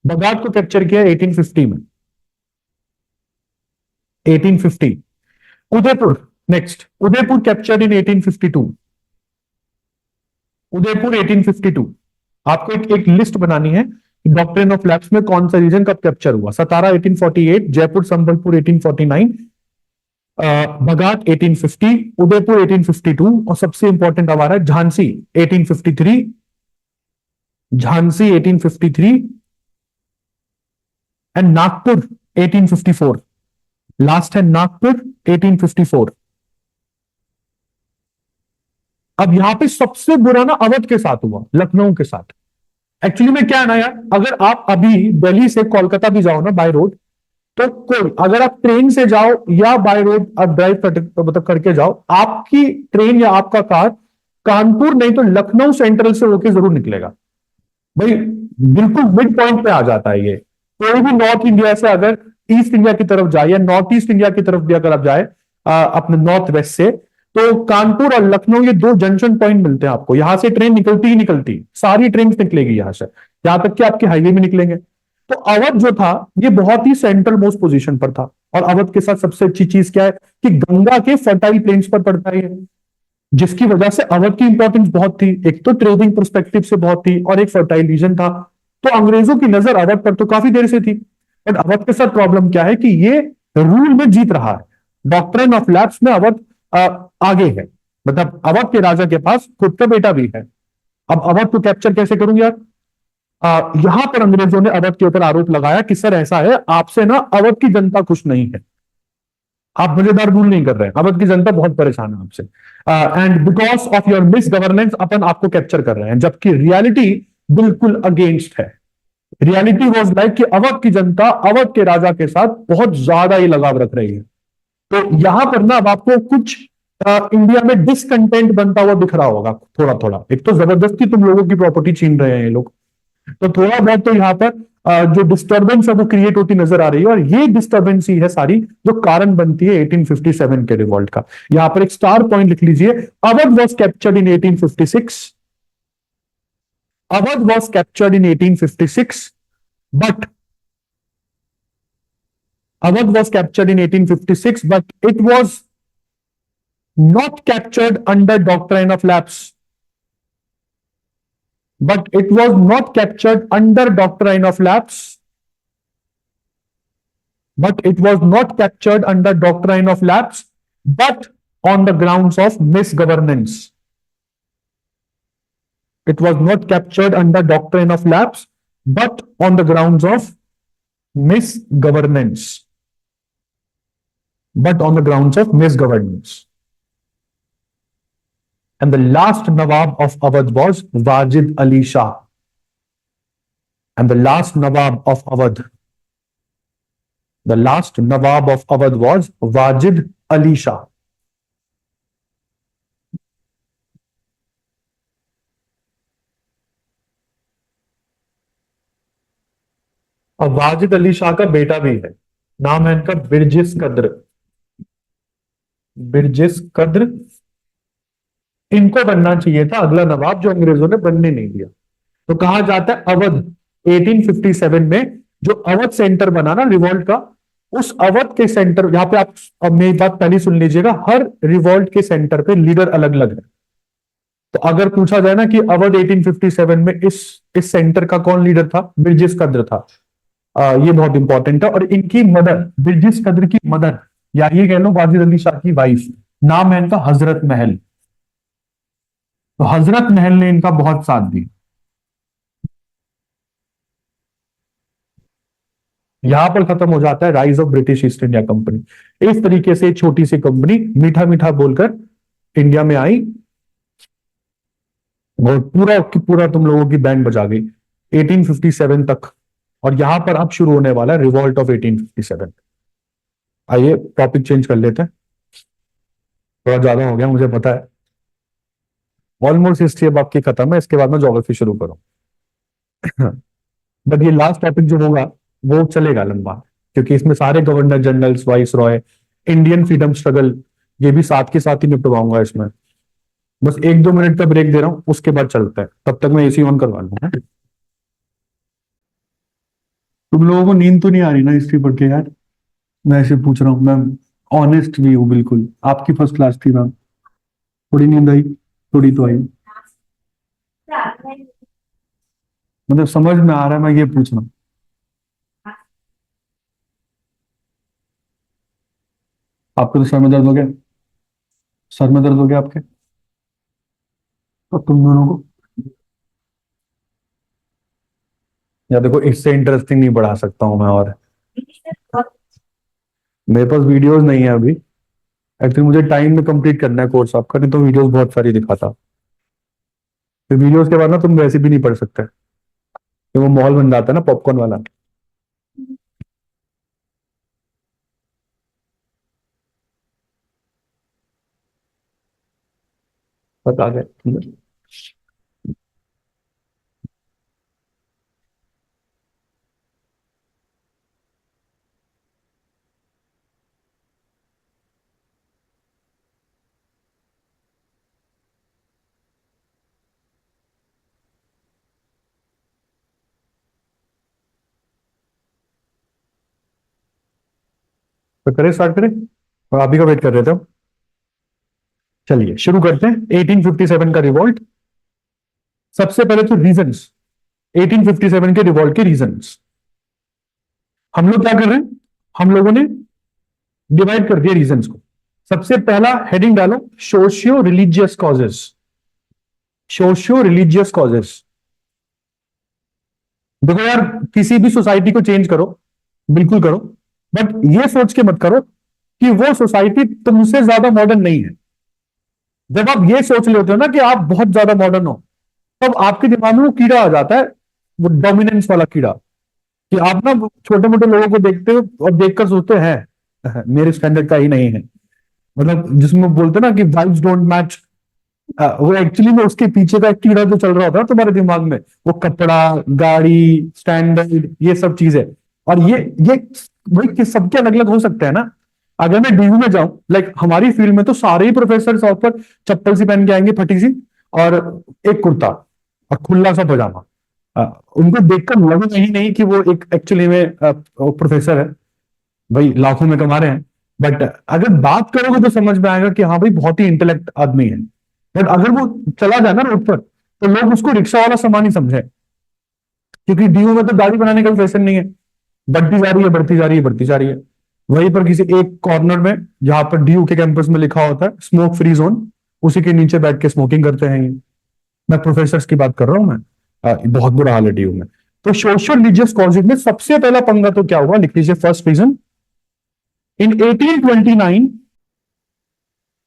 बघाट को कैप्चर किया 1850 में, 1850। Udaipur next, Udaipur captured in 1852। Udaipur 1852। आपको एक लिस्ट बनानी है डॉक्ट्रिन ऑफ लैप्स में कौन सा रीजन कब कैप्चर हुआ। सतारा 1848, जयपुर संबलपुर 1849, बघाट 1850, उदयपुर 1852, और सबसे इंपॉर्टेंट हमारा झांसी 1853, झांसी 1853 एंड नागपुर 1854। लास्ट है नागपुर 1854। अब यहां पे सबसे बुरा ना अवध के साथ हुआ, लखनऊ के साथ। एक्चुअली में क्या है ना यार, अगर आप अभी दिल्ली से कोलकाता भी जाओ ना बाय रोड, तो कोई अगर आप ट्रेन से जाओ या बाय रोड आप ड्राइव मतलब करके जाओ, आपकी ट्रेन या आपका कार कानपुर नहीं तो लखनऊ सेंट्रल से होके जरूर निकलेगा भाई। बिल्कुल मिड पॉइंट पे आ जाता है ये। कोई भी नॉर्थ इंडिया से अगर ईस्ट इंडिया की तरफ जाए या नॉर्थ ईस्ट इंडिया की तरफ भी अगर आप जाए अपने नॉर्थ वेस्ट से, तो कानपुर और लखनऊ ये दो जंक्शन पॉइंट मिलते हैं आपको। यहां से ट्रेन निकलती ही निकलती, सारी ट्रेन निकलेगी यहां से, यहां तक कि आपके हाईवे में निकलेंगे। तो अवध जो था ये बहुत ही सेंट्रल मोस्ट पोजीशन पर था। और अवध के साथ सबसे अच्छी चीज क्या है कि गंगा के फर्टाइल प्लेन्स पर पड़ता है, जिसकी वजह से अवध की इंपॉर्टेंस बहुत थी। एक तो ट्रेडिंग परस्पेक्टिव से बहुत थी और एक फर्टाइल रीजन था। तो अंग्रेजों की नजर अवध पर तो काफी देर से थी। बट अवध के साथ प्रॉब्लम क्या है कि ये रूल में जीत रहा है, डॉक्ट्रिन ऑफ लैप्स में अवध आगे है। मतलब अवध के राजा के पास खुद का बेटा भी है। अब अवध को कैप्चर कैसे करूंगी यार? यहां पर अंग्रेजों ने अवध के ऊपर आरोप लगाया कि सर ऐसा है, आपसे ना अवध की जनता खुश नहीं है, आप मजेदार रूल नहीं कर रहे हैं, अवध की जनता बहुत परेशान है आपसे, and because of your misgovernance अपन आपको कैप्चर कर रहे हैं। जबकि रियलिटी बिल्कुल अगेंस्ट है। रियलिटी वॉज लाइक कि अवध की जनता अवध के राजा के साथ बहुत ज्यादा ही लगाव रख रही है। तो यहां पर ना अब आपको कुछ इंडिया में डिसकंटेंट बनता हुआ दिख रहा होगा थोड़ा थोड़ा। एक तो जबरदस्ती तुम लोगों की प्रॉपर्टी छीन रहे हैं ये लोग, तो थोड़ा बहुत तो यहाँ पर जो डिस्टर्बेंस है वो क्रिएट होती नजर आ रही है। और ये डिस्टर्बेंस ही है सारी जो कारण बनती है 1857 के रिवॉल्ट का। यहां पर एक स्टार पॉइंट लिख लीजिए, Awadh was captured in 1856। Awadh was captured in 1856 but Awadh was captured in 1856, but it was not captured under doctrine of lapse. But it was not captured under doctrine of lapse. But it was not captured under doctrine of lapse, but on the grounds of misgovernance. It was not captured under doctrine of lapse, but on the grounds of misgovernance. But on the grounds of misgovernance. And the last Nawab of Awadh was Wajid Ali Shah. And the last Nawab of Awadh was Wajid Ali Shah. अब वाजिद अली शाह का बेटा भी है, नाम है इनका बिरजिस कद्र। बिरजिस कद्र, इनको बनना चाहिए था अगला नवाब, जो अंग्रेजों ने बनने नहीं दिया। तो कहा जाता है अवध 1857 में जो अवध सेंटर बना ना रिवॉल्ट का, उस अवध के सेंटर, यहां पे आप अब मेरी बात पहले सुन लीजिएगा, हर रिवॉल्ट के सेंटर पे लीडर अलग अलग है। तो अगर पूछा जाए ना कि अवध 1857 में इस सेंटर का कौन लीडर था, बिरजिस कद्र था। ये बहुत इंपॉर्टेंट है। और इनकी मदर, बिरजिस कद्र की मदर, या ये कह लो वाजिद अली शाह की वाइफ, नाम है इनका हजरत महल। तो हजरत महल ने इनका बहुत साथ दिया। यहां पर खत्म हो जाता है rise of British east India company. इस तरीके से छोटी सी कंपनी मीठा मीठा बोलकर इंडिया में आई और पूरा की पूरा तुम लोगों की बैंड बजा गई 1857 तक। और यहां पर अब शुरू होने वाला है रिवॉल्ट ऑफ 1857। आइए टॉपिक चेंज कर लेते हैं, थोड़ा ज्यादा हो गया मुझे पता है। ऑलमोस्ट हिस्ट्री अब आपकी खत्म है, इसके बाद मैं ज्योग्राफी शुरू करूँ। बट ये लास्ट टॉपिक जो होगा वो चलेगा लंबा, क्योंकि इसमें सारे governor generals, vice Roy, Indian freedom struggle, ये भी साथ के साथ ही निपटवाऊंगा इसमें। बस 1-2 मिनट का ब्रेक दे रहा हूं, उसके बाद चलते हैं। तब तक मैं एसी ऑन करवा लूंगा। तुम लोगों को नींद तो नहीं आ रही ना हिस्ट्री पढ़ के यार? मैं ऐसे पूछ रहा हूँ, मैं ऑनेस्ट भी हूँ बिल्कुल। आपकी फर्स्ट क्लास थी मैम, थोड़ी नींद आई? थोड़ी तो आई, मतलब समझ में आ रहा है, मैं ये पूछ रहा हूँ। आपको तो सर में दर्द हो गया? सर में दर्द हो गया आपके? तो तुम दोनों को या देखो इससे इंटरेस्टिंग नहीं बढ़ा सकता हूं मैं, और मेरे पास वीडियोस नहीं है अभी। एक्चुअली मुझे टाइम में कंप्लीट करना है कोर्स आपका, नहीं तो वीडियोस बहुत सारी दिखाता। फिर वीडियोस के बाद ना तुम वैसे भी नहीं पढ़ सकते, तो वो माहौल बन जाता है ना पॉपकॉर्न वाला। बता गए। तो करें, स्टार्ट करें, और आप ही का वेट कर रहे थे हम। चलिए शुरू करते हैं 1857 का रिवॉल्ट। सबसे पहले तो रीजंस, 1857 के रिवॉल्ट के रीजंस। हम लोग क्या कर रहे हैं, हम लोगों ने डिवाइड कर दिया रीजंस को। सबसे पहला हेडिंग डालो, socio religious causes. Socio religious causes. देखो यार, किसी भी सोसाइटी को चेंज करो, बिल्कुल करो, बट ये सोच के मत करो कि वो सोसाइटी तुमसे ज्यादा मॉडर्न नहीं है। जब आप ये सोच लेते हो ना कि आप बहुत ज्यादा मॉडर्न हो, तब आपके दिमाग में वो कीड़ा आ जाता है, वो डोमिनेंस वाला कीड़ा, कि आप ना छोटे मोटे लोगों को देखते हो और देखकर सोचते हैं मेरे स्टैंडर्ड का ही नहीं है। मतलब जिसमें बोलते हैं ना कि वाइब्स डोंट मैच, वो एक्चुअली में उसके पीछे का एक कीड़ा जो चल रहा होता है तुम्हारे दिमाग में, वो कपड़ा, गाड़ी, स्टैंडर्ड, ये सब चीजें। और ये भाई कि सबके अलग अलग हो सकते हैं ना। अगर मैं डीयू में जाऊं, लाइक हमारी फील्ड में तो सारे ही प्रोफेसर शॉप पर चप्पल सी पहन के आएंगे फटी सी, और एक कुर्ता और खुला सा पजामा। अ, उनको देखकर लगेगा ही नहीं कि वो एक एक्चुअली में प्रोफेसर है, भाई लाखों में कमा रहे हैं। बट अगर बात करोगे तो समझ में आएगा कि हाँ भाई बहुत ही इंटेलेक्ट आदमी है। बट अगर वो चला जाए ना रोड पर, तो लोग उसको रिक्शा वाला सामान ही समझे, क्योंकि डीयू में तो गाड़ी बनाने का फैशन नहीं है। बढ़ती जा रही है, बढ़ती जा रही है, बढ़ती जा रही है। वहीं पर किसी एक कॉर्नर में, जहां पर डीयू के कैंपस में लिखा होता है स्मोक फ्री जोन, उसी के नीचे बैठ के स्मोकिंग करते हैं ये। मैं प्रोफेसर की बात कर रहा हूं मैं। बहुत बुरा हाल है डीयू में। तो सोशल रिलीजियस कॉजेज में सबसे पहला पंगा तो क्या हुआ, लिख लीजिए फर्स्ट रीजन, इन 1829।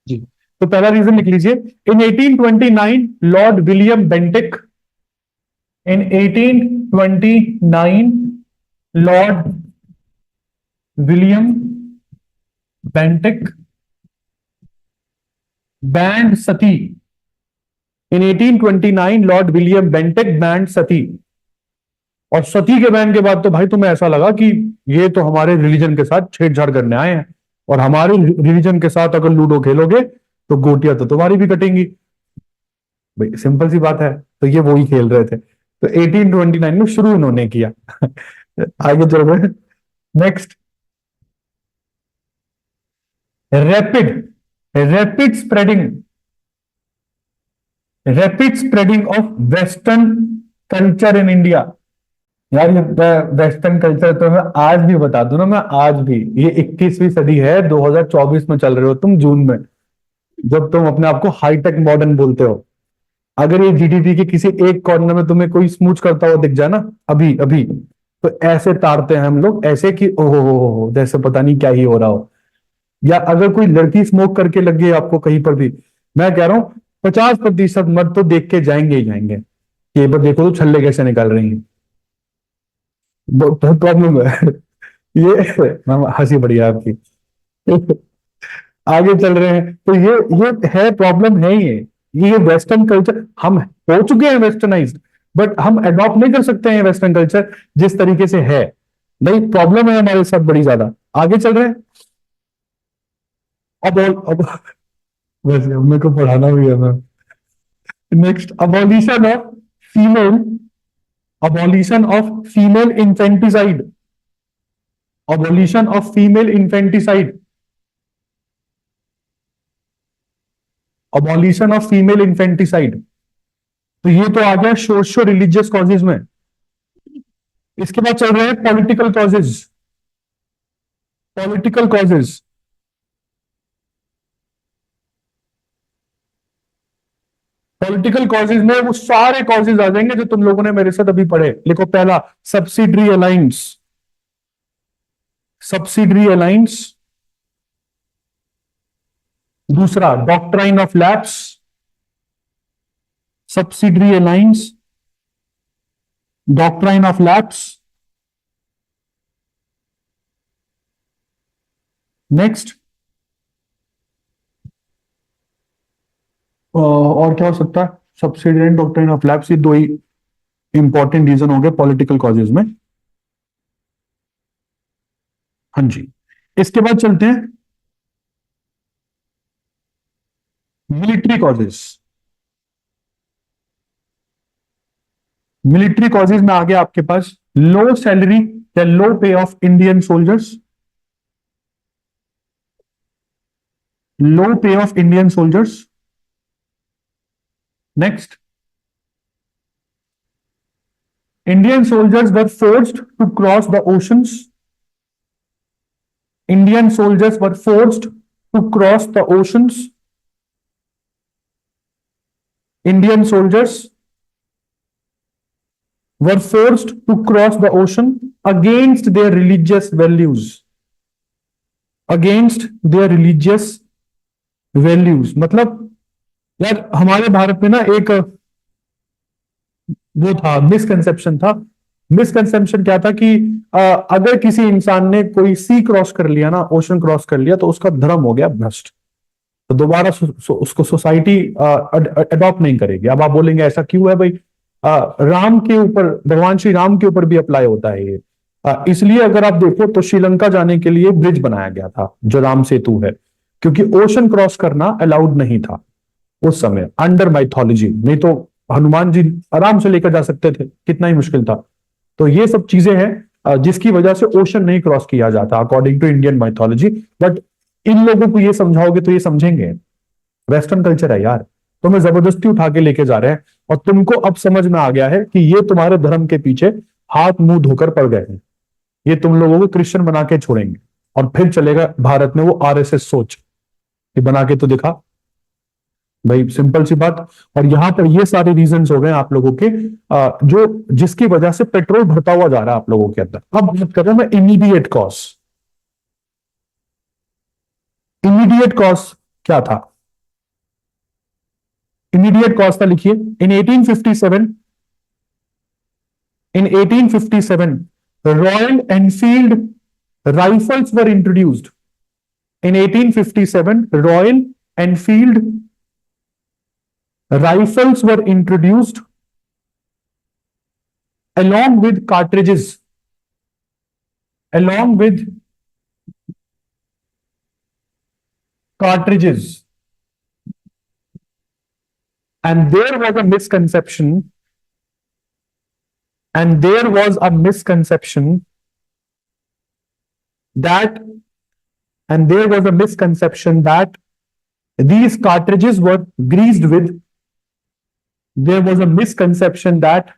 जी, तो पहला रीजन लिख लीजिए, इन 1829 लॉर्ड विलियम बेंटिक, इन 1829 लॉर्ड विलियम बेंटिक बैंड सती। इन 1829 लॉर्ड विलियम बेंटिक बैंड सती। और सती के बैन के बाद तो भाई तुम्हें ऐसा लगा कि ये तो हमारे रिलीजन के साथ छेड़छाड़ करने आए हैं, और हमारे रिलीजन के साथ अगर लूडो खेलोगे तो गोटियां तो तुम्हारी भी कटेंगी। भाई सिंपल सी बात है, तो ये वही खेल रहे थे, तो 1829 में शुरू इन्होंने किया। आगे चल रहे हैं, next, rapid rapid spreading, rapid spreading of western culture in India. यार ये वेस्टर्न कल्चर तो मैं आज भी बता दूं ना, मैं आज भी, ये 21वीं सदी है, 2024 में चल रहे हो तुम, जून में, जब तुम अपने आप को हाईटेक मॉडर्न बोलते हो। अगर ये जीडीपी के किसी एक कॉर्नर में तुम्हें कोई स्मूच करता हुआ दिख जाए ना, अभी अभी, तो ऐसे तारते हैं हम लोग, ऐसे कि ओहो हो, जैसे पता नहीं क्या ही हो रहा हो। या अगर कोई लड़की स्मोक करके लग गई आपको कहीं पर भी, मैं कह रहा हूं 50% मर्द तो देख के जाएंगे ही जाएंगे, कि एक बार देखो तो छल्ले कैसे निकाल रही हैं। बहुत प्रॉब्लम है। ये हंसी बढ़िया आपकी। आगे चल रहे हैं, तो ये है, प्रॉब्लम है ये वेस्टर्न कल्चर, हम हो चुके हैं वेस्टर्नाइज्ड, बट हम अडॉप्ट नहीं कर सकते हैं वेस्टर्न कल्चर जिस तरीके से है। नहीं, प्रॉब्लम है हमारे साथ बड़ी ज्यादा। आगे चल रहे हैं, अब वैसे मेरे को पढ़ाना भी है मैं। Next, female abolition of female infanticide, abolition of female infanticide, abolition of female infanticide. तो ये तो आ गया सोशो रिलीजियस कॉजेज में। इसके बाद चल रहे हैं political causes, political causes. Political causes में वो सारे कॉजेज आ जाएंगे जो तुम लोगों ने मेरे साथ अभी पढ़े। लिखो पहला, सब्सिडरी अलायंस, सब्सिडरी अलायंस। दूसरा, doctrine of lapse, subsidiary alliance, doctrine of lapse. Next, और क्या हो सकता है? Subsidiary and doctrine of lapse, ये दो ही इंपॉर्टेंट रीजन हो गए पॉलिटिकल कॉजेज में। हाँ जी, इसके बाद चलते हैं मिलिट्री कॉजेज। मिलिट्री कॉजेज में आ गया आपके पास लो सैलरी या लो pay of Indian soldiers, low pay of Indian soldiers. Next, Indian soldiers were forced to cross the oceans, Indian soldiers were forced to cross the oceans, Indian soldiers were forced to cross the ocean against their religious values, against their religious values। मतलब यार हमारे भारत में ना एक वो था, misconception था। Misconception क्या था कि अगर किसी इंसान ने कोई सी क्रॉस कर लिया ना, ओशन क्रॉस कर लिया, तो उसका धर्म हो गया भ्रष्ट, तो दोबारा उसको सोसाइटी अडॉप्ट नहीं करेगी। अब आप बोलेंगे ऐसा क्यों है भाई? राम के ऊपर, भगवान श्री राम के ऊपर भी अप्लाई होता है ये। इसलिए अगर आप देखो तो श्रीलंका जाने के लिए ब्रिज बनाया गया था जो राम सेतु है, क्योंकि ओशन क्रॉस करना अलाउड नहीं था उस समय अंडर माइथोलॉजी। नहीं तो हनुमान जी आराम से लेकर जा सकते थे, कितना ही मुश्किल था। तो ये सब चीजें हैं जिसकी वजह से ओशन नहीं क्रॉस किया जाता according to Indian mythology. But इन लोगों को ये समझाओगे तो ये समझेंगे, वेस्टर्न कल्चर है यार, तुम्हें जबरदस्ती उठा के लेके जा रहे हैं। और तुमको अब समझ में आ गया है कि ये तुम्हारे धर्म के पीछे हाथ मुंह धोकर पड़ गए हैं। ये तुम लोगों को क्रिश्चियन बना के छोड़ेंगे और फिर चलेगा भारत में वो आरएसएस सोच, ये बना के तो दिखा भाई, सिंपल सी बात। और यहां पर ये सारे रीजंस हो गए आप लोगों के जो जिसकी वजह से पेट्रोल भरता हुआ जा रहा है आप लोगों के अंदर। अब बात कर रहा हूं मैं इमीडिएट कॉज। इमीडिएट कॉज क्या था? इमीडिएट कॉज था, लिखिए, इन 1857, in 1857 Royal Enfield rifles were introduced। in 1857 Royal Enfield rifles were introduced along with cartridges, along with cartridges। and there was a misconception and there was a misconception that and there was a misconception that these cartridges were greased with, there was a misconception that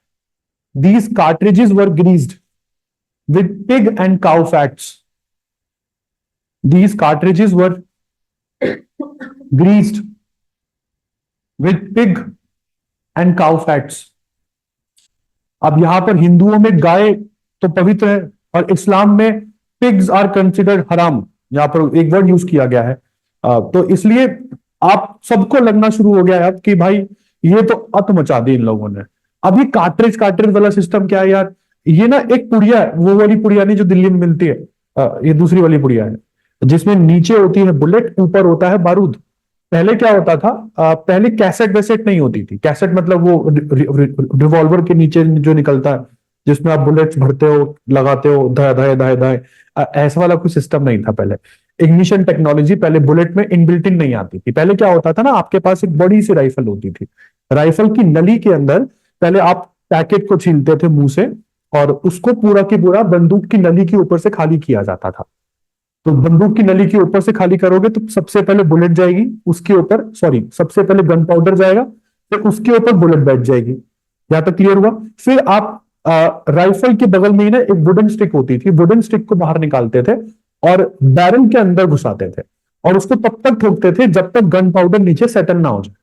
these cartridges were greased with pig and cow fats। these cartridges were greased with pig and cow fats। अब यहां पर हिंदुओं में गाय तो पवित्र है और इस्लाम में पिग्स आर कंसिडर्ड हराम, यहां पर एक वर्ड यूज किया गया है। तो इसलिए आप सबको लगना शुरू हो गया है कि भाई ये तो अत मचा दी इन लोगों ने। अभी कार्ट्रिज कार्ट्रिज वाला सिस्टम क्या है यार? ये ना एक पुड़िया है, वो वाली पुड़िया नहीं जो दिल्ली में मिलती है, ये दूसरी वाली पुड़िया है जिसमें नीचे होती है बुलेट, ऊपर होता है बारूद। पहले क्या होता था, पहले कैसेट वैसेट नहीं होती थी। कैसेट मतलब वो रिवॉल्वर के नीचे जो निकलता है जिसमें आप बुलेट्स भरते हो, लगाते हो, धाए धाए धाए धाए, ऐसा वाला कोई सिस्टम नहीं था पहले। इग्निशन टेक्नोलॉजी पहले बुलेट में इनबिल्ट इन नहीं आती थी। पहले क्या होता था ना, आपके पास एक बड़ी सी राइफल होती थी, राइफल की नली के अंदर पहले आप पैकेट को छीलते थे मुंह से और उसको पूरा की पूरा बंदूक की नली के ऊपर से खाली किया जाता था। तो बंदूक की नली के ऊपर से खाली करोगे तो सबसे पहले बुलेट जाएगी, उसके ऊपर सबसे पहले गन पाउडर जाएगा, फिर उसके ऊपर बुलेट बैठ जाएगी। यहां तक क्लियर हुआ? फिर आप राइफल के बगल में ही ना एक वुडन स्टिक होती थी, वुडन स्टिक को बाहर निकालते थे और बैरल के अंदर घुसाते थे और उसको तब तक ठोकते थे जब तक गन पाउडर नीचे सेटल ना हो जाए।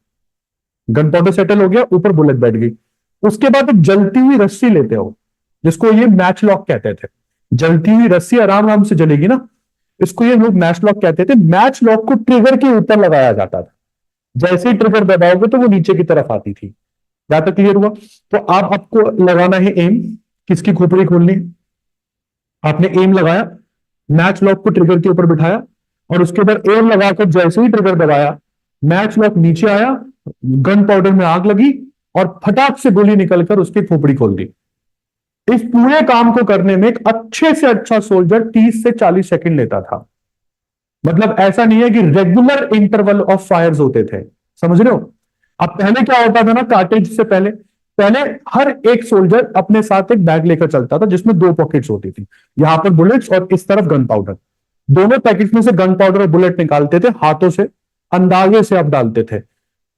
गन पाउडर सेटल हो गया, ऊपर बुलेट बैठ गई। उसके बाद एक जलती हुई रस्सी लेते हो, जिसको ये मैच लॉक कहते थे। जलती हुई रस्सी आराम आराम से जलेगी ना, इसको ये लोग मैच लॉक कहते थे। मैच लॉक को ट्रिगर के ऊपर लगाया जाता था, जैसे ही ट्रिगर दबाओगे तो वो नीचे की तरफ आती थी। यहां तक क्लियर हुआ? तो आप आपको लगाना है एम, किसकी खोपड़ी खोलनी है। आपने एम लगाया, मैच लॉक को ट्रिगर के ऊपर बिठाया, और उसके बाद एम लगाकर जैसे ही ट्रिगर दबाया, मैच लॉक नीचे आया, गन पाउडर में आग लगी, और फटाक से गोली निकलकर उसकी खोपड़ी खोल दी। इस पूरे काम को करने में एक अच्छे से अच्छा सोल्जर 30 से 40 सेकंड लेता था। मतलब ऐसा नहीं है कि रेगुलर इंटरवल ऑफ फायर्स होते थे, समझ रहे हो? अब पहले क्या होता था ना, कार्टेज से पहले पहले हर एक सोल्जर अपने साथ एक बैग लेकर चलता था, जिसमें 2 पॉकेट्स होती थी, यहां पर बुलेट्स और इस तरफ गन पाउडर। दोनों पैकेट में से गन पाउडर और बुलेट निकालते थे हाथों से, अंदाजे से आप डालते थे।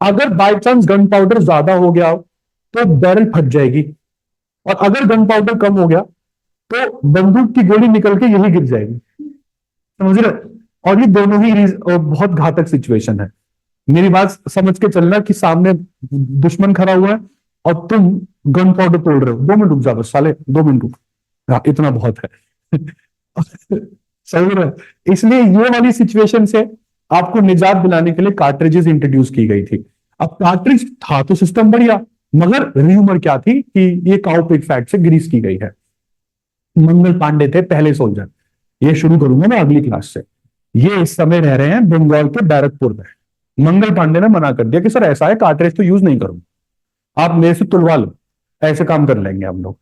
अगर बाई चांस गन पाउडर ज्यादा हो गया तो बैरल फट जाएगी, और अगर गन पाउडर कम हो गया तो बंदूक की गोली निकल के यही गिर जाएगी, समझ रहे हो? और ये दोनों ही बहुत घातक सिचुएशन है। मेरी बात समझ के चलना कि सामने दुश्मन खड़ा हुआ है और तुम गन पाउडर तोड़ रहे हो, 2 मिनट रुक जा बस साले, 2 मिनट रुक। हाँ, इतना बहुत है। समझ रहे हो? इसलिए ये वाली सिचुएशन से आपको निजात दिलाने के लिए कार्ट्रिजेस इंट्रोड्यूस की गई थी। अब कार्ट्रिज था तो सिस्टम बढ़िया, मगर र्यूमर क्या थी कि ये काउपिक फैट से ग्रीस की गई है। मंगल पांडे थे पहले सोल्जर, ये शुरू करूंगा मैं अगली क्लास से। ये इस समय रह रहे हैं बंगाल के बैरकपुर में। मंगल पांडे ने मना कर दिया कि सर ऐसा है, कार्ट्रिज तो यूज नहीं करूंगा, आप मेरे से तुलवा लो, ऐसे काम कर लेंगे हम लोग।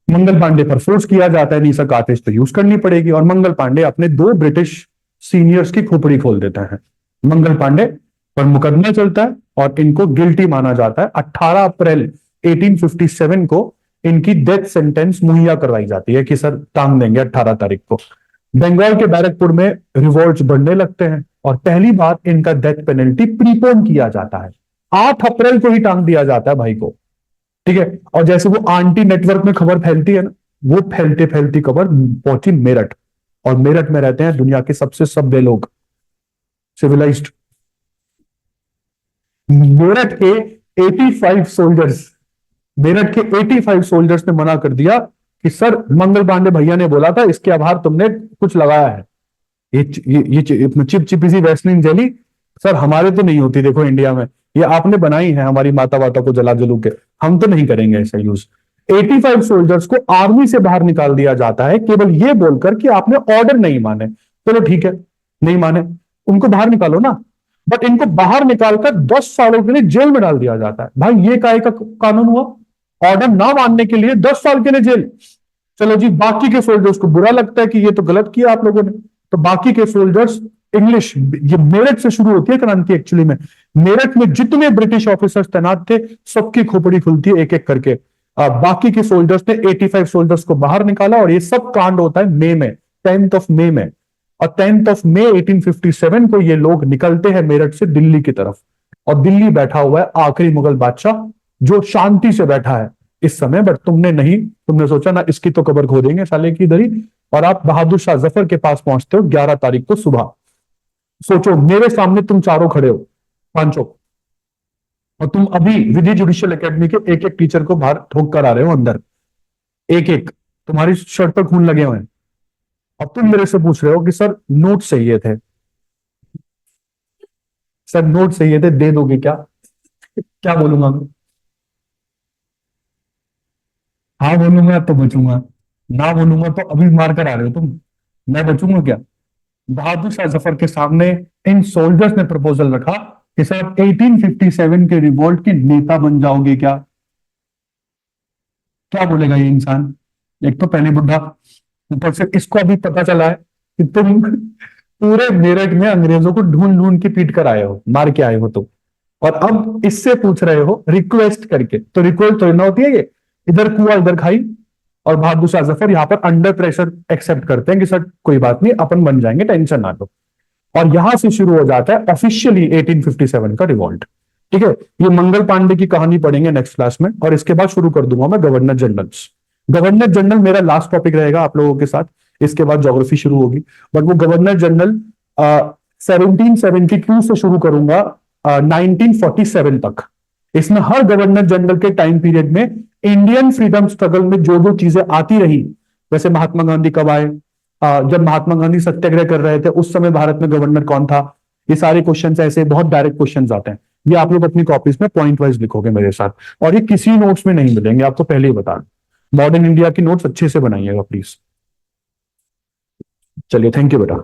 मंगल पांडे पर फोर्स किया जाता है, नहीं सर कार्ट्रिज तो यूज करनी पड़ेगी, और मंगल पांडे अपने 2 ब्रिटिश सीनियर्स की खोपड़ी खोल देता है। मंगल पांडे पर मुकदमा चलता है और इनको गिल्टी माना जाता है। 18 अप्रैल 1857 को इनकी डेथ सेंटेंस मुहैया करवाई जाती है कि सर टांग देंगे 18 तारीख को। बंगाल के बैरकपुर में रिवॉल्ट्स बढ़ने लगते हैं, और पहली बार इनका डेथ पेनल्टी प्रीपोन किया जाता है। 8 अप्रैल को ही टांग दिया जाता है भाई को, ठीक है। और जैसे वो आंटी नेटवर्क में खबर फैलती है ना, वो फैलते फैलती खबर पहुंची मेरठ, और मेरठ में रहते हैं दुनिया के सबसे सभ्य लोग, सिविलाइज्ड। मेरठ के 85 सोल्जर्स मेरठ के 85 सोल्जर्स ने मना कर दिया कि सर मंगल पांडे भैया ने बोला था, इसके आभार तुमने कुछ लगाया है, ये चिप चिपी सी वैसलीन जेली सर हमारे तो नहीं होती, देखो इंडिया में ये आपने बनाई है हमारी माता वाता को जला जलू के, हम तो नहीं करेंगे ऐसा यूज। 85 सोल्जर्स को आर्मी से बाहर निकाल दिया जाता है, केवल ये बोलकर कि आपने ऑर्डर नहीं माने। चलो ठीक है, नहीं माने, उनको बाहर निकालो ना, बट इनको बाहर निकालकर 10 सालों के लिए जेल में डाल दिया जाता है। भाई ये काहे का कानून हुआ? ऑर्डर ना मानने के लिए 10 साल के लिए जेल। चलो जी, बाकी के सोल्जर्स को बुरा लगता है कि ये तो गलत किया आप लोगों ने, तो बाकी के सोल्जर्स इंग्लिश, ये मेरठ से शुरू होती है क्रांति एक्चुअली में। मेरठ में जितने ब्रिटिश ऑफिसर्स तैनात थे सबकी खोपड़ी खुलती है एक एक करके। बाकी के सोल्जर्स ने 85 सोल्जर्स को बाहर निकाला, और ये सब कांड होता है मई में, 10th ऑफ मई में। और 10th ऑफ मई 1857 को ये लोग निकलते हैं मेरठ से दिल्ली की तरफ, और दिल्ली बैठा हुआ है आखिरी मुगल बादशाह, जो शांति से बैठा है इस समय। बट तुमने नहीं, तुमने सोचा ना इसकी तो कब्र खोदेंगे साले की इधर ही, और आप बहादुर शाह जफर के पास पहुंचते हो 11 तारीख को सुबह। सोचो मेरे सामने तुम चारों खड़े हो, पांचों, और तुम अभी विधि जुडिशियल एकेडमी के एक एक टीचर को बाहर ठोक कर आ रहे हो अंदर, एक एक, तुम्हारी शर्ट पर खून लगे हुए हैं। अब तुम मेरे से पूछ रहे हो कि सर नोट चाहिए थे, सर नोट चाहिए थे, दे दोगे क्या? क्या बोलूंगा मैं? हाँ बोलूंगा तो बचूंगा, ना बोलूंगा तो अभी मार कर आ रहे हो तुम, मैं बचूंगा क्या? बहादुर शाह जफर के सामने इन सोल्जर्स ने प्रपोजल रखा कि सर आप 1857 के रिवोल्ट के नेता बन जाओगे क्या? क्या बोलेगा ये इंसान? एक तो पहले बुढ़ा, ऊपर से इसको अभी पता चला है कि तुम पूरे मेरठ में अंग्रेजों को ढूंढ ढूंढ के पीट कर आए हो, मार के आए हो तुम, और अब इससे पूछ रहे हो रिक्वेस्ट करके। तो रिक्वेस्ट थोड़ी ना होती है ये, इधर कुआ इधर खाई। और बहादुर शाह जफर यहाँ पर अंडर प्रेशर एक्सेप्ट करते हैं कि सर कोई बात नहीं, अपन बन जाएंगे, टेंशन ना लो। और यहां से शुरू हो जाता है ऑफिशियली 1857 का रिवॉल्ट, ठीक है। ये मंगल पांडे की कहानी पढ़ेंगे नेक्स्ट क्लास में, और इसके बाद शुरू कर दूंगा मैं गवर्नर जनरल्स। गवर्नर जनरल मेरा लास्ट टॉपिक रहेगा आप लोगों के साथ, इसके बाद ज्योग्राफी शुरू होगी। बट वो गवर्नर जनरल 1772 से शुरू करूंगा 1947 तक, इसमें हर गवर्नर जनरल के टाइम पीरियड में इंडियन फ्रीडम स्ट्रगल में जो जो चीजें आती रही, वैसे महात्मा गांधी कब आए, जब महात्मा गांधी सत्याग्रह कर रहे थे उस समय भारत में गवर्नर कौन था, ये सारे क्वेश्चन ऐसे बहुत डायरेक्ट क्वेश्चन आते हैं। ये आप लोग अपनी कॉपीज में पॉइंट वाइज लिखोगे मेरे साथ, और ये किसी नोट्स में नहीं मिलेंगे, आपको पहले ही बता दूं। मॉडर्न इंडिया की नोट्स अच्छे से बनाइएगा प्लीज। चलिए, थैंक यू बेटा।